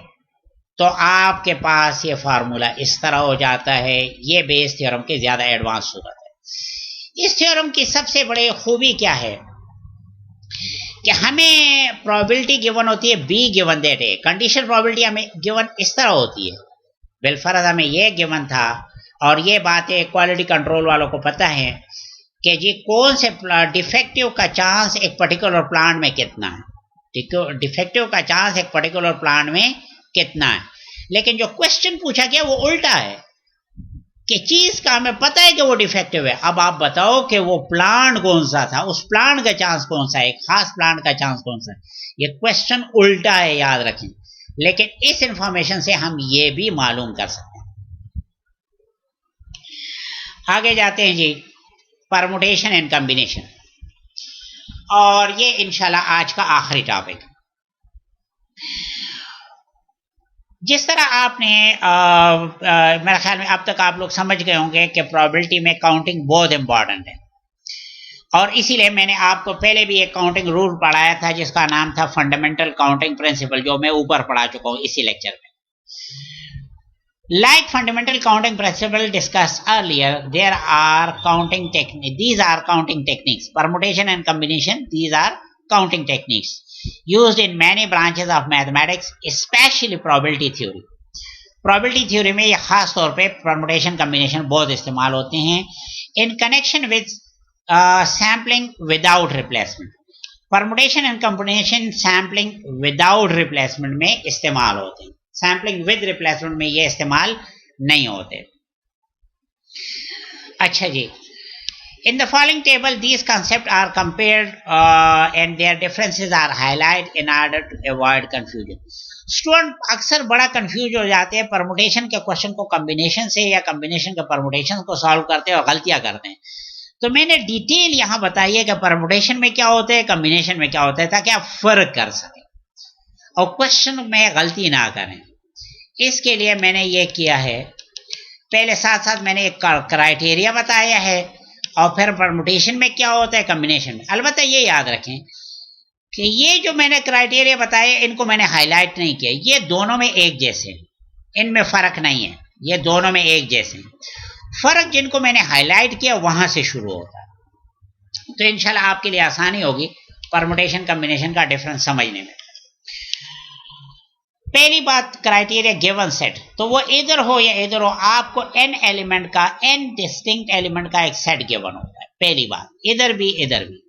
तो आपके पास ये फार्मूला इस तरह हो जाता है। ये बेस थ्योरम की ज्यादा एडवांस सूरत है। इस थ्योरम की सबसे बड़ी खूबी क्या है कि हमें प्रोबेबिलिटी गिवन होती है B given that A, condition probability हमें गिवन इस तरह होती है। बिलफर्ज हमें ये गिवन था, और ये बातें क्वालिटी कंट्रोल वालों को पता है कि जी कौन से डिफेक्टिव का चांस एक पर्टिकुलर प्लांट में कितना है, डिफेक्टिव का चांस एक पर्टिकुलर प्लांट में कितना है। लेकिन जो क्वेश्चन पूछा गया वो उल्टा है कि चीज का हमें पता है कि वो डिफेक्टिव है, अब आप बताओ कि वो प्लांट कौन सा था, उस प्लांट का चांस कौन सा है, एक खास प्लांट का चांस कौन सा है। ये क्वेश्चन उल्टा है, याद रखें। लेकिन इस इंफॉर्मेशन से हम ये भी मालूम कर सकते हैं। आगे जाते हैं जी, परमुटेशन एंड कॉम्बिनेशन, और ये इंशाल्लाह आज का आखिरी टॉपिक। जिस तरह आपने मेरे ख्याल में अब तक आप लोग समझ गए होंगे कि प्रोबेबिलिटी में काउंटिंग बहुत इंपॉर्टेंट है, और इसीलिए मैंने आपको पहले भी एक काउंटिंग रूल पढ़ाया था जिसका नाम था फंडामेंटल काउंटिंग प्रिंसिपल, जो मैं ऊपर पढ़ा चुका हूं इसी लेक्चर में। Like fundamental counting principle discussed earlier, there are counting techniques. These are counting techniques. Permutation and combination, these are counting techniques used in many branches of mathematics, especially probability theory. Probability theory में ये खास तौर पे permutation combination बहुत इस्तेमाल होते हैं in connection with sampling without replacement. Permutation and combination sampling without replacement में इस्तेमाल होते हैं, सैम्पलिंग विद रिप्लेसमेंट में ये इस्तेमाल नहीं होते। अच्छा जी, in the following table these concept are compared and their differences are highlight in order to avoid confusion. Student अक्सर बड़ा कंफ्यूज हो जाते हैं परमुटेशन के क्वेश्चन को कॉम्बिनेशन से या कॉम्बिनेशन के परमुटेशन को सॉल्व करते हैं और गलतियां करते हैं। तो मैंने डिटेल यहाँ बताई है कि परमुटेशन में क्या होता है, कॉम्बिनेशन में क्या होता है, ताकि आप फर्क कर सकें और क्वेश्चन में गलती ना करें। इसके लिए मैंने ये किया है, पहले साथ साथ मैंने एक क्राइटेरिया बताया है और फिर परमुटेशन में क्या होता है, कॉम्बिनेशन में। अलबत्ता ये याद रखें कि ये जो मैंने क्राइटेरिया बताए इनको मैंने हाईलाइट नहीं किया, ये दोनों में एक जैसे हैं, इनमें फर्क नहीं है, ये दोनों में एक जैसे हैं। फर्क जिनको मैंने हाईलाइट किया वहां से शुरू होता है। तो इंशाल्लाह आपके लिए आसानी होगी परमुटेशन कॉम्बिनेशन का डिफरेंस समझने में। पहली बात, क्राइटेरिया गिवन सेट, तो वो इधर हो या इधर हो, आपको n एलिमेंट का, n डिस्टिंक्ट एलिमेंट का एक सेट गिवन होता है। पहली बात, इधर भी इधर भी।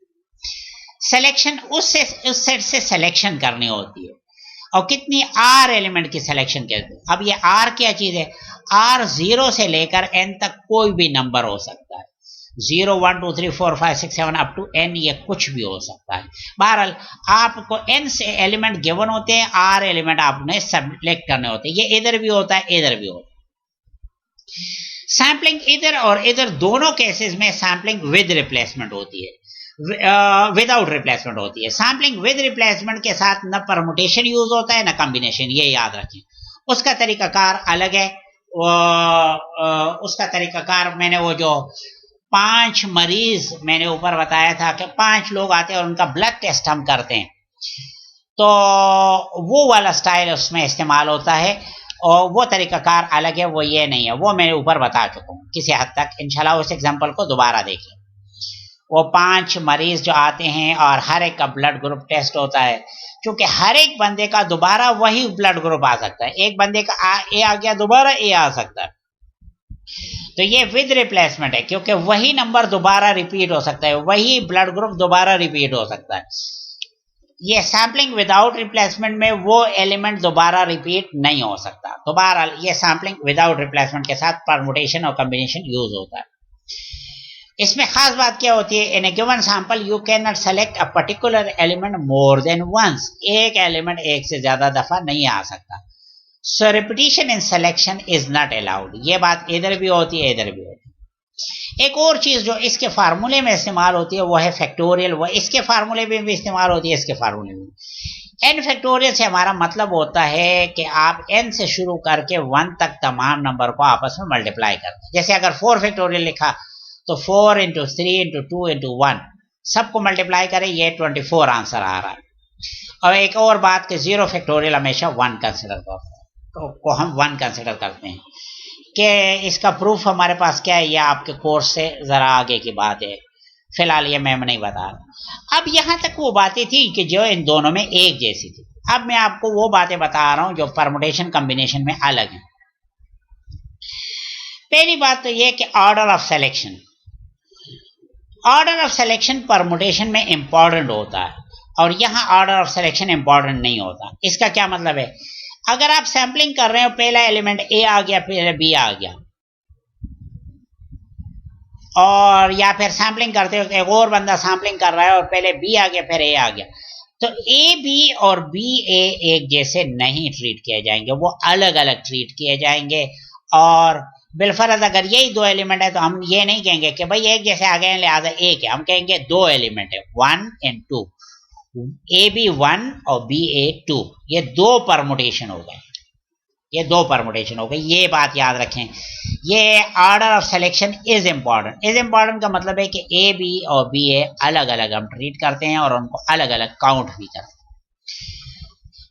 सिलेक्शन उस सेट से सिलेक्शन करनी होती है, और कितनी r एलिमेंट की सिलेक्शन करते हैं। अब ये r क्या चीज है, r 0 से लेकर n तक कोई भी नंबर हो सकता है, 0 1 2 3 4 5 6 7 अप टू n, ये कुछ भी हो सकता है। बहरहाल आपको n से एलिमेंट गिवन होते हैं, r एलिमेंट आपने सेलेक्ट करने होते हैं। ये इधर भी होता है, इधर भी होता है। सैम्पलिंग इधर और इधर दोनों केसेस में सैम्पलिंग विद रिप्लेसमेंट होती है, विदाउट रिप्लेसमेंट होती है। सैम्पलिंग विद रिप्लेसमेंट के साथ न परमुटेशन यूज होता है न कॉम्बिनेशन, ये याद रखें। उसका तरीकाकार अलग है। उसका तरीकाकार मैंने वो जो 5 मरीज मैंने ऊपर बताया था कि 5 लोग आते हैं और उनका ब्लड टेस्ट हम करते हैं, तो वो वाला स्टाइल उसमें इस्तेमाल होता है और वो तरीकाकार अलग है, वो ये नहीं है, वो मैं ऊपर बता चुका हूँ किसी हद तक। इंशाल्लाह उस एग्जांपल को दोबारा देख लें। वो 5 मरीज जो आते हैं और हर एक का ब्लड ग्रुप टेस्ट होता है, क्योंकि हर एक बंदे का दोबारा वही ब्लड ग्रुप आ सकता है। एक बंदे का ए आ गया, दोबारा ए आ सकता है, तो ये विद रिप्लेसमेंट है, क्योंकि वही नंबर दोबारा रिपीट हो सकता है, वही ब्लड ग्रुप दोबारा रिपीट हो सकता है। ये सैम्पलिंग विदाउट रिप्लेसमेंट में वो एलिमेंट दोबारा रिपीट नहीं हो सकता। दोबारा ये सैम्पलिंग विदाउट रिप्लेसमेंट के साथ परमुटेशन और कॉम्बिनेशन यूज होता है। इसमें खास बात क्या होती है, in a given sample you can not select a particular element more than once. एक एलिमेंट एक से ज्यादा दफा नहीं आ सकता। So repetition in selection is not allowed. ये बात इधर भी होती है, इधर भी होती है। एक और चीज जो इसके फार्मूले में इस्तेमाल होती है वो है फैक्टोरियल। वो इसके फार्मूले में भी इस्तेमाल होती है, इसके फार्मूले में। n फैक्टोरियल से हमारा मतलब होता है कि आप n से शुरू करके 1 तक तमाम नंबर को आपस में मल्टीप्लाई करते हैं। जैसे अगर 4 फैक्टोरियल लिखा तो 4 × 3 × 2 × 1 सबको मल्टीप्लाई करें, ये 24 आंसर आ रहा है। और एक और बात कि 0 फैक्टोरियल हमेशा 1 कंसिडर करते हैं, को हम 1 कंसिडर करते हैं। कि इसका प्रूफ हमारे पास क्या है, यह आपके कोर्स से ज़रा आगे की बात है, फिलहाल ये मैं नहीं बता रहा। अब यहाँ तक वो बातें थी कि जो इन दोनों में एक जैसी थी। अब मैं आपको वो बातें बता रहा हूँ जो परमुटेशन कॉम्बिनेशन में अलग है। पहली बात तो ये कि order of selection. Order of selection permutation में इंपॉर्टेंट होता है और यहाँ ऑर्डर ऑफ सिलेक्शन इंपॉर्टेंट नहीं होता। इसका क्या मतलब है, अगर आप सैम्पलिंग कर रहे हो, पहला एलिमेंट ए आ गया, फिर बी आ गया, और या फिर सैम्पलिंग करते हो एक और बंदा सैम्पलिंग कर रहा है और पहले बी आ गया फिर ए आ गया, तो ए बी और बी ए एक जैसे नहीं ट्रीट किए जाएंगे, वो अलग अलग ट्रीट किए जाएंगे। और बिलफरज अगर यही 2 एलिमेंट है तो हम ये नहीं कहेंगे कि भाई एक जैसे आ गए लिहाजा एक है, हम कहेंगे 2 एलिमेंट है, 1 और 2, ए बी 1 और बी ए 2, ये 2 परमुटेशन हो गए, ये 2 परमुटेशन हो गए। ये बात याद रखें, ये order of selection is important. Is important का मतलब है कि ए बी और बी ए अलग अलग हम ट्रीट करते हैं और उनको अलग अलग काउंट भी करते हैं।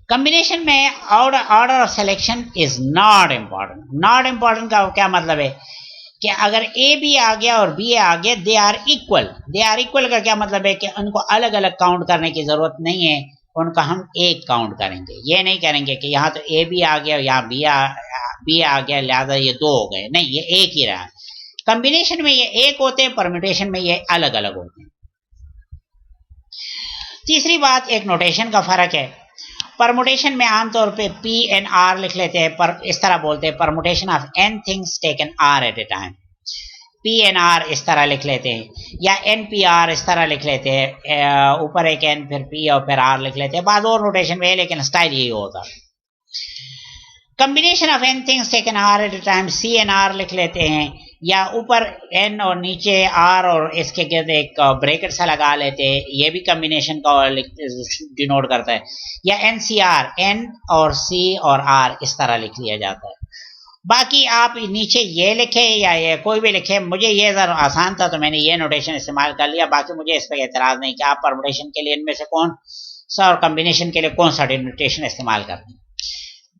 कॉम्बिनेशन में order of selection is not important. Not important का क्या मतलब है कि अगर ए बी आ गया और बी ए आ गया, they are equal. They are equal का क्या मतलब है कि उनको अलग अलग काउंट करने की जरूरत नहीं है, उनका हम एक काउंट करेंगे। ये नहीं करेंगे कि यहाँ तो ए बी आ गया, यहाँ बी आ गया, लिहाजा ये 2 हो गए, नहीं, ये एक ही रहा। कॉम्बिनेशन में ये एक होते हैं, परम्यूटेशन में ये अलग अलग होते हैं। तीसरी बात, एक नोटेशन का फर्क है। परमुटेशन में आमतौर पे पी एन आर लिख लेते हैं, पर इस तरह बोलते हैं permutation of n things taken are at a time. P N R इस तरह लिख लेते हैं, या एन पी आर इस तरह लिख लेते हैं, ऊपर एक एन फिर पी और फिर आर लिख लेते हैं। बाद और नोटेशन में है लेकिन स्टाइल यही होता है। Combination of n things taken are at a time C N R लिख लेते हैं, या ऊपर n और नीचे r और इसके गिर्द एक ब्रैकेट सा लगा लेते हैं, ये भी कॉम्बिनेशन का डिनोट करता है। या NCR, n और c और r इस तरह लिख लिया जाता है। बाकी आप नीचे ये लिखे या ये कोई भी लिखे, मुझे ये ज़रा आसान था तो मैंने ये नोटेशन इस्तेमाल कर लिया। बाकी मुझे इस पर एतराज़ नहीं कि आप परमुटेशन के लिए इनमें से कौन सा और कॉम्बिनेशन के लिए कौन सा नोटेशन इस्तेमाल करते हैं।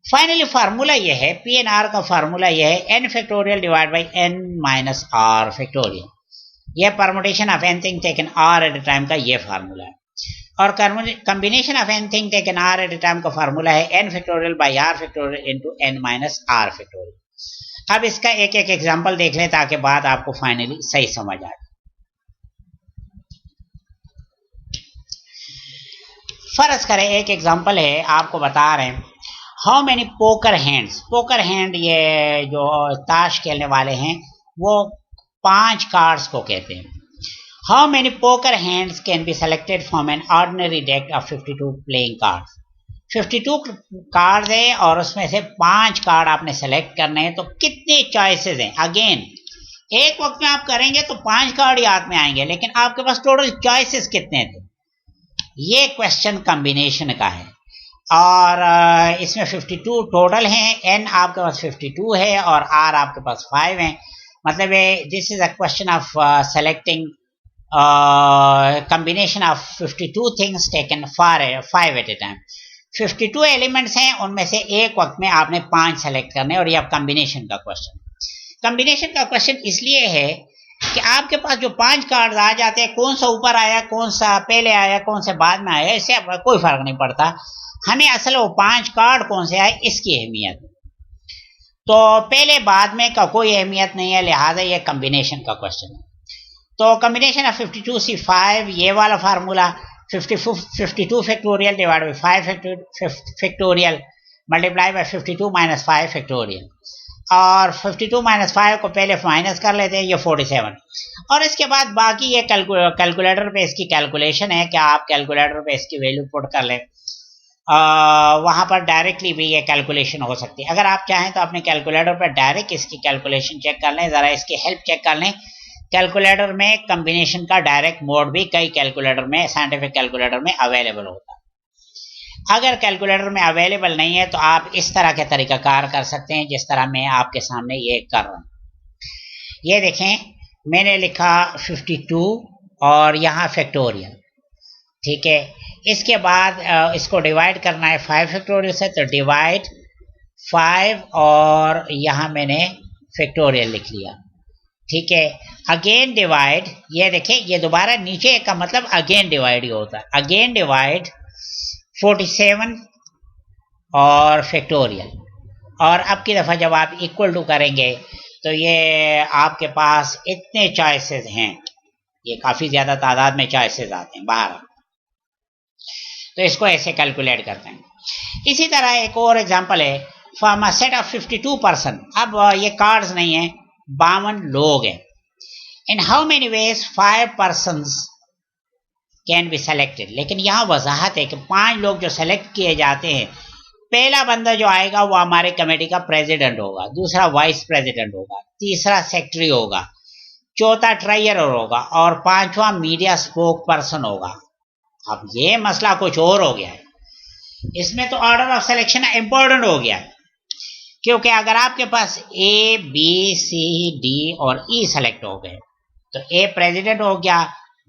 फाइनली फार्मूला ये है, पी एन आर का फार्मूला ये है n factorial divide by n minus R factorial. ये permutation of n thing taken are at a time का ये फार्मूला है। और combination of n thing taken are at a time का formula है n factorial by R factorial into n minus R factorial. अब इसका एक एक एग्जांपल देख लें ताकि बात आपको फाइनली सही समझ आ जाए। फर्ज करें एक एग्जांपल है, आपको बता रहे हैं how many poker hands. Poker hand ये जो ताश खेलने वाले हैं वो 5 कार्ड्स को कहते हैं। How many poker hands can be selected from an ordinary deck of 52 playing cards. 52 card है और उसमें से 5 कार्ड आपने सेलेक्ट करने हैं, तो कितने चॉइसेस हैं? अगेन एक वक्त में आप करेंगे तो 5 कार्ड याद में आएंगे, लेकिन आपके पास टोटल चॉइसेस कितने थे? ये क्वेश्चन कॉम्बिनेशन का है। और इसमें 52 टोटल हैं, n आपके पास 52 है और r आपके पास 5 है। मतलब this is a question of selecting combination of 52 things taken for 5 at a time। 52 elements हैं, उनमें से एक वक्त में आपने 5 सेलेक्ट करने, और ये अब कॉम्बिनेशन का क्वेश्चन। कॉम्बिनेशन का क्वेश्चन इसलिए है कि आपके पास जो 5 कार्ड आ जाते हैं, कौन सा ऊपर आया, कौन सा पहले आया, कौन सा बाद में आया, इससे कोई फर्क नहीं पड़ता। हमें असल वो 5 कार्ड कौन से आए इसकी अहमियत। तो पहले बाद में का कोई अहमियत नहीं है, लिहाजा ये कॉम्बिनेशन का क्वेश्चन है। तो कॉम्बिनेशन ऑफ 52C5, ये वाला formula 52 factorial divide by 5 factorial multiply by 52 minus 5 factorial, और 52 माइनस 5 को पहले माइनस कर लेते हैं, ये 47। और इसके बाद बाकी ये कैलकुलेटर पे इसकी कैलकुलेशन है कि आप कैलकुलेटर पे इसकी वैल्यू पुट कर लें, वहाँ पर डायरेक्टली भी ये कैलकुलेशन हो सकती है। अगर आप चाहें तो अपने कैलकुलेटर पर डायरेक्ट इसकी कैलकुलेशन चेक कर लें, ज़रा इसकी हेल्प चेक कर लें। कैलकुलेटर में कॉम्बिनेशन का डायरेक्ट मोड भी कई कैलकुलेटर में, साइंटिफिक कैलकुलेटर में अवेलेबल होता है। अगर कैलकुलेटर में अवेलेबल नहीं है तो आप इस तरह के तरीकाकार कर सकते हैं, जिस तरह मैं आपके सामने ये कर रहा हूँ। ये देखें, मैंने लिखा 52 और यहाँ फैक्टोरियल, ठीक है। इसके बाद इसको डिवाइड करना है 5 फैक्टोरियल से, तो डिवाइड 5 और यहाँ मैंने फैक्टोरियल लिख लिया, ठीक है। अगेन डिवाइड, ये देखें, ये दोबारा नीचे का मतलब अगेन डिवाइड ही होता है। अगेन डिवाइड 47 और फैक्टोरियल, और अब की दफ़ा जब आप इक्वल टू करेंगे तो ये आपके पास इतने चॉइसेस हैं, ये काफ़ी ज़्यादा तादाद में चॉइसेस आते हैं बाहर, तो इसको ऐसे कैलकुलेट करते हैं। इसी तरह एक और एग्जांपल है, from a set of 52 person. अब ये कार्ड्स नहीं है, 52 लोग हैं। In how many ways 5 persons can be selected. लेकिन यहाँ वजाहत है कि 5 लोग जो सेलेक्ट किए जाते हैं, पहला बंदा जो आएगा वो हमारे कमेटी का प्रेसिडेंट होगा, दूसरा वाइस प्रेसिडेंट होगा, तीसरा सेक्रेटरी होगा, चौथा ट्रेजरर होगा, और 5वां मीडिया स्पोक पर्सन होगा। अब ये मसला कुछ और हो गया है, इसमें तो ऑर्डर ऑफ सिलेक्शन इम्पोर्टेंट हो गया है, क्योंकि अगर आपके पास ए बी सी डी और ई सेलेक्ट हो गए तो ए प्रेसिडेंट हो गया,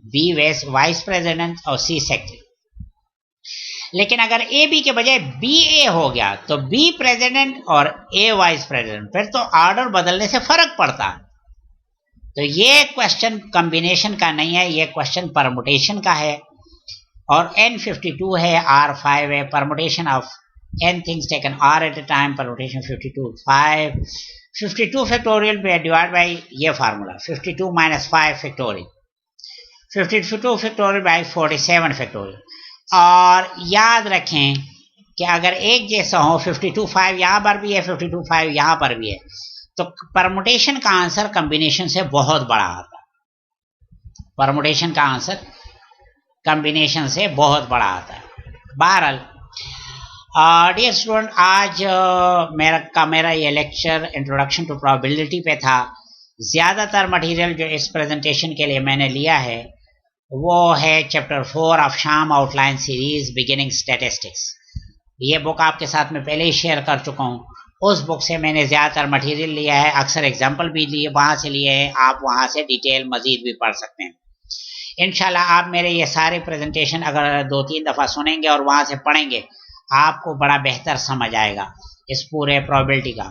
बी वाइस प्रेसिडेंट और सी सेक्रेटरी। लेकिन अगर ए बी के बजाय बी ए हो गया तो बी प्रेसिडेंट और ए वाइस प्रेसिडेंट, फिर तो ऑर्डर बदलने से फर्क पड़ता। तो ये क्वेश्चन कॉम्बिनेशन का नहीं है, ये क्वेश्चन परमुटेशन का है, और n52 है, r5 है, permutation of n things taken r at a time, permutation 52 5 52 factorial पे डिवाइड बाई ये formula 52 minus 5 factorial, 52 factorial by 47 factorial. और याद रखें कि अगर एक जैसा हो, 52 5 यहाँ पर भी है, 52 5 यहाँ पर भी है, तो परमुटेशन का आंसर कॉम्बिनेशन से बहुत बड़ा आता है। परमुटेशन का आंसर कॉम्बिनेशन से बहुत बड़ा आता है। बहरहाल डियर स्टूडेंट, आज मेरा ये लेक्चर इंट्रोडक्शन टू प्रोबेबिलिटी पे था। ज़्यादातर मटेरियल जो इस प्रेजेंटेशन के लिए मैंने लिया है वो है चैप्टर 4 ऑफ शाम आउटलाइन सीरीज बिगिनिंग स्टैटिस्टिक्स। ये बुक आपके साथ में पहले ही शेयर कर चुका हूँ। उस बुक से मैंने ज़्यादातर मटेरियल लिया है, अक्सर एग्जाम्पल भी लिए वहाँ से लिए हैं, आप वहाँ से डिटेल मज़ीद भी पढ़ सकते हैं। इंशाल्लाह आप मेरे ये सारे प्रेजेंटेशन अगर 2-3 दफ़ा सुनेंगे और वहाँ से पढ़ेंगे, आपको बड़ा बेहतर समझ आएगा इस पूरे प्रोबेबिलिटी का।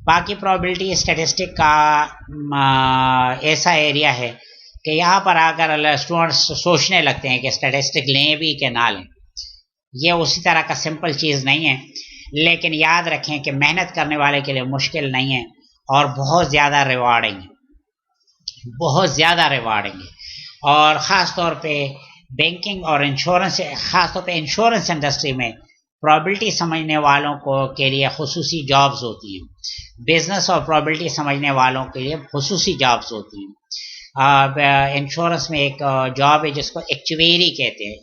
बाकी प्रोबेबिलिटी स्टैटिस्टिक का ऐसा एरिया है कि यहाँ पर आकर स्टूडेंट्स सोचने लगते हैं कि स्टैटिस्टिक लें भी कि ना लें। ये उसी तरह का सिंपल चीज़ नहीं है, लेकिन याद रखें कि मेहनत करने वाले के लिए मुश्किल नहीं है और बहुत ज़्यादा रिवार्डिंग है, बहुत ज़्यादा रिवार्डिंग है। और ख़ास तौर पे बैंकिंग और इंश्योरेंस, ख़ास तौर पे इंश्योरेंस इंडस्ट्री में प्रोबेबिलिटी समझने वालों को के लिए खुसूसी जॉब्स होती हैं। बिजनेस और प्रोबेबिलिटी समझने वालों के लिए खुसूसी जॉब्स होती हैं। इंश्योरेंस में एक जॉब है जिसको एक्चुएरी कहते हैं,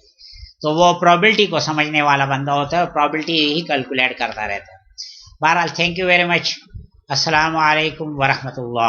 तो वो प्रोबेबिलिटी को समझने वाला बंदा होता है और प्रोबेबिलिटी ही कैलकुलेट करता रहता है। बहरहाल थैंक यू वेरी मच। अस्सलाम वालेकुम वरहमतुल्लाह।